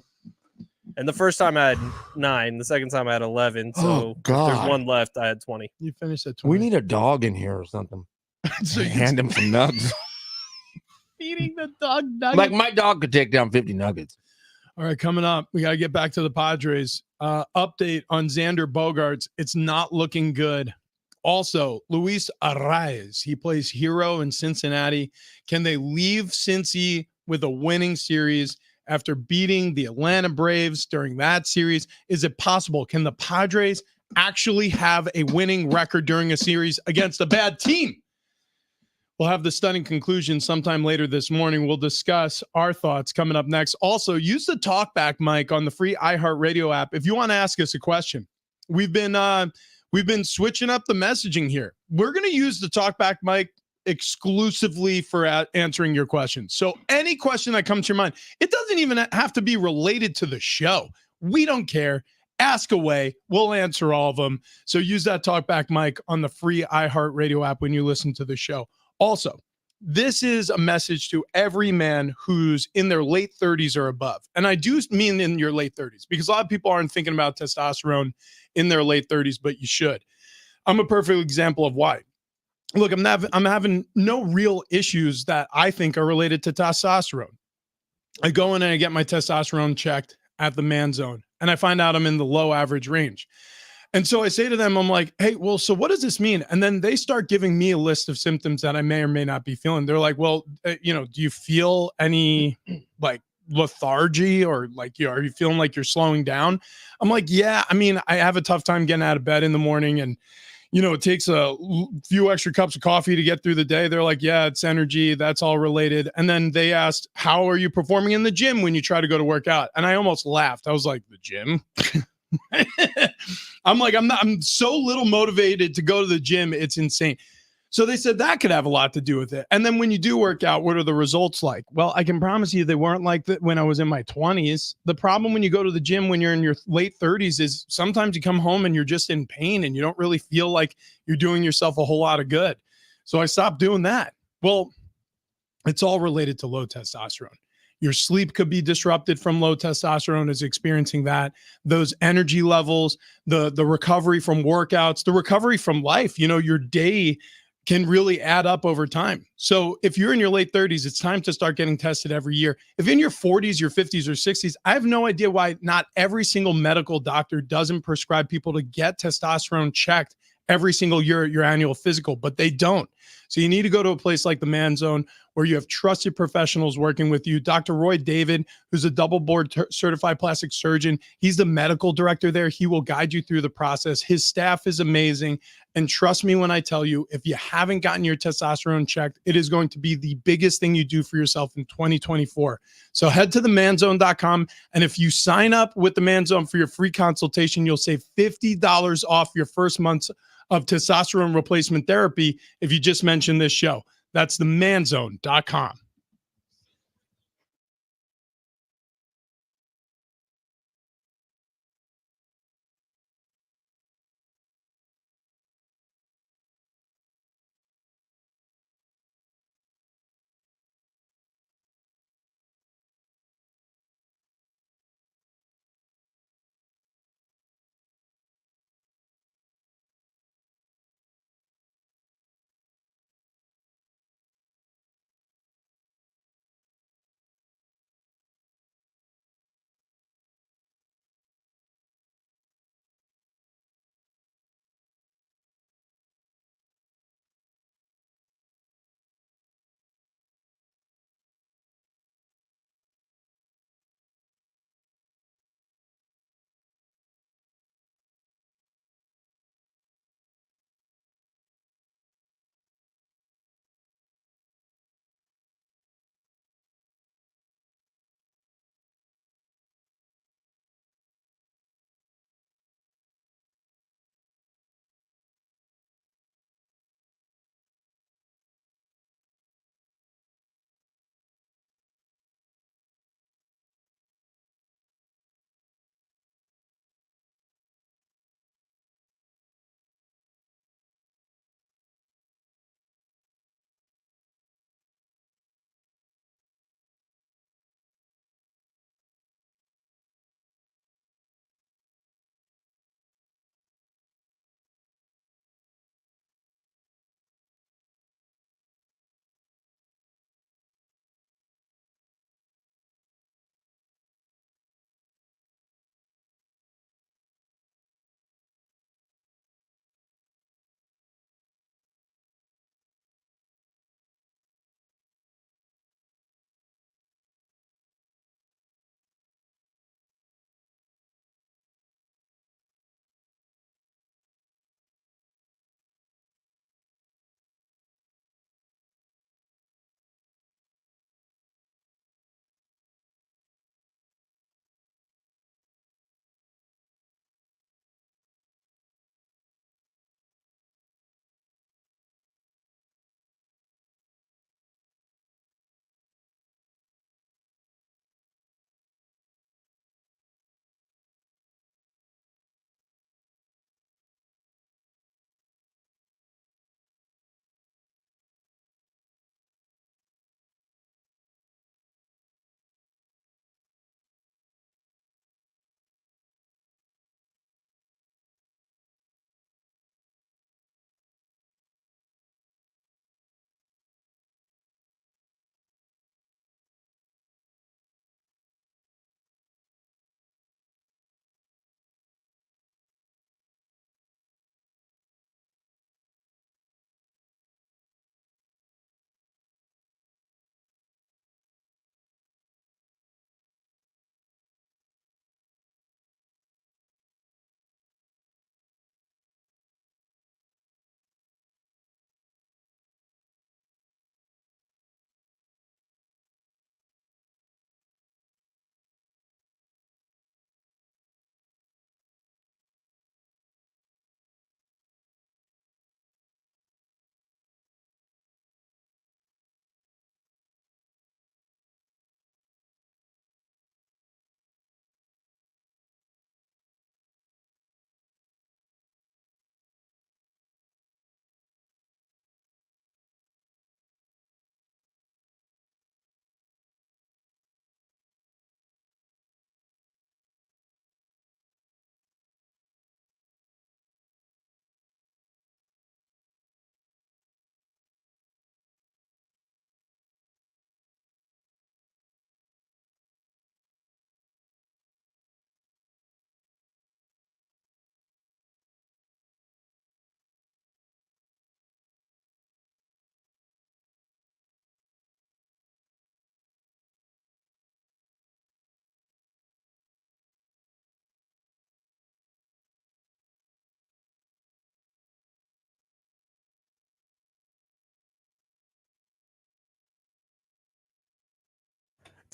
S3: And the first time I had 9. The second time I had 11. So
S1: God.
S3: there's one left. I had 20.
S2: You finished at 20.
S1: We need a dog in here or something.
S2: So
S1: hand him some nugs.
S2: Feeding the dog nuggets.
S1: Like my dog could take down 50 nuggets.
S2: All right, coming up, we got to get back to the Padres. Update on Xander Bogaerts. It's not looking good. Also, Luis Arraez. He plays hero in Cincinnati. Can they leave Cincy with a winning series after beating the Atlanta Braves during that series? Is it possible? Can the Padres actually have a winning record during a series against a bad team? We'll have the stunning conclusion sometime later this morning. We'll discuss our thoughts coming up next. Also, use the talkback mic on the free iHeartRadio app if you want to ask us a question. We've been switching up the messaging here. We're going to use the talkback mic exclusively for answering your questions. So any question that comes to your mind, it doesn't even have to be related to the show. We don't care. Ask away. We'll answer all of them. So use that talkback mic on the free iHeartRadio app when you listen to the show. Also, this is a message to every man who's in their late 30s or above. And I do mean in your late 30s because a lot of people aren't thinking about testosterone in their late 30s, but you should. I'm a perfect example of why. Look, I'm having no real issues that I think are related to testosterone. I go in and I get my testosterone checked at the Man Zone, and I find out I'm in the low average range. And so I say to them, I'm like, hey, well, so what does this mean? And then they start giving me a list of symptoms that I may or may not be feeling. They're like, well, do you feel any lethargy or are you feeling like you're slowing down? I'm like, yeah, I have a tough time getting out of bed in the morning, and it takes a few extra cups of coffee to get through the day. They're like, yeah, it's energy. That's all related. And then they asked, how are you performing in the gym when you try to go to work out? And I almost laughed. I was like, the gym? I'm so little motivated to go to the gym. It's insane. So they said that could have a lot to do with it. And then when you do work out, what are the results like? Well, I can promise you they weren't like that when I was in my 20s. The problem when you go to the gym when you're in your late 30s is sometimes you come home and you're just in pain and you don't really feel like you're doing yourself a whole lot of good. So I stopped doing that. Well, it's all related to low testosterone. Your sleep could be disrupted from low testosterone, is experiencing that. Those energy levels, the recovery from workouts, the recovery from life, your day can really add up over time. So if you're in your late 30s, it's time to start getting tested every year. If in your 40s, your 50s, or 60s, I have no idea why not every single medical doctor doesn't prescribe people to get testosterone checked every single year at your annual physical, but they don't. So you need to go to a place like the Man Zone where you have trusted professionals working with you. Dr. Roy David, who's a double board certified plastic surgeon, he's the medical director there. He will guide you through the process. His staff is amazing. And trust me when I tell you, if you haven't gotten your testosterone checked, it is going to be the biggest thing you do for yourself in 2024. So head to themanzone.com. And if you sign up with the Man Zone for your free consultation, you'll save $50 off your first month's of testosterone replacement therapy if you just mention this show. That's themanzone.com.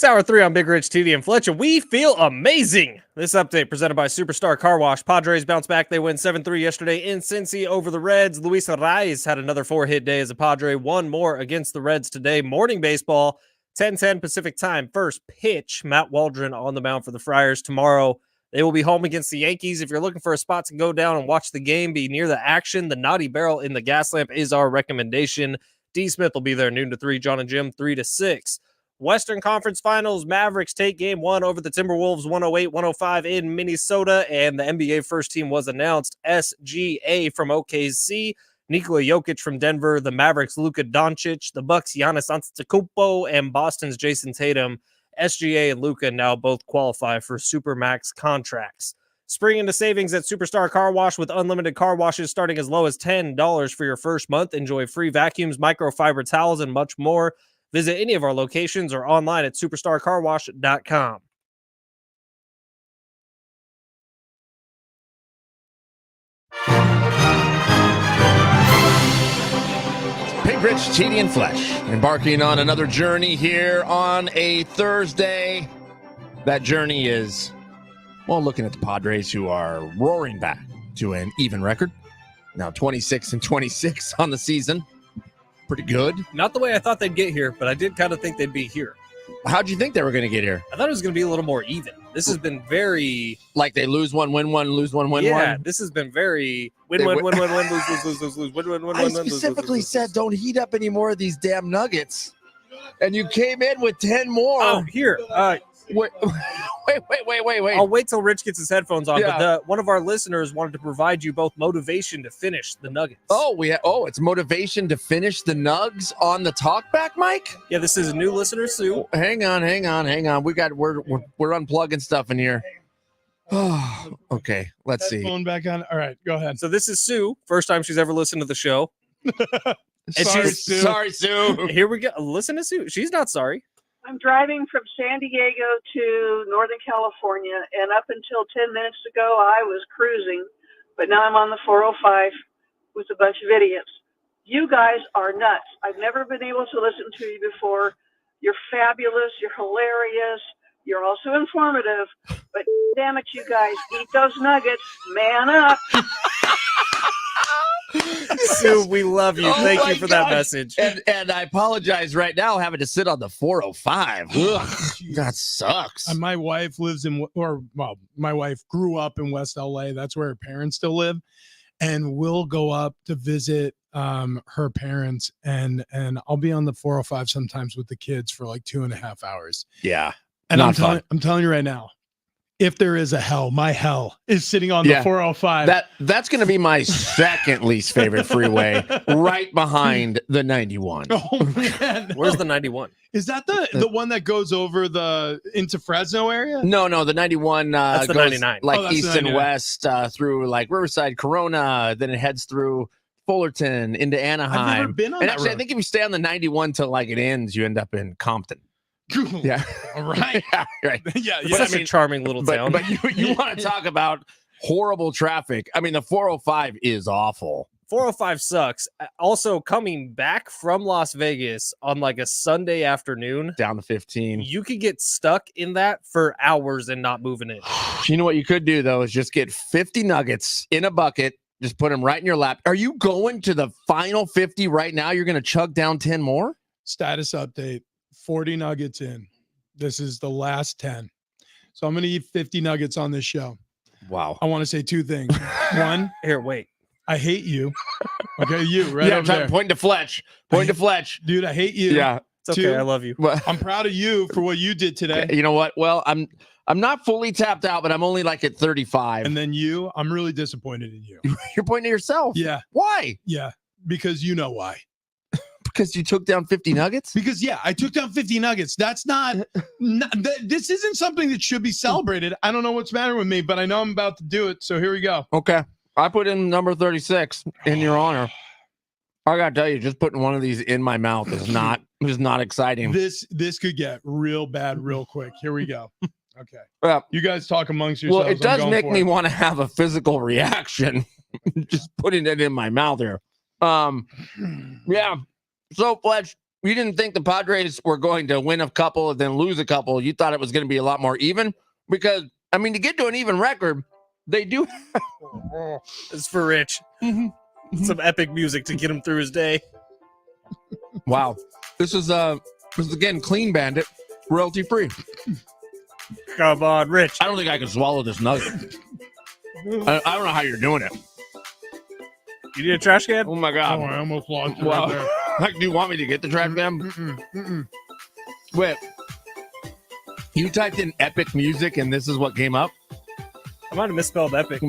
S3: It's hour 3 on Big Rich, TD, and Fletcher. We feel amazing. This update presented by Superstar Car Wash. Padres bounce back. They win 7-3 yesterday in Cincy over the Reds. Luis Arraez had another 4-hit day as a Padre. One more against the Reds today. Morning baseball, 10:10 Pacific time. First pitch, Matt Waldron on the mound for the Friars. Tomorrow, they will be home against the Yankees. If you're looking for a spot to go down and watch the game, be near the action, the Naughty Barrel in the Gas Lamp is our recommendation. D. Smith will be there noon to 3. John and Jim, 3 to 6. Western Conference Finals, Mavericks take game 1 over the Timberwolves 108-105 in Minnesota, and the NBA first team was announced. SGA from OKC, Nikola Jokic from Denver, the Mavericks Luka Doncic, the Bucks Giannis Antetokounmpo, and Boston's Jason Tatum. SGA and Luka now both qualify for Supermax contracts. Spring into savings at Superstar Car Wash with unlimited car washes starting as low as $10 for your first month. Enjoy free vacuums, microfiber towels, and much more. Visit any of our locations or online at superstarcarwash.com.
S1: Big Rich, TD, and Fletch embarking on another journey here on a Thursday. That journey is, well, looking at the Padres, who are roaring back to an even record. Now 26-26 on the season. Pretty good.
S3: Not the way I thought they'd get here, but I did kind of think they'd be here.
S1: How'd you think they were going to get here?
S3: I thought it was going to be a little more even. This has been very...
S1: Like they lose one, win one, lose one, win
S3: Yeah,
S1: one?
S3: this has been very... Win, win, lose, win, win,
S1: I specifically said don't heat up any more of these damn nuggets. And you came in with 10 more.
S3: Oh, here.
S1: Wait.
S3: I'll wait till Rich gets his headphones on,
S1: Yeah.
S3: but one of our listeners wanted to provide you both motivation to finish the Nuggets.
S1: It's motivation to finish the nugs on the talkback mic?
S3: Yeah, this is a new listener, Sue.
S1: Hang on. We're unplugging stuff in here. Oh, okay. Let's see.
S2: Phone back on. All right, go ahead.
S3: So this is Sue. First time she's ever listened to the show.
S1: Sorry, Sue.
S3: Here we go. Listen to Sue. She's not sorry.
S6: I'm driving from San Diego to Northern California, and up until 10 minutes ago, I was cruising, but now I'm on the 405 with a bunch of idiots. You guys are nuts. I've never been able to listen to you before. You're fabulous. You're hilarious. You're also informative, but damn it, you guys, eat those nuggets. Man up.
S3: Sue, we love you.
S1: Oh
S3: Thank
S1: my
S3: you for that
S1: gosh.
S3: message.
S1: And I apologize right now having to sit on the 405. Ugh, that sucks.
S2: My wife lives my wife grew up in West LA. That's where her parents still live. And we'll go up to visit her parents, and I'll be on the 405 sometimes with the kids for like 2.5 hours.
S1: Yeah.
S2: And
S1: Not
S2: I'm telling you right now, if there is a hell, my hell is sitting on the 405.
S1: That's going to be my second least favorite freeway, right behind the 91.
S2: Oh man,
S3: Where's the 91?
S2: Is that the one that goes over into Fresno area?
S1: No, the 91
S3: That's the
S1: goes
S3: 99.
S1: like
S2: Oh, that's
S1: east
S2: the
S1: and
S2: 99.
S1: west through like Riverside, Corona, then it heads through Fullerton into Anaheim.
S2: I've never been on
S1: And
S2: that
S1: actually, I
S2: road.
S1: think if you stay on the 91 till like it ends, you end up in Compton. Yeah.
S2: All right.
S1: Yeah, right.
S2: yeah.
S3: It's such a charming little town.
S1: But you want to talk about horrible traffic. I mean, the 405 is awful.
S3: 405 sucks. Also, coming back from Las Vegas on like a Sunday afternoon,
S1: Down to 15.
S3: you could get stuck in that for hours and not moving it.
S1: You know what you could do, though, is just get 50 nuggets in a bucket. Just put them right in your lap. Are you going to the final 50 right now? You're going to chug down 10 more?
S2: Status update. 40 nuggets in. This is the last 10. So I'm going to eat 50 nuggets on this show.
S1: Wow.
S2: I want to say two things. One,
S3: Here, wait.
S2: I hate you. Okay, you right
S1: Yeah,
S2: over there.
S1: point to Fletch. Point to Fletch.
S2: Dude, I hate you.
S1: Yeah.
S3: It's okay.
S2: Two.
S3: I love you.
S1: Well,
S2: I'm proud of you for what you did today.
S1: you know what? Well, I'm not fully tapped out, but I'm only like at 35.
S2: And then you, I'm really disappointed in you.
S1: You're pointing to yourself.
S2: Yeah,
S1: Why?
S2: yeah. Because you know why.
S1: Because you took down 50 nuggets?
S2: Because I took down 50 nuggets. That's this isn't something that should be celebrated. I don't know what's the matter with me, but I know I'm about to do it. So here we go.
S1: Okay. I put in number 36 in your honor. I gotta tell you, just putting one of these in my mouth is not exciting.
S2: This could get real bad real quick. Here we go. Okay.
S1: Well,
S2: You guys talk amongst yourselves.
S1: it does
S2: I'm going
S1: make
S2: for
S1: me
S2: it.
S1: want to have a physical reaction. Just putting it in my mouth here. Yeah. So, Fletch, You didn't think the Padres were going to win a couple and then lose a couple. You thought it was going to be a lot more even because, I mean, to get to an even record, they do.
S3: It's for Rich. Some epic music to get him through his day.
S1: Wow. This is again, Clean Bandit, royalty free.
S3: Come on, Rich.
S1: I don't think I can swallow this nugget. I don't know how you're doing it.
S3: You need a trash can?
S1: Oh my
S2: Oh,
S1: God.
S2: I almost lost it
S1: Wow.
S2: right there.
S1: Like, do you want me to get the trash can?
S2: Mm-mm.
S1: Wait. You typed in epic music and this is what came up?
S3: I might have misspelled epic.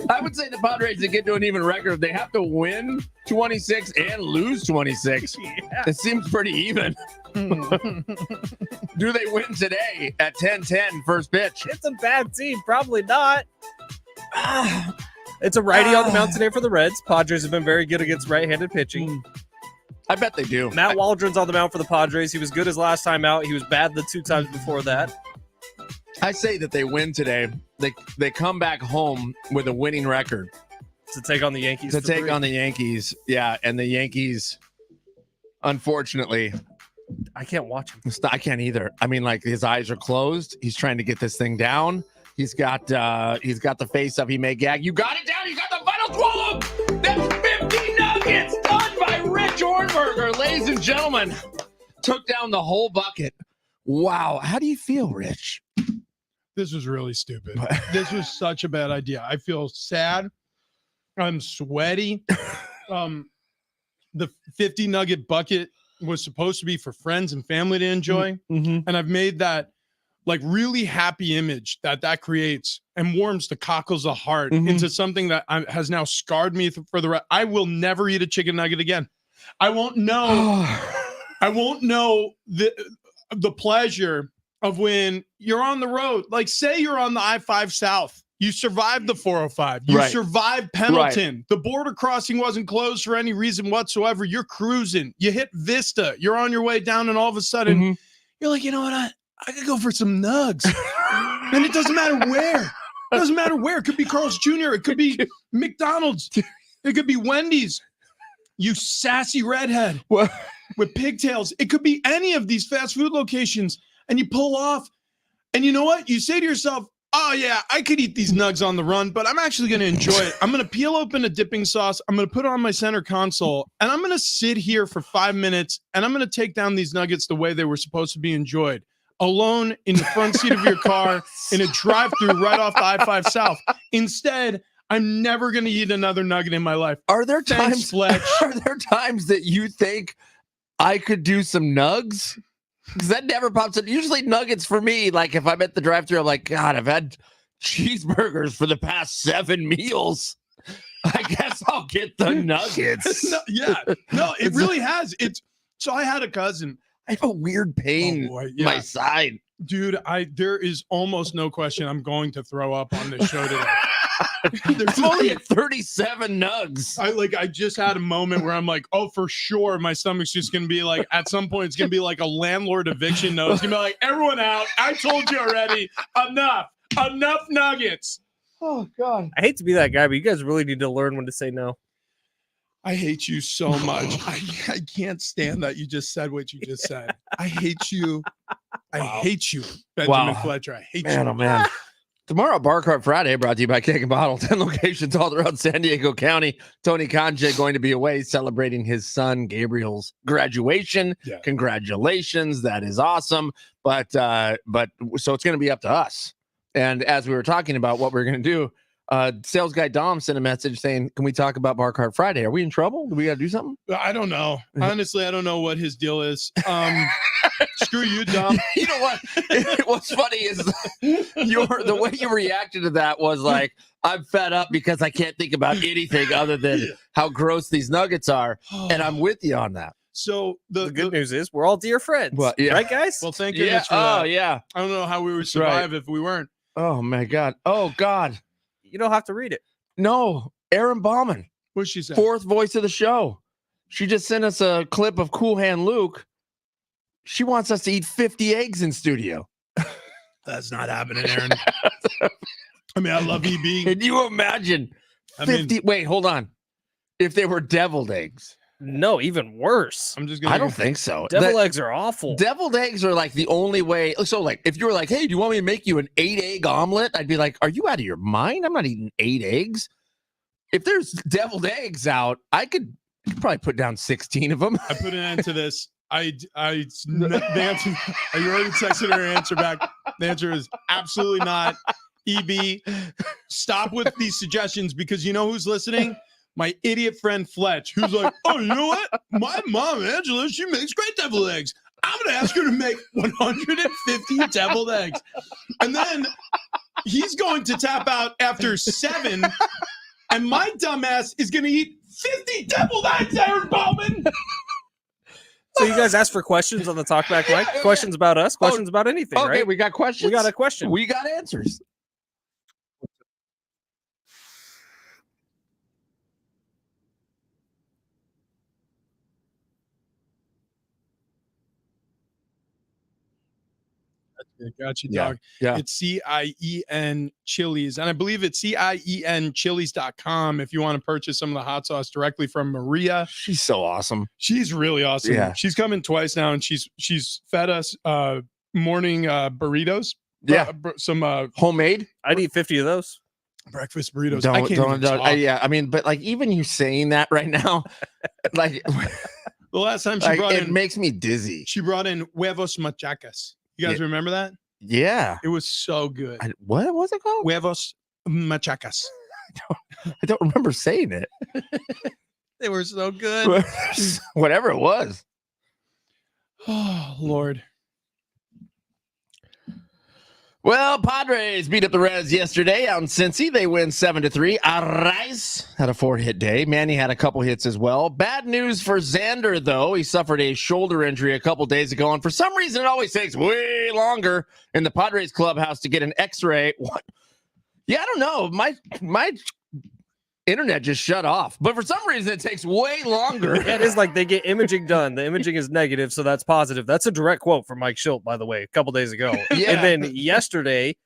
S1: I would say the Padres to get to an even record, they have to win 26 and lose 26.
S3: Yeah.
S1: It seems pretty even. Do they win today at 10-10 first pitch?
S3: It's a bad team. Probably not. It's a righty on the mound today for the Reds. Padres have been very good against right-handed pitching.
S1: I bet they do.
S3: Matt Waldron's on the mound for the Padres. He was good his last time out. He was bad the 2 times before that.
S1: I say that they win today. They come back home with a winning record
S3: To take on the Yankees.
S1: to
S3: for
S1: take
S3: 3.
S1: on the Yankees. Yeah, and the Yankees, unfortunately,
S3: I can't watch him.
S1: I can't either. I mean, like his eyes are closed. He's trying to get this thing down. He's got the face up. He may gag. You got it down. You got the final swallow. That's 50 nuggets done by Rich Ornberger, ladies and gentlemen. Took down the whole bucket. Wow. How do you feel, Rich?
S2: This was really stupid. This was such a bad idea. I feel sad. I'm sweaty. The 50 nugget bucket was supposed to be for friends and family to enjoy.
S1: Mm-hmm.
S2: And I've made that like really happy image that creates and warms the cockles of heart
S1: Mhm.
S2: into something that has now scarred me for the rest. I will never eat a chicken nugget again. I won't know. I won't know the pleasure of when you're on the road. Like, say you're on the I-5 South. You survived the 405. You
S1: Right.
S2: survived Pendleton. The border crossing wasn't closed for any reason whatsoever. You're cruising. You hit Vista. You're on your way down, and all of a sudden,
S1: Mhm.
S2: you're like, you know what? I could go for some nugs. And it doesn't matter where. It doesn't matter where. It could be Carl's Jr. It could be McDonald's. It could be Wendy's. You sassy redhead
S1: What?
S2: with pigtails. It could be any of these fast food locations. And you pull off. And you know what? You say to yourself, oh, yeah, I could eat these nugs on the run, but I'm actually going to enjoy it. I'm going to peel open a dipping sauce. I'm going to put it on my center console. And I'm going to sit here for 5 minutes. And I'm going to take down these nuggets the way they were supposed to be enjoyed. Alone in the front seat of your car in a drive-through right off the I-5 South. Instead, I'm never going to eat another nugget in my life.
S1: Are there
S2: Thanks,
S1: times,
S2: Fletch.
S1: are there times that you think I could do some nugs? Because that never pops up. Usually nuggets for me, like if I'm at the drive-thru, I'm like, God, I've had cheeseburgers for the past 7 meals. I guess I'll get the nuggets.
S2: No, it really has. So I had a cousin.
S1: I have a weird pain
S2: Oh, boy,
S1: in my side.
S2: Dude, there is almost no question I'm going to throw up on this show today.
S1: I'm only at 37 nugs.
S2: I just had a moment where I'm like, oh, for sure, my stomach's just gonna be like, at some point, it's gonna be like a landlord eviction note. It's gonna be like, everyone out. I told you already. Enough nuggets.
S1: Oh God.
S3: I hate to be that guy, but you guys really need to learn when to say no.
S2: I hate you so much. I can't stand that you just said what you just said. I hate you. I hate you, Benjamin Fletcher. I hate
S1: Man,
S2: you.
S1: oh man. Tomorrow, Bar Cart Friday, brought to you by Cake and Bottle. 10 locations all throughout San Diego County. Tony Conje going to be away celebrating his son Gabriel's graduation.
S2: Yeah.
S1: Congratulations. That is awesome. But so it's going to be up to us. And as we were talking about what we're going to do, sales guy Dom sent a message saying, can we talk about Bar Cart Friday? Are we in trouble? Do we got to do something?
S2: I don't know. Honestly, I don't know what his deal is. Screw you, Dom.
S1: You know what? What's funny is the way you reacted to that was like, I'm fed up because I can't think about anything other than how gross these nuggets are. And I'm with you on that.
S2: So
S3: The good news is we're all dear friends.
S1: Well, yeah.
S3: Right, guys?
S2: well, thank
S1: Yeah.
S2: goodness for
S1: Oh,
S2: that.
S1: yeah.
S2: I don't know how we would survive if we weren't.
S1: Oh, my God. Oh, God.
S3: You don't have to read it.
S1: No. Aaron Bauman,
S2: What'd she say?
S1: 4th voice of the show. She just sent us a clip of Cool Hand Luke. She wants us to eat 50 eggs in studio.
S2: That's not happening, Aaron. I mean, I love EB.
S1: Can you imagine
S2: I mean,
S1: 50? Wait, hold on. if they were deviled eggs.
S3: No, even worse.
S2: I'm just gonna.
S1: I don't think so.
S3: Devil eggs are awful.
S1: Deviled eggs are like the only way. So, like, if you were like, "Hey, do you want me to make you an 8-egg omelet?" I'd be like, "Are you out of your mind? I'm not eating 8 eggs." If there's deviled eggs out, I could probably put down 16 of them.
S2: I put an end to this. The answer, you already texted her answer back. The answer is absolutely not. EB, stop with these suggestions because you know who's listening? My idiot friend Fletch, who's like, oh, you know what? My mom, Angela, she makes great deviled eggs. I'm going to ask her to make 150 deviled eggs. And then he's going to tap out after 7. And my dumbass is going to eat 50 deviled eggs, Aaron Bowman.
S3: So you guys asked for questions on the Talkback mic? Questions about us? Questions about anything,
S1: Okay,
S3: right?
S1: we got questions.
S3: We got a question.
S1: We got answers.
S2: Got you,
S1: Yeah,
S2: dog.
S1: yeah.
S2: It's CIEN Chilies. And I believe it's CIENchilies.com if you want to purchase some of the hot sauce directly from Maria.
S1: She's so awesome.
S2: She's really awesome.
S1: Yeah.
S2: She's come in twice now and she's fed us morning burritos.
S1: Yeah.
S2: Some
S1: Homemade.
S3: I'd eat 50 of those.
S2: breakfast burritos. I can't even talk.
S1: Yeah, I mean, but like even you saying that right now, like
S2: The last time she
S1: like,
S2: brought
S1: it
S2: in,
S1: makes me dizzy.
S2: she brought in huevos machacas. You guys remember that?
S1: Yeah.
S2: It was so good.
S1: What was it called?
S2: Huevos machacas.
S1: I don't remember saying it.
S2: They were so good.
S1: Whatever it was.
S2: Oh, Lord.
S1: Well, Padres beat up the Reds yesterday out in Cincy. They win 7-3. Arraez had a 4-hit day. Manny had a couple hits as well. Bad news for Xander, though. He suffered a shoulder injury a couple days ago, and for some reason, it always takes way longer in the Padres clubhouse to get an X-ray. What? Yeah, I don't know. My internet just shut off, but for some reason, it takes way longer.
S3: Yeah, it is like they get imaging done. The imaging is negative, so that's positive. That's a direct quote from Mike Schilt, by the way, a couple days ago.
S1: Yeah.
S3: And then yesterday,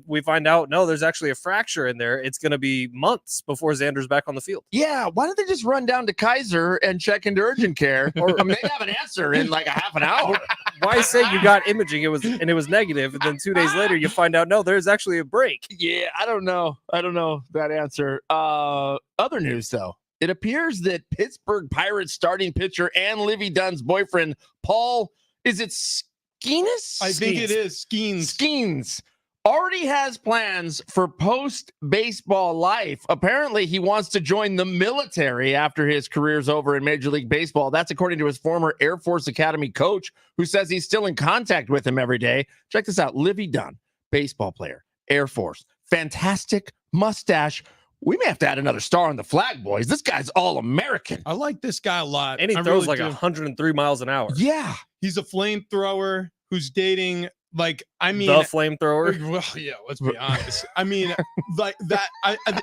S3: we find out, no, there's actually a fracture in there. It's going to be months before Xander's back on the field.
S1: Yeah, why don't they just run down to Kaiser and check into urgent care? Or they have an answer in like a half an hour.
S3: Why say you got imaging? It was negative, and then 2 days later you find out, no, there's actually a break.
S1: Yeah, I don't know that answer. Other news, though. It appears that Pittsburgh Pirates starting pitcher and Livy Dunn's boyfriend, Paul, is it Skenes?
S2: I think it is
S1: Skenes already has plans for post-baseball life. Apparently, he wants to join the military after his career's over in Major League Baseball. That's according to his former Air Force Academy coach, who says he's still in contact with him every day. Check this out. Livy Dunn, baseball player, Air Force, fantastic mustache. We may have to add another star on the flag, boys. This guy's all-American.
S2: I like this guy a lot.
S3: And he
S2: I
S3: throws
S2: really
S3: like
S2: do.
S3: 103 miles an hour.
S1: Yeah.
S2: He's a flamethrower who's dating, like, I mean,
S3: The flamethrower.
S2: well, yeah, let's be honest. I mean, like that.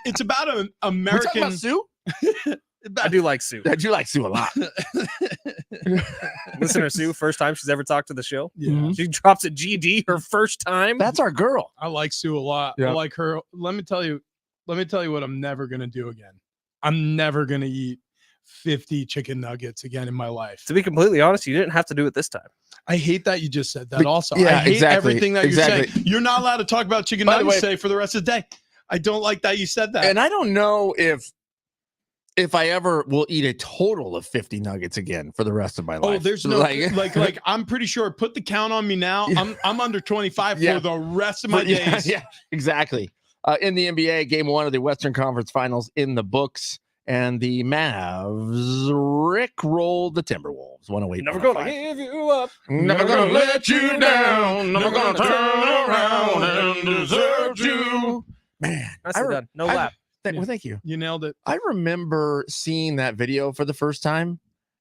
S2: It's about an
S1: We're talking
S2: American.
S1: about Sue?
S3: I do like Sue.
S1: I do like Sue a lot.
S3: Listener Sue, first time she's ever talked to the show.
S2: Yeah,
S3: She drops a GD her first time.
S1: That's our girl.
S2: I like Sue a lot.
S1: Yeah.
S2: I like her. Let me tell you what I'm never gonna do again. I'm never gonna eat 50 chicken nuggets again in my life.
S3: To be completely honest, you didn't have to do it this time.
S2: I hate that you just said that. Also,
S1: yeah,
S2: I hate
S1: exactly,
S2: everything that
S1: exactly.
S2: you're saying. You're not allowed to talk about chicken
S1: By the
S2: nuggets
S1: way-
S2: today for the rest of the day. I don't like that you said that.
S1: And I don't know if I ever will eat a total of 50 nuggets again for the rest of my life.
S2: Oh, there's no like I'm pretty sure. Put the count on me now. I'm under 25
S1: Yeah.
S2: for the rest of my
S1: yeah,
S2: days.
S1: yeah, exactly. In the NBA, game 1 of the Western Conference Finals in the books, and the Mavs rickrolled the Timberwolves. 108.
S3: Never gonna give you up.
S1: Never gonna let you down. Never gonna turn around and desert you. Man,
S3: Nicely done. No lap.
S1: well, thank you.
S2: You nailed it.
S1: I remember seeing that video for the first time,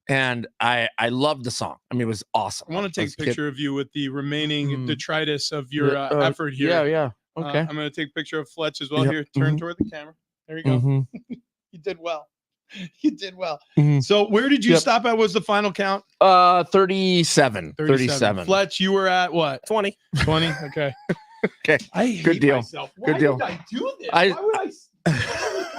S1: and I loved the song. I mean, it was awesome.
S2: I want to take
S1: As
S2: a
S1: kid.
S2: picture of you with the remaining detritus of your
S1: Yeah,
S2: effort here.
S1: Yeah, yeah. Okay.
S2: I'm going to take a picture of Fletch as well.
S1: Yep.
S2: Here, turn
S1: Mhm.
S2: toward the camera. There you go.
S1: Mhm.
S2: You did well. You did well.
S1: Mhm.
S2: So where did you
S1: Yep.
S2: stop at? Was the final count?
S1: 37. 37.
S2: Fletch, you were at what?
S3: 20.
S2: 20. Okay.
S1: Okay.
S2: I hate
S1: Good deal.
S2: myself.
S1: Good
S2: Why
S1: deal.
S2: did I do this?
S1: I-
S2: Why would I?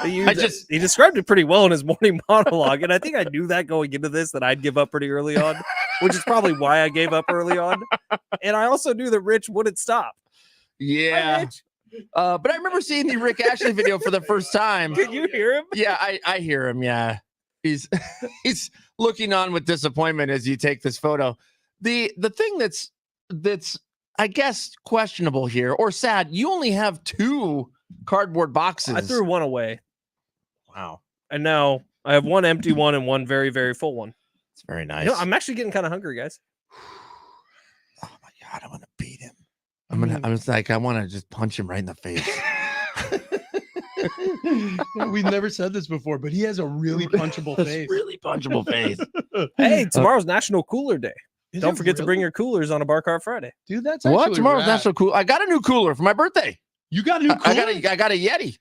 S1: I just
S3: he described it pretty well in his morning monologue, and I think I knew that going into this that I'd give up pretty early on, which is probably why I gave up early on. And I also knew that Rich wouldn't stop. Hi,
S1: yeah.
S3: Rich.
S1: But I remember seeing the Rick Ashley video for the first time.
S3: Can you hear him?
S1: Yeah, I hear him. Yeah, he's he's looking on with disappointment as you take this photo. The thing that's I guess questionable here or sad. You only have 2 cardboard boxes.
S3: I threw one away,
S1: Wow,
S3: and now I have one empty one and one very, very full one.
S1: it's very nice.
S3: You know, I'm actually getting kind of hungry, guys.
S1: Oh my god, I want to beat him. I'm just like I want to just punch him right in the face.
S2: We've never said this before, but he has a really punchable face.
S1: Really punchable face.
S3: Hey, tomorrow's National Cooler Day.
S2: Is
S3: Don't
S2: it
S3: forget to bring
S2: really?
S3: your coolers on a Bar Cart Friday.
S2: Dude, that's
S1: What?
S2: actually
S1: Tomorrow's
S2: rad.
S1: National Cool. I got a new cooler for my birthday.
S2: You got a new cooler?
S1: I got a Yeti.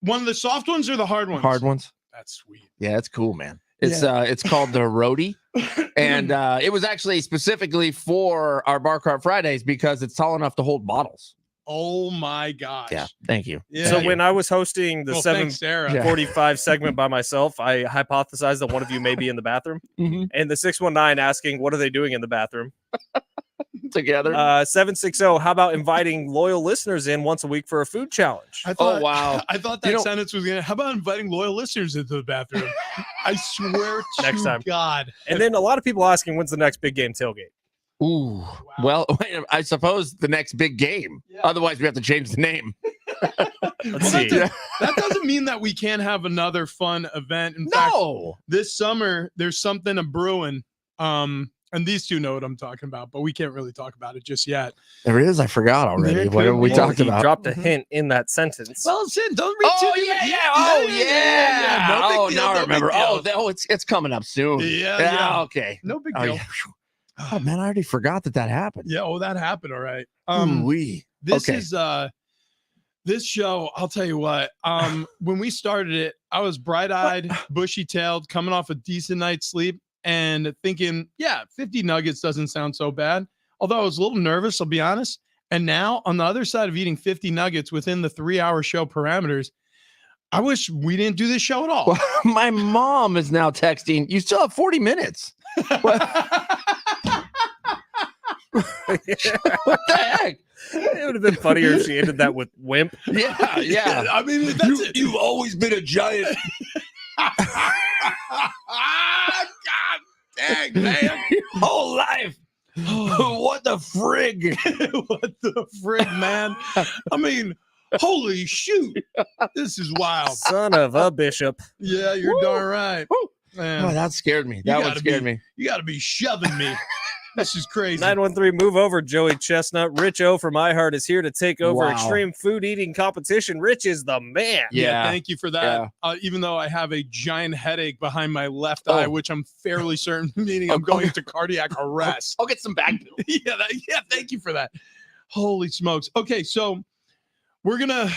S2: One of the soft ones or the hard ones?
S1: Hard ones.
S2: That's sweet.
S1: Yeah, it's cool, man. It's called the Roadie, and it was actually specifically for our Bar Cart Fridays because it's tall enough to hold bottles.
S2: Oh my gosh.
S1: Yeah, thank you.
S2: Yeah.
S3: So when I was hosting the
S2: Well, thanks, Sarah.
S3: 7:45 segment by myself, I hypothesized that one of you may be in the bathroom.
S1: Mhm.
S3: And the 619 asking, what are they doing in the bathroom?
S1: Together.
S3: 760, how about inviting loyal listeners in once a week for a food challenge?
S2: I thought,
S1: Oh, wow.
S2: I thought that
S1: You know-
S2: sentence was gonna. How about inviting loyal listeners into the bathroom? I swear to
S3: Next time.
S2: God.
S3: And then a lot of people asking, when's the next big game tailgate?
S1: Ooh. Well, I suppose the next big game.
S2: Yeah.
S1: Otherwise, we have to change the name.
S3: Let's
S2: Well,
S3: see.
S2: That doesn't mean that we can't have another fun event. In fact,
S1: No.
S2: this summer there's something a brewing. And these two know what I'm talking about, but we can't really talk about it just yet.
S1: There is. I forgot
S2: There
S1: already.
S2: could
S1: What have we
S2: be.
S1: talked
S3: He
S1: about?
S3: dropped a hint in that sentence.
S2: Well, Sin, don't read
S1: Oh
S2: too
S1: yeah,
S2: deep.
S1: yeah. Oh yeah.
S2: No big
S1: Oh,
S2: deal,
S1: now I
S2: no big
S1: remember.
S2: deal.
S1: Oh, it's coming up soon.
S2: Yeah.
S1: Okay.
S2: No big
S1: Oh,
S2: deal.
S1: yeah. Oh man, I already forgot that happened.
S2: Yeah. Oh, that happened. All right.
S1: We.
S2: This
S1: okay.
S2: is this show, I'll tell you what. When we started it, I was bright-eyed, bushy-tailed, coming off a decent night's sleep, and thinking, yeah, 50 nuggets doesn't sound so bad. Although I was a little nervous, I'll be honest. And now, on the other side of eating 50 nuggets within the 3-hour show parameters, I wish we didn't do this show at all.
S1: Well, my mom is now texting. You still have 40 minutes. What the heck?
S3: It would have been funnier if she ended that with wimp.
S1: Yeah, yeah.
S2: I mean, that's it.
S1: You've always been a giant.
S2: God dang, man.
S1: Your whole life. What the frig?
S2: What the frig, man? I mean, holy shoot. This is wild.
S3: Son of a bishop.
S2: Yeah, you're
S1: Woo.
S2: darn right.
S1: Woo.
S2: Man,
S1: Oh, that scared me.
S2: You
S1: That one
S2: gotta
S1: scared me.
S2: you got to be shoving me. This is crazy.
S3: 913, move over, Joey Chestnut. Rich O from iHeart is here to take over
S1: Wow.
S3: extreme food eating competition. Rich is the man.
S2: Yeah,
S1: Yeah.
S2: thank you for that.
S1: Yeah.
S2: Even though I have a giant headache behind my left eye,
S1: Oh.
S2: which I'm fairly certain, meaning I'm going into cardiac arrest.
S1: I'll get some bag pills.
S2: Yeah, thank you for that. Holy smokes. Okay, so we're gonna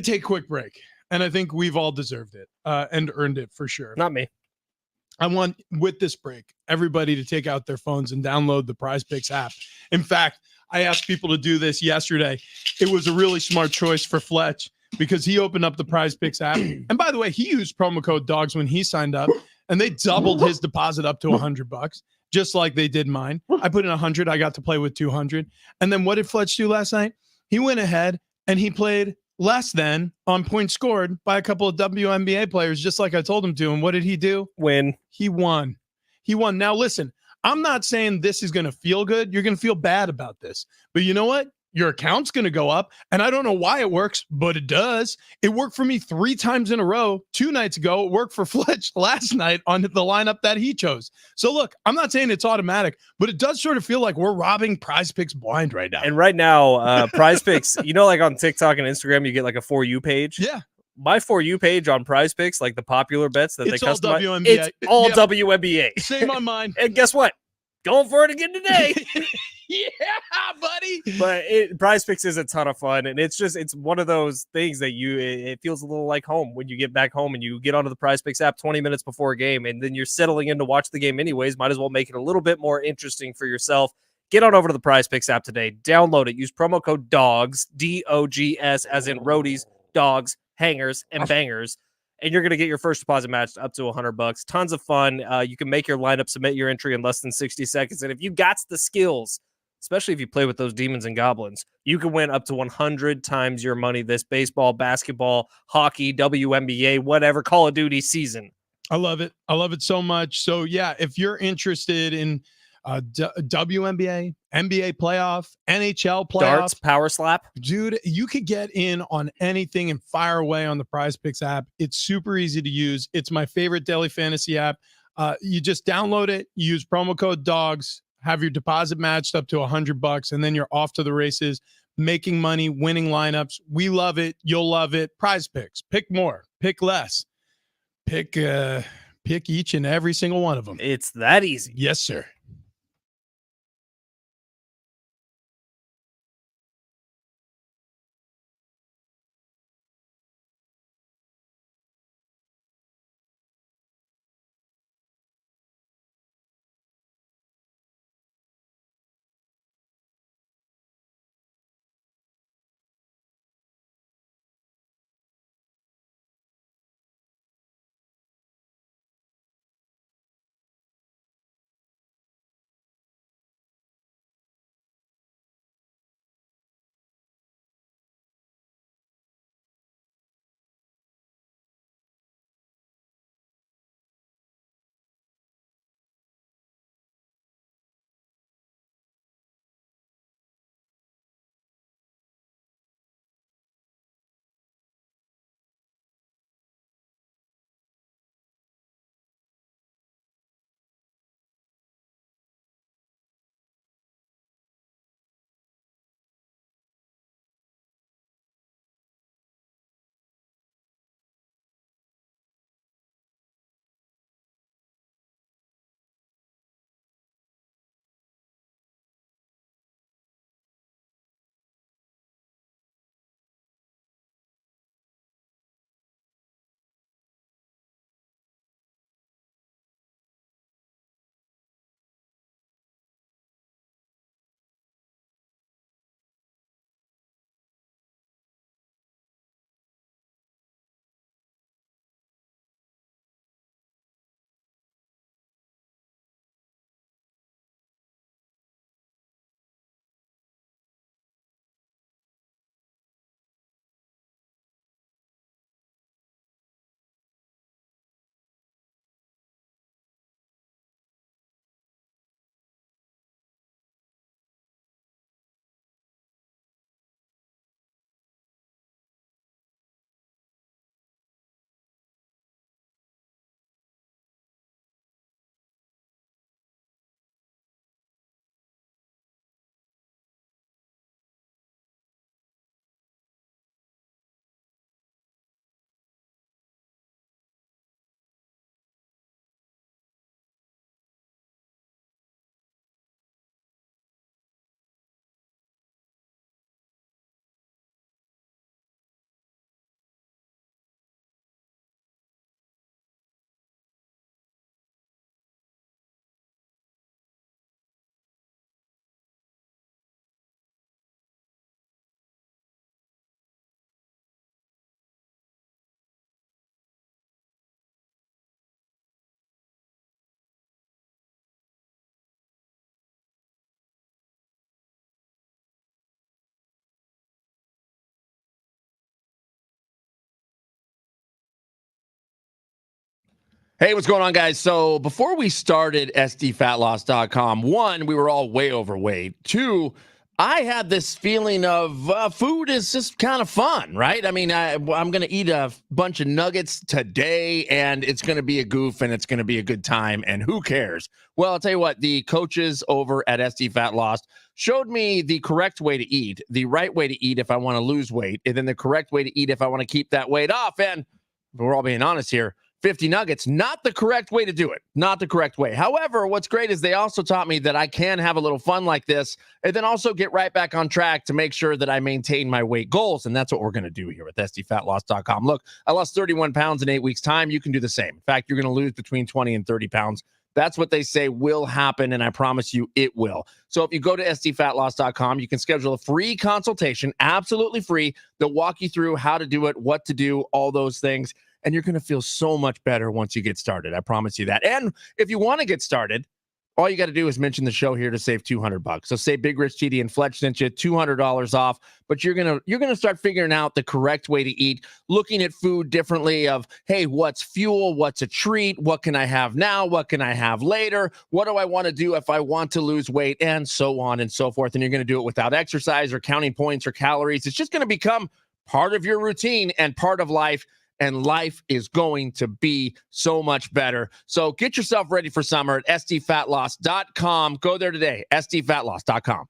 S2: take a quick break, and I think we've all deserved it and earned it for sure.
S3: Not me.
S2: I want, with this break, everybody to take out their phones and download the Prize Picks app. In fact, I asked people to do this yesterday. It was a really smart choice for Fletch because he opened up the Prize Picks app. And by the way, he used promo code DOGS when he signed up, and they doubled his deposit up to $100, just like they did mine. I put in 100. I got to play with 200. And then what did Fletch do last night? He went ahead and he played less than on points scored by a couple of WNBA players, just like I told him to. And what did he do?
S3: Win.
S2: He won. He won. Now, listen, I'm not saying this is going to feel good. You're going to feel bad about this. But you know what? Your account's going to go up. And I don't know why it works, but it does. It worked for me 3 times in a row. 2 nights ago, it worked for Fletch last night on the lineup that he chose. So look, I'm not saying it's automatic, but it does sort of feel like we're robbing Prize Picks blind right now.
S3: And right now, Prize Picks, you know, like on TikTok and Instagram, you get like a For You page.
S2: Yeah.
S3: My For You page on Prize Picks, like the popular bets that
S2: It's
S3: they
S2: all
S3: customize,
S2: WNBA.
S3: it's all
S2: Yep.
S3: WNBA.
S2: Same on mine.
S3: And guess what? Going for it again today.
S2: Yeah, buddy.
S3: But Prize Picks is a ton of fun, and it's one of those things that it feels a little like home when you get back home and you get onto the Prize Picks app 20 minutes before a game, and then you're settling in to watch the game anyways. Might as well make it a little bit more interesting for yourself. Get on over to the Prize Picks app today. Download it. Use promo code DOGS, DOGS, as in roadies, dogs, hangers, and bangers. and you're going to get your first deposit matched up to $100. Tons of fun. You can make your lineup, submit your entry in less than 60 seconds. And if you got the skills, especially if you play with those demons and goblins, you can win up to 100 times your money this baseball, basketball, hockey, WNBA, whatever Call of Duty season.
S2: I love it. I love it so much. So yeah, if you're interested in WNBA, NBA playoff, NHL playoff,
S3: Darts, power slap.
S2: dude, you could get in on anything and fire away on the Prize Picks app. It's super easy to use. It's my favorite daily fantasy app. You just download it, you use promo code DOGS, have your deposit matched up to $100, and then you're off to the races, making money, winning lineups. We love it. You'll love it. Prize Picks. Pick more. Pick less. Pick each and every single one of them.
S3: It's that easy.
S2: Yes, sir.
S1: Hey, what's going on, guys? So before we started SDFatLoss.com, one, we were all way overweight. Two, I had this feeling of food is just kind of fun, right? I mean, I'm going to eat a bunch of nuggets today, and it's going to be a goof, and it's going to be a good time, and who cares? Well, I'll tell you what, the coaches over at SD Fat Loss showed me the correct way to eat, the right way to eat if I want to lose weight, and then the correct way to eat if I want to keep that weight off. And we're all being honest here, 50 nuggets, not the correct way to do it. Not the correct way. However, what's great is they also taught me that I can have a little fun like this and then also get right back on track to make sure that I maintain my weight goals. And that's what we're going to do here with SDFatLoss.com. Look, I lost 31 pounds in 8 weeks' time. You can do the same. In fact, you're going to lose between 20 and 30 pounds. That's what they say will happen, and I promise you it will. So if you go to SDFatLoss.com, you can schedule a free consultation, absolutely free. They'll walk you through how to do it, what to do, all those things. and you're going to feel so much better once you get started. I promise you that. And if you want to get started, all you got to do is mention the show here to save $200. So say Big Rich TD and Fletch sent you $200 off, but you're gonna start figuring out the correct way to eat, looking at food differently. Of hey, what's fuel? What's a treat? What can I have now? What can I have later? What do I want to do if I want to lose weight? And so on and so forth. And you're gonna do it without exercise or counting points or calories. It's just gonna become part of your routine and part of life. And life is going to be so much better. So get yourself ready for summer at sdfatloss.com. Go there today, sdfatloss.com.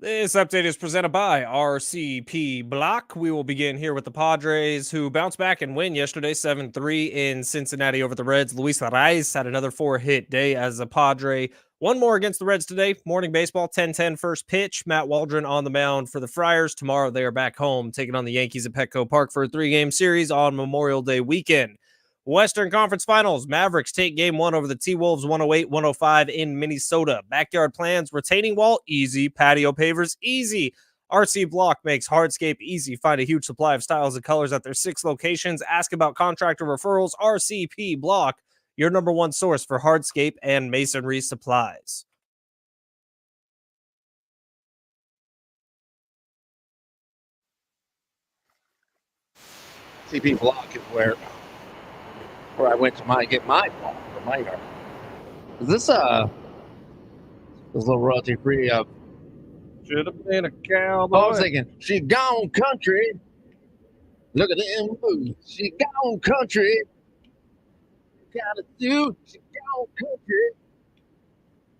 S3: This update is presented by RCP Block. We will begin here with the Padres, who bounced back and win yesterday 7-3 in Cincinnati over the Reds. Luis Arraez had another 4-hit day as a Padre. One more against the Reds today. Morning baseball, 10-10 first pitch. Matt Waldron on the mound for the Friars. Tomorrow they are back home, taking on the Yankees at Petco Park for a 3-game series on Memorial Day weekend. Western Conference Finals, Mavericks take game 1 over the T-Wolves 108-105 in Minnesota. Backyard plans, retaining wall, easy. Patio pavers, easy. RC Block makes hardscape easy. Find a huge supply of styles and colors at their 6 locations. Ask about contractor referrals. RCP Block, your number one source for hardscape and masonry supplies.
S1: CP Block is where I went to get my block for my yard. Is this a little royalty free?
S3: Should have been a cowboy.
S1: I was thinking, she gone country. Look at them boots. She gone country. Gotta do. She gone country.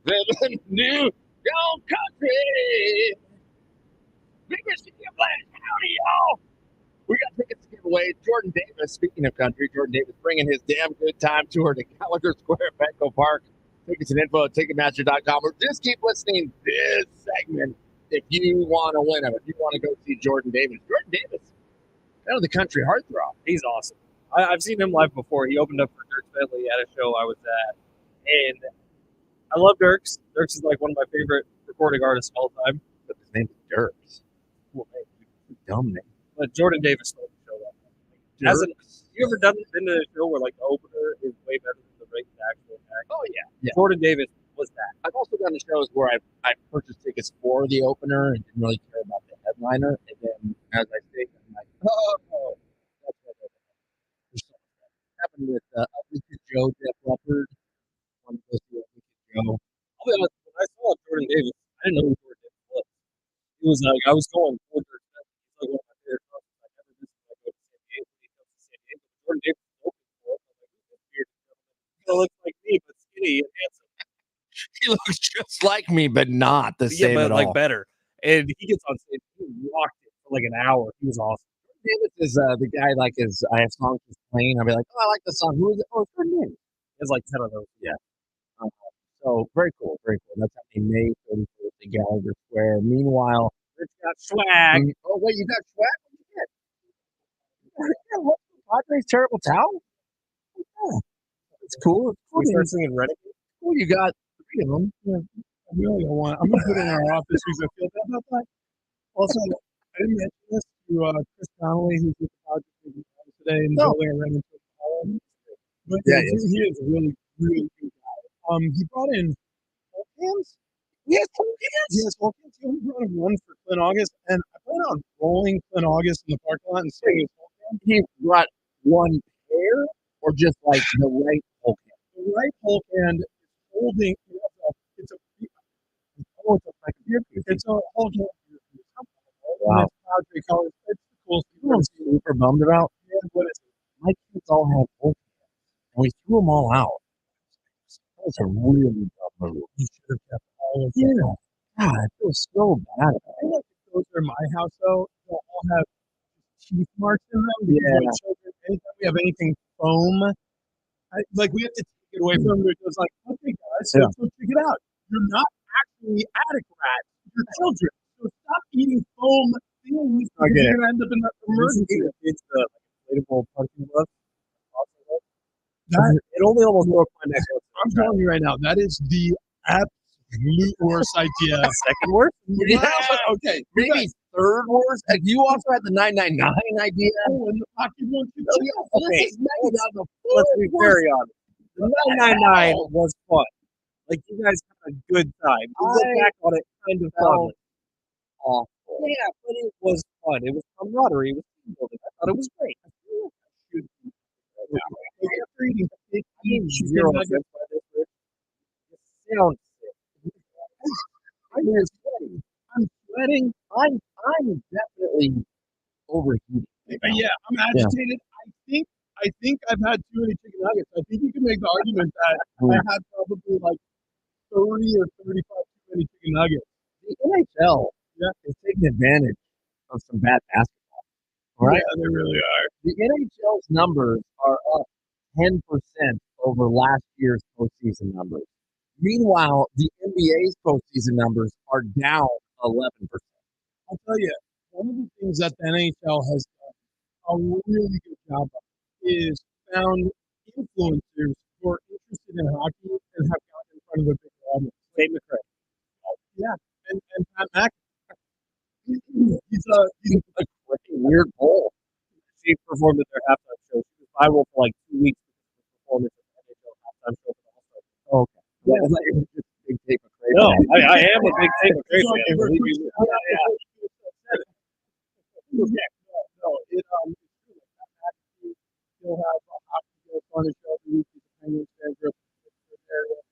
S1: Living new. Gone country. Bigger city of Blast. Howdy, y'all. We got tickets to give away. Jordan Davis, speaking of country, Jordan Davis bringing his damn good time tour to Gallagher Square at Petco Park. Tickets and info at Ticketmaster.com. Or just keep listening to this segment if you want to win them. If you want to go see Jordan Davis. Jordan Davis, kind of the country heartthrob.
S3: He's awesome. I've seen him live before. He opened up for Dirk Bentley at a show I was at. And I love Dirks. Dirks is like one of my favorite recording artists of all time.
S1: But his name is Dirks. Cool name. Dumb name.
S3: But Jordan Davis stole the show that night. Have you ever been to a show where like the opener is way better than the actual act?
S1: Oh, yeah.
S3: Jordan Davis was that.
S1: I've also done the shows where I purchased tickets for the opener and didn't really care about the headliner. And then as I say, I'm like, oh, that's what happened with Wicked Joe, Jeff Leppard. Wanted to go see Wicked Joe.
S3: I'll be honest, when I saw Jordan Davis, I didn't know who Jordan Davis was. He was like, I was going for Dirk Bentley. He's like one of my favorite concerts. I never missed him. I go to San Diego. He comes to San Diego. Jordan Davis is open for it. I'm like, who's this weird gentleman? He kind of looks like me, but skinny and handsome.
S1: He looks just like me, but not the same
S3: but
S1: at
S3: like
S1: all.
S3: better. And he gets on stage. He rocked it for like an hour. He was awesome.
S1: Davis is the guy, like, I have songs just playing. I'll be like, oh, I like the song. Who is it? Oh, it's Jordan Davis.
S3: There's like 10 of those.
S1: Yeah. So very cool, very cool. That's happening May 31st at Gallagher Square. Meanwhile,
S3: Rich got swag.
S1: oh wait, you got swag? What you get? Yeah, what, Padres terrible towel? Yeah. It's cool. It's cool.
S3: We start singing Renegade.
S1: Cool. You got 3 of them.
S2: Yeah, I really don't want. I'm gonna put it in our office because I feel bad about that. Also, I didn't mention this to Chris Donnelly, who's with the Padres today, and
S1: No.
S2: building a Remington But
S1: Yeah,
S2: he is a really, really good guy. He brought in Hulk hands.
S1: Yes,
S2: Yes, Hulk hands. He only brought in one for Clint August, and I plan on rolling Clint August in the parking lot and seeing his Hulk hand.
S1: he brought one pair or just like the right Hulk hand?
S2: The right Hulk hand is holding. It's a like a beer piece. It's a Hulk hand.
S1: Wow.
S2: And it's Padres colors. It's the coolest
S1: You know what I'm super bummed about?
S2: Yeah, what is it?
S1: My kids all have Hulk hands, and we threw them all out. That was a really dumb move.
S2: You should have kept all of them.
S1: Yeah. God, I feel so bad about
S2: I think if those are my house, though, they'll all have teeth marks in them. Because
S1: Yeah.
S2: when children, anytime we have anything foam, we have to take it away from them. It was like, okay, guys, let's go check it out. You're not actually attic rats. You're children. So stop eating foam things. Because you're going to end up in that emergency.
S3: It's the inflatable punching glove.
S2: That,
S3: It only almost broke my neck.
S2: I'm telling you right now, that is the absolute worst idea.
S3: Second worst?
S2: Yeah. Okay.
S1: Maybe third worst. Like, you also had the 999 idea.
S2: Oh, and the pocket one too.
S3: Okay.
S1: This is maybe not the
S3: Let's be
S1: fourth
S3: very honest. The 999 was fun. Like, you guys had a good time. You look back on it kind of fondly.
S1: awful.
S3: Yeah, but it was fun. It was camaraderie. It was team building. I thought it was great. I feel like I should be after eating 15 zero offense by this list. It sounds sick.
S1: I'm sweating. I'm definitely overheating.
S2: Yeah, I'm agitated. I think I've had too many chicken nuggets. I think you can make the argument that I had probably like 30 or 35 too many chicken nuggets.
S1: The NHL is taking advantage of some bad basketball. Right?
S2: Yeah, they really are.
S1: The NHL's numbers are up 10% over last year's postseason numbers. Meanwhile, the NBA's postseason numbers are down 11%.
S2: I'll tell you, one of the things that the NHL has done a really good job of is found influencers who are interested in hockey and have gotten in front of a big audience.
S3: Tate McRae.
S2: Yeah, and Pat Mack. He's a
S1: Weird goal.
S3: She performed at their halftime show. She was viral for like 2 weeks for the performance at the NHL halftime show for the All-Star.
S1: Okay. Yeah, it's like just a big Tate McRae.
S3: No,
S1: fan.
S3: I am a big Tate McRae fan. Believe me.
S2: He'll have a hockey show on his show every week. He's a Penguins fan, grew up in the area.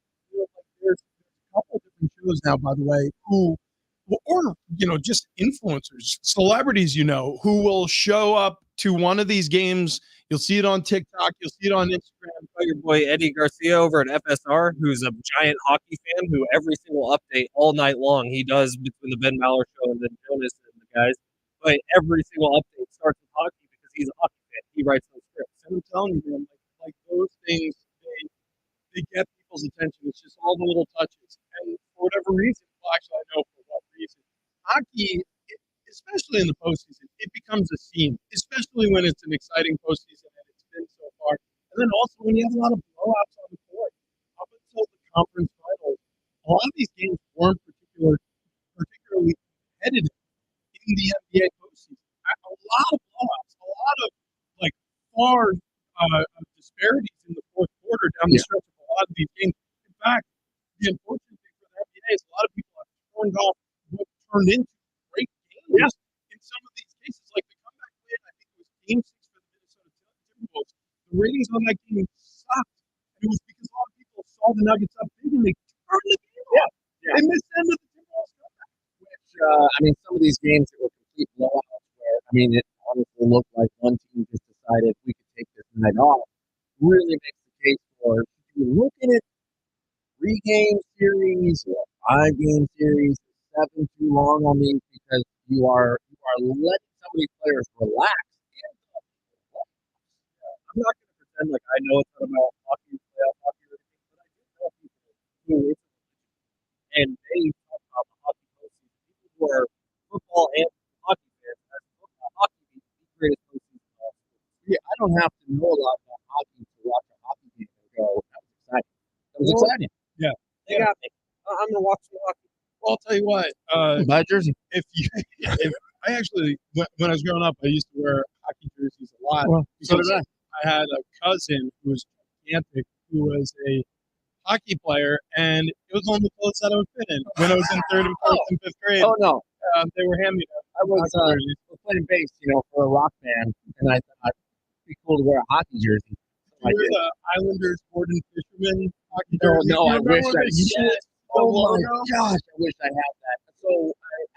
S2: There's a couple different shows now, by the way, who, or just influencers, celebrities, who will show up to one of these games. You'll see it on TikTok. You'll see it on Instagram.
S3: Your boy Eddie Garcia over at FSR, who's a giant hockey fan, who every single update all night long he does between the Ben Maller show and then Jonas and the guys. But every single update starts with hockey because he's a hockey fan. He writes those scripts.
S2: And I'm telling you, man, like those things, they get people's attention. It's just all the little touches. And for whatever reason, well, actually, I know for what reason, hockey, especially in the postseason, it becomes a scene, especially when it's an exciting postseason and it's been so far. And then also when you have a lot of blowouts on the court. Up until the conference finals, a lot of these games weren't particularly competitive in the NBA postseason. A lot of blowouts, a lot of far disparities in the fourth quarter down the stretch of a lot of these games. In fact, the unfortunate thing for the NBA is a lot of people have turned off what turned into great games in some of these cases. Like the comeback win, I think it was Game 6 for the Minnesota Timberwolves. The ratings on that game sucked. And it was because a lot of people saw the Nuggets up big and they turned the game off. They missed the end of the Timberwolves comeback.
S1: Which, some of these games that were complete blowouts where, it honestly looked like one team just decided we could take this night off, really makes the case for if you look at it 3-game series or 5-game series, 7 too long on these because you are letting some of these players relax.
S3: I'm not going to pretend like I know a ton about hockey, playoff hockey, or anything, but I do know people who it's and they talk about the hockey postseason. People who are football and hockey fans, as football hockey being the greatest postseason of all time.
S1: Yeah, I don't have to know a lot about hockey to watch a hockey game and go, that was exciting. That was exciting.
S3: They got me. I'm going to watch some hockey.
S2: Well, I'll tell you what.
S1: Buy a jersey.
S2: If I actually, when I was growing up, I used to wear hockey jerseys a lot.
S1: Well, so did I.
S2: I had a cousin who was gigantic who was a hockey player, and it was one of the clothes that I would fit in when I was in third and fourth and fifth grade.
S1: Oh no,
S2: They were handing out.
S1: I was playing bass, for a rock band, and I thought it'd be cool to wear a hockey jersey.
S2: There was a Islanders Gordon Fisherman hockey
S1: No,
S2: jersey.
S1: no,
S2: You
S1: I
S2: remember
S1: wish
S2: when
S1: I.
S2: they switched
S1: Yes.
S2: the
S1: Oh my
S2: logo?
S1: gosh, I wish I had that. So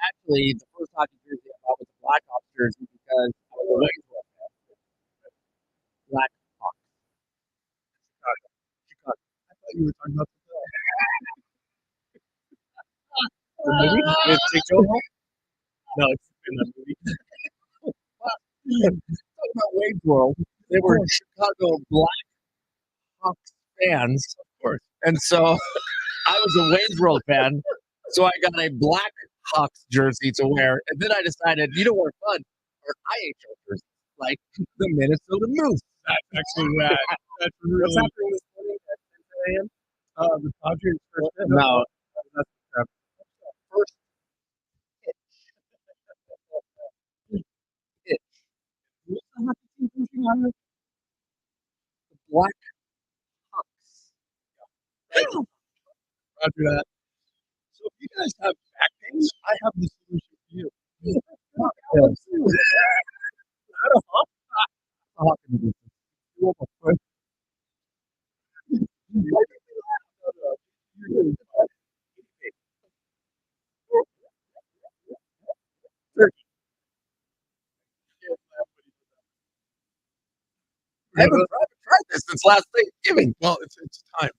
S1: actually, the first hockey jersey I bought was a Blackhawks jersey because I was a Waynesville fan. Blackhawks. Chicago.
S2: I thought you were talking about
S3: The movie with Jake Gyllenhaal? No, it's in the movie.
S1: Talking about Wayne's World, they were Chicago Blackhawks fans, of course. And so I was a Wayne's World fan, so I got a Blackhawks jersey to wear. And then I decided, what fun? Or IHL jersey, like the Minnesota Moose.
S2: That's actually rad. That's really
S3: What's happening this morning at 10 a.m.?
S2: the Padres first.
S1: No,
S2: That's
S1: first pitch. Who's the hockey team pushing on it? The Blackhawks.
S2: Roger that. So if you guys have back pain, I have the solution for you.
S1: I haven't tried this since last Thanksgiving.
S2: Well, it's time.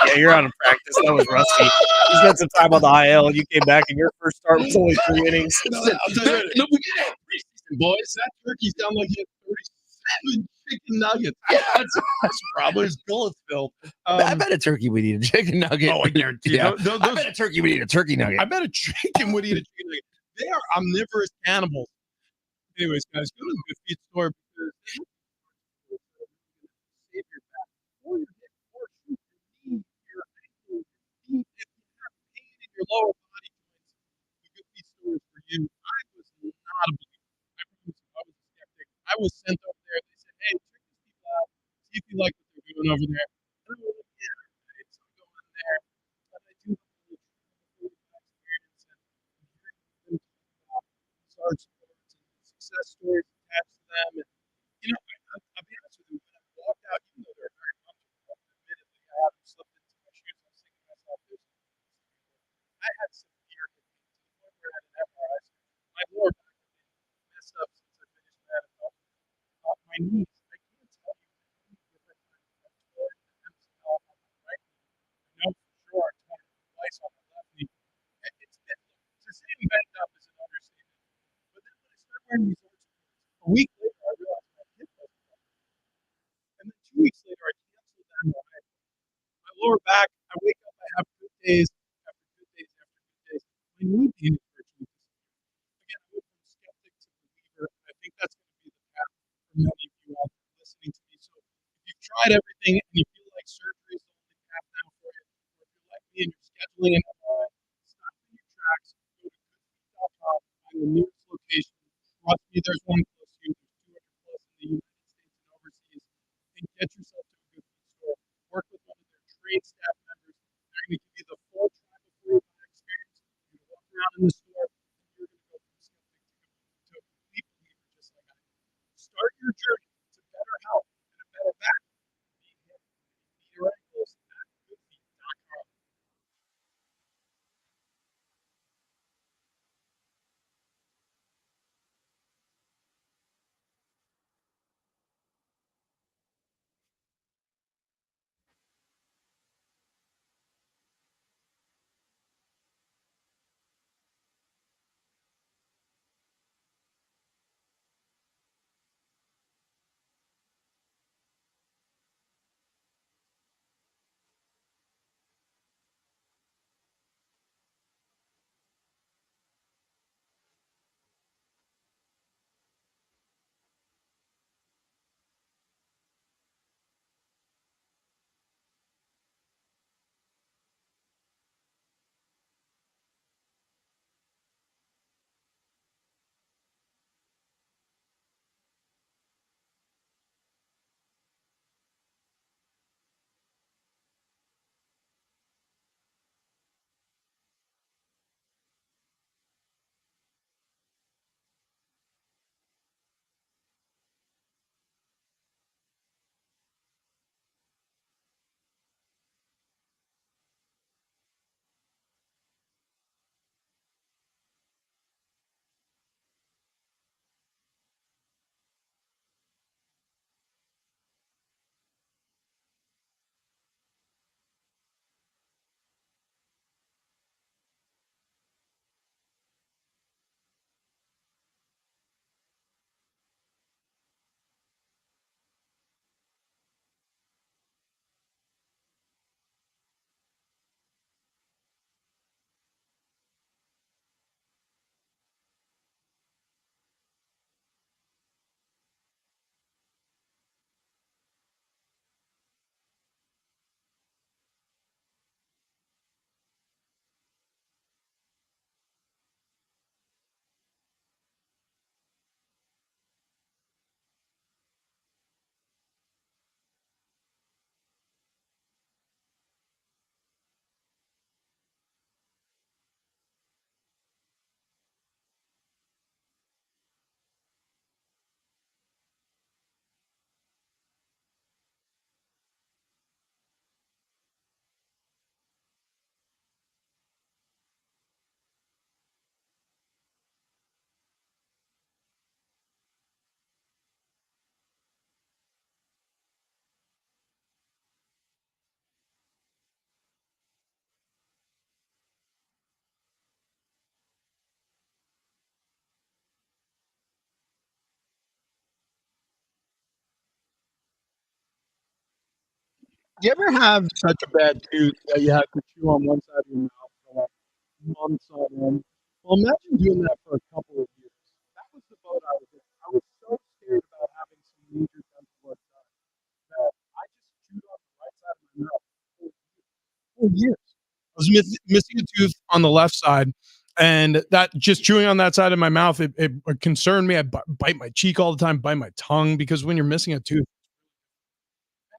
S3: Yeah, you're out of practice. That was rusty. You spent some time on the IL, and you came back, and your first start was only 3 innings.
S2: No, I'll tell you what,
S1: No, we didn't have preseason, boys.
S2: that turkey sounded like he had 37 chicken nuggets.
S1: Yeah,
S2: That's probably his gullet filled.
S1: I bet a turkey would eat a chicken nugget.
S2: Oh, I guarantee you.
S1: Yeah.
S2: Those-
S1: I bet a turkey would eat a turkey nugget.
S2: I bet a chicken would eat a chicken nugget. They are omnivorous cannibals. Anyways, guys, go to the Good Feet store because they save your back or your hip or shoot your knee, your ankle, your feet. If you have pain in your lower body joints, the Good Feet store is for you. I was not a believer. I promise you, I was a skeptic. I was sent over there. They said, hey, check these people out. See if you like what they're doing over there. And I was like, yeah, right. So I go in there and I do the whole experience and hearing them talk about SARS sports and success stories attached to them. And, I'll be honest with you, when I walked out, even though they're very comfortable, admittedly, I haven't slipped into my shoes. I was thinking to myself, I had severe hip pain to the point where I had an MRI. My lower back had been messed up since I finished that. My knees, I can't tell you how many different times I've torn the MCL on my right knee. I know for sure I torn it twice on my left knee. To say I'm banged up is an understatement. But then when I started wearing these orthopedics, a week later I realized my hip wasn't right. And then 2 weeks later I canceled the MRI. My lower back, I wake up, I have good days after good days after good days. My knee pain is virtually disappearing. Again, I went from skeptic to believer. I think that's going to be the path for many of you out there listening to me. So if you've tried everything and you feel like surgery is the only path now for you, or if you're like me and you're scheduling an MRI, stop in your tracks, go to goodfeet.com, find the nearest location. Trust me, there's one close to you. There's 200 plus in the United States and overseas. And get yourself to a Good Feet store. Work with one of their trained staff members. They're going to give you the full try before you buy experience. You're going to walk around in the store and you're going to go from skeptic to a complete believer just like I did. Start your journey to better health and a better back. Being hip, knee or ankles at goodfeet.com. you ever have such a bad tooth that you have to chew on one side of your mouth for like months on end? Well, imagine doing that for a couple of years. That was the boat I was in. I was so scared about having some major dental work done that I just chewed on the right side of my mouth for years. I was missing a tooth on the left side, and that just chewing on that side of my mouth, it concerned me. I bite my cheek all the time, bite my tongue, because when you're missing a tooth.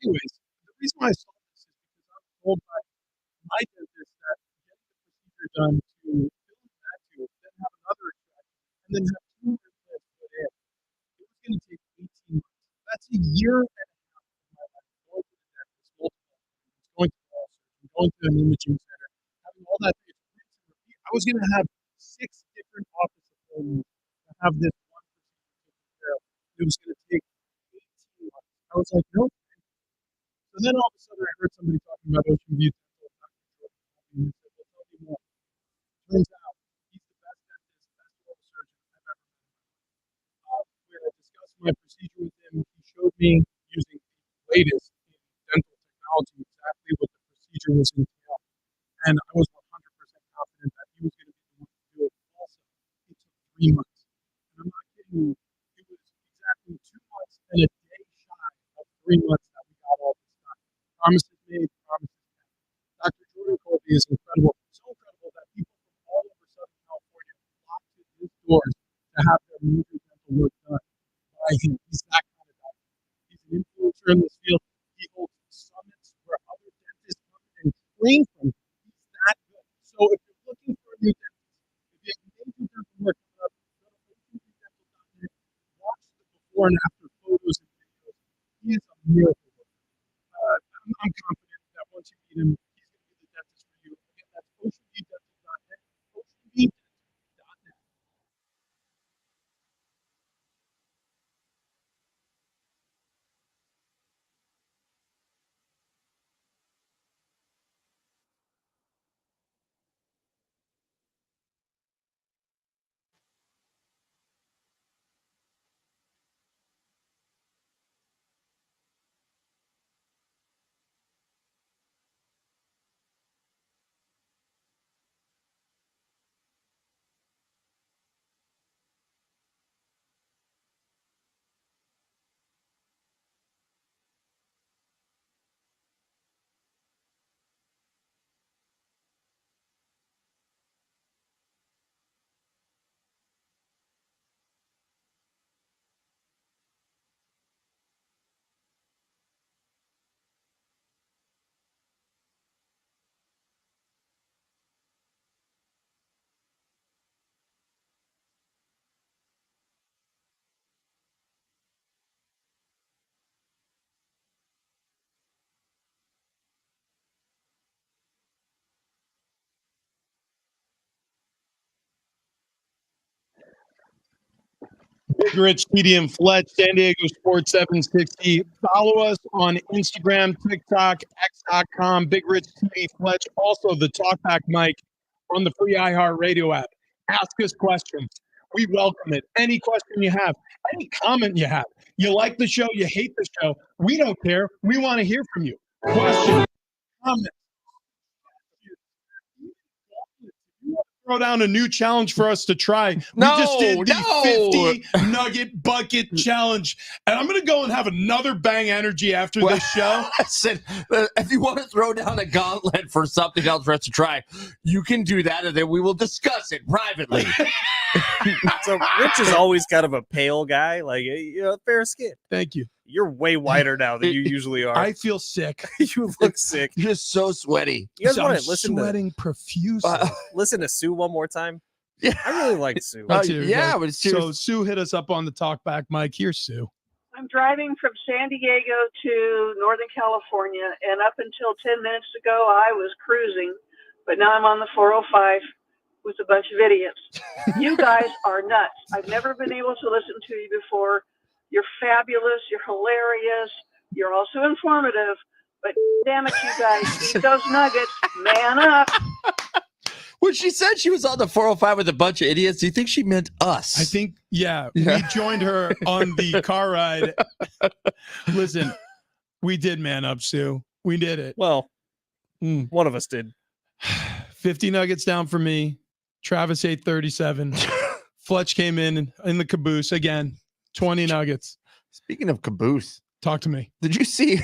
S2: Anyways, the reason why I saw this is because I was told by my dentist that getting the procedure done to fill in that tooth, then have another extraction, and then have two implants put in, it was going to take 18 months. That's a year and a half of my life going to the dentist multiple times, going to the oral surgeon, going to an imaging center, having all that rinse and repeat. I was going to have 6 different office appointments to have this one procedure taken care of. It was going to take 18 months. I was like, no. So then all of a sudden I heard somebody talking about Ocean View Dental, Dr. Jordan, and he said, well, tell me more. Turns out he's the best dentist, best oral surgeon I've ever met. When I discussed my procedure with him, he showed me using the latest in dental technology exactly what the procedure was entailed. And I was 100% confident that he was going to be the one to do it. Also, it took 3 months. And I'm not kidding you. It was exactly 2 months and a day shy of 3 months that we got all this done. Promises made, promises kept. Dr. Jordan Colby is incredible. So incredible that people from all over Southern California flock to his doors to have their major dental work done by him. He's that kind of guy. He's an influencer in this field. He holds summits where other dentists come and train from him. He's that good. So if you're looking for a new dentist, if you have major dental work coming up, go to oceanviewdental.net, watch the before and after photos and videos. He is a miracle. I'm confident that once you meet him, he's going to be the dentist for you. Again, that's oceanviewdental.net, oceanviewdental.net. Big Rich, TD, and Fletch, San Diego Sports 760. Follow us on Instagram, TikTok, X.com, Big Rich, TD, Fletch. Also, the Talkback mic on the free iHeartRadio app. Ask us questions. We welcome it. Any question you have, any comment you have. You like the show, you hate the show. We don't care. We want to hear from you. Question, comment. Throw down a new challenge for us to try. We just did the 50 Nugget Bucket Challenge. And I'm going to go and have another Bang Energy after this show.
S1: Listen, if you want to throw down a gauntlet for something else for us to try, you can do that, and then we will discuss it privately.
S3: So Rich is always kind of a pale guy, like, you know, fair skin.
S2: Thank you.
S3: You're way whiter now than you usually are.
S2: I feel sick.
S3: You look sick.
S1: You're just so sweaty.
S3: You guys
S2: I'm
S3: want to
S2: sweating profusely.
S3: listen to Sue one more time?
S1: Yeah.
S3: I really like Sue.
S2: Me too,
S1: yeah,
S2: guys.
S1: but it's
S2: So Sue hit us up on the Talkback mic. Here's Sue.
S6: I'm driving from San Diego to Northern California, and up until 10 minutes ago, I was cruising, but now I'm on the 405 with a bunch of idiots. You guys are nuts. I've never been able to listen to you before. You're fabulous. You're hilarious. You're also informative. But damn it, you guys, eat those nuggets. Man up.
S1: When she said she was on the 405 with a bunch of idiots, do you think she meant us?
S2: I think, we joined her on the car ride. Listen, we did man up, Sue. We did it.
S3: Well,
S2: Mm.
S3: one of us did.
S2: 50 nuggets down for me. Travis ate 37. Fletch came in the caboose again. 20 nuggets.
S1: Speaking of caboose,
S2: Talk to me.
S1: did you see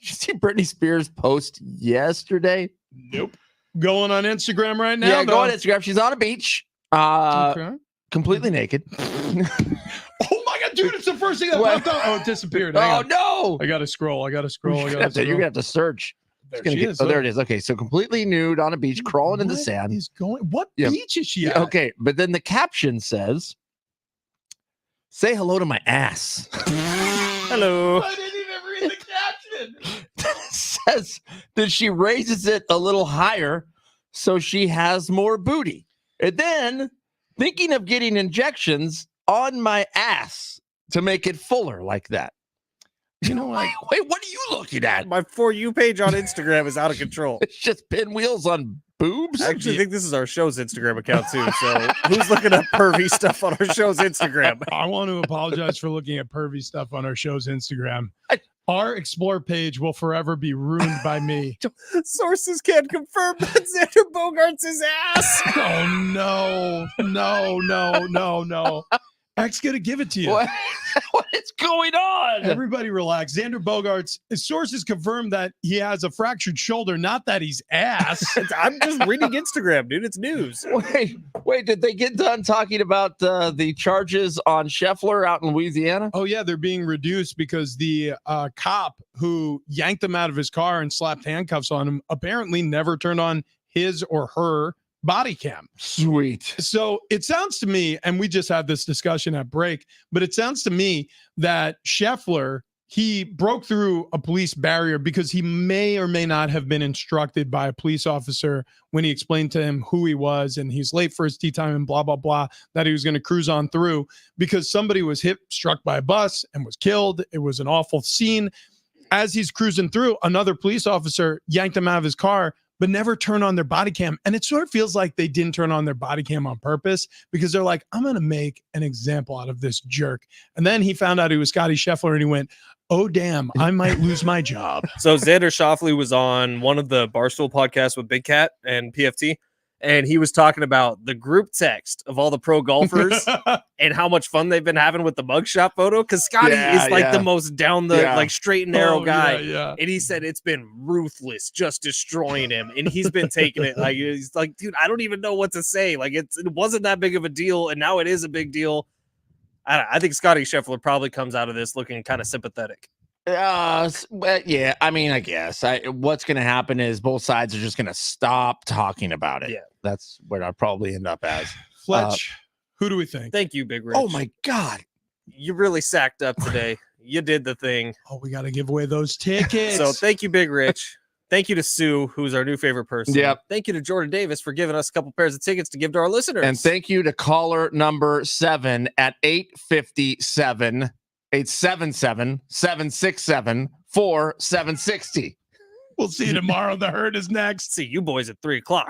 S1: Britney Spears' post yesterday?
S2: Nope. Going on Instagram right now.
S1: Yeah,
S2: though.
S1: go on Instagram. She's on a beach,
S2: Okay.
S1: completely naked.
S2: Oh my god, dude! It's the first thing that
S1: What?
S2: popped up. Oh, it disappeared. Hang
S1: Oh
S2: on.
S1: no!
S2: I gotta scroll.
S1: You're gonna have to search.
S2: There
S1: It's gonna
S2: she
S1: get-
S2: is.
S1: oh, there it is. Okay, so completely nude on a beach, crawling in the
S2: What
S1: sand.
S2: is going? What
S1: Yeah.
S2: beach is she at?
S1: Okay, but then the caption says, "Say hello to my ass."
S3: Hello.
S2: I didn't even read the caption.
S1: It says that she raises it a little higher so she has more booty. And then thinking of getting injections on my ass to make it fuller like that.
S2: You know what?
S1: Wait, what are you looking at?
S3: My For You page on Instagram is out of control.
S1: It's just pinwheels on boobs?
S3: I actually think this is our show's Instagram account too. So who's looking up pervy stuff on our show's Instagram?
S2: I want to apologize for looking at pervy stuff on our show's Instagram. Our Explore page will forever be ruined by me.
S3: Sources can't confirm that Xander Bogarts his ass.
S2: Oh no. X gonna give it to you.
S1: What is going on?
S2: Everybody relax. Xander Bogarts, his sources confirm that he has a fractured shoulder, not that he's ass.
S3: I'm just reading Instagram, dude. It's news.
S1: Wait, did they get done talking about the charges on Scheffler out in Louisiana?
S2: Oh yeah, they're being reduced because the cop who yanked him out of his car and slapped handcuffs on him apparently never turned on his or her body cam.
S1: Sweet.
S2: So it sounds to me, and we just had this discussion at break, but it sounds to me that Scheffler, he broke through a police barrier because he may or may not have been instructed by a police officer when he explained to him who he was and he's late for his tea time and blah, blah, blah, that he was going to cruise on through because somebody was struck by a bus and was killed. It was an awful scene. As he's cruising through, another police officer yanked him out of his car, but never turn on their body cam. And it sort of feels like they didn't turn on their body cam on purpose because they're like, I'm going to make an example out of this jerk. And then he found out he was Scotty Scheffler and he went, oh, damn, I might lose my job.
S3: So Xander Schauffele was on one of the Barstool podcasts with Big Cat and PFT, and he was talking about the group text of all the pro golfers and how much fun they've been having with the mugshot photo. Because Scotty is like the most down the like straight and narrow guy.
S2: Yeah.
S3: And he said it's been ruthless, just destroying him. And he's been taking it like he's like, dude, I don't even know what to say. Like it wasn't that big of a deal, and now it is a big deal. I think Scotty Scheffler probably comes out of this looking kind of sympathetic.
S1: Yeah, I mean, I guess what's going to happen is both sides are just going to stop talking about it.
S3: Yeah.
S1: That's what I'll probably end up as.
S2: Fletch, who do we think?
S3: Thank you, Big Rich.
S1: Oh my God.
S3: You really sacked up today. You did the thing.
S2: Oh, we got to give away those tickets.
S3: So thank you, Big Rich. Thank you to Sue, who's our new favorite person.
S1: Yep.
S3: Thank you to Jordan Davis for giving us a couple pairs of tickets to give to our listeners.
S1: And thank you to caller number 7 at 857 877 767 4760.
S2: We'll see you tomorrow. The herd is next.
S3: See you boys at 3:00.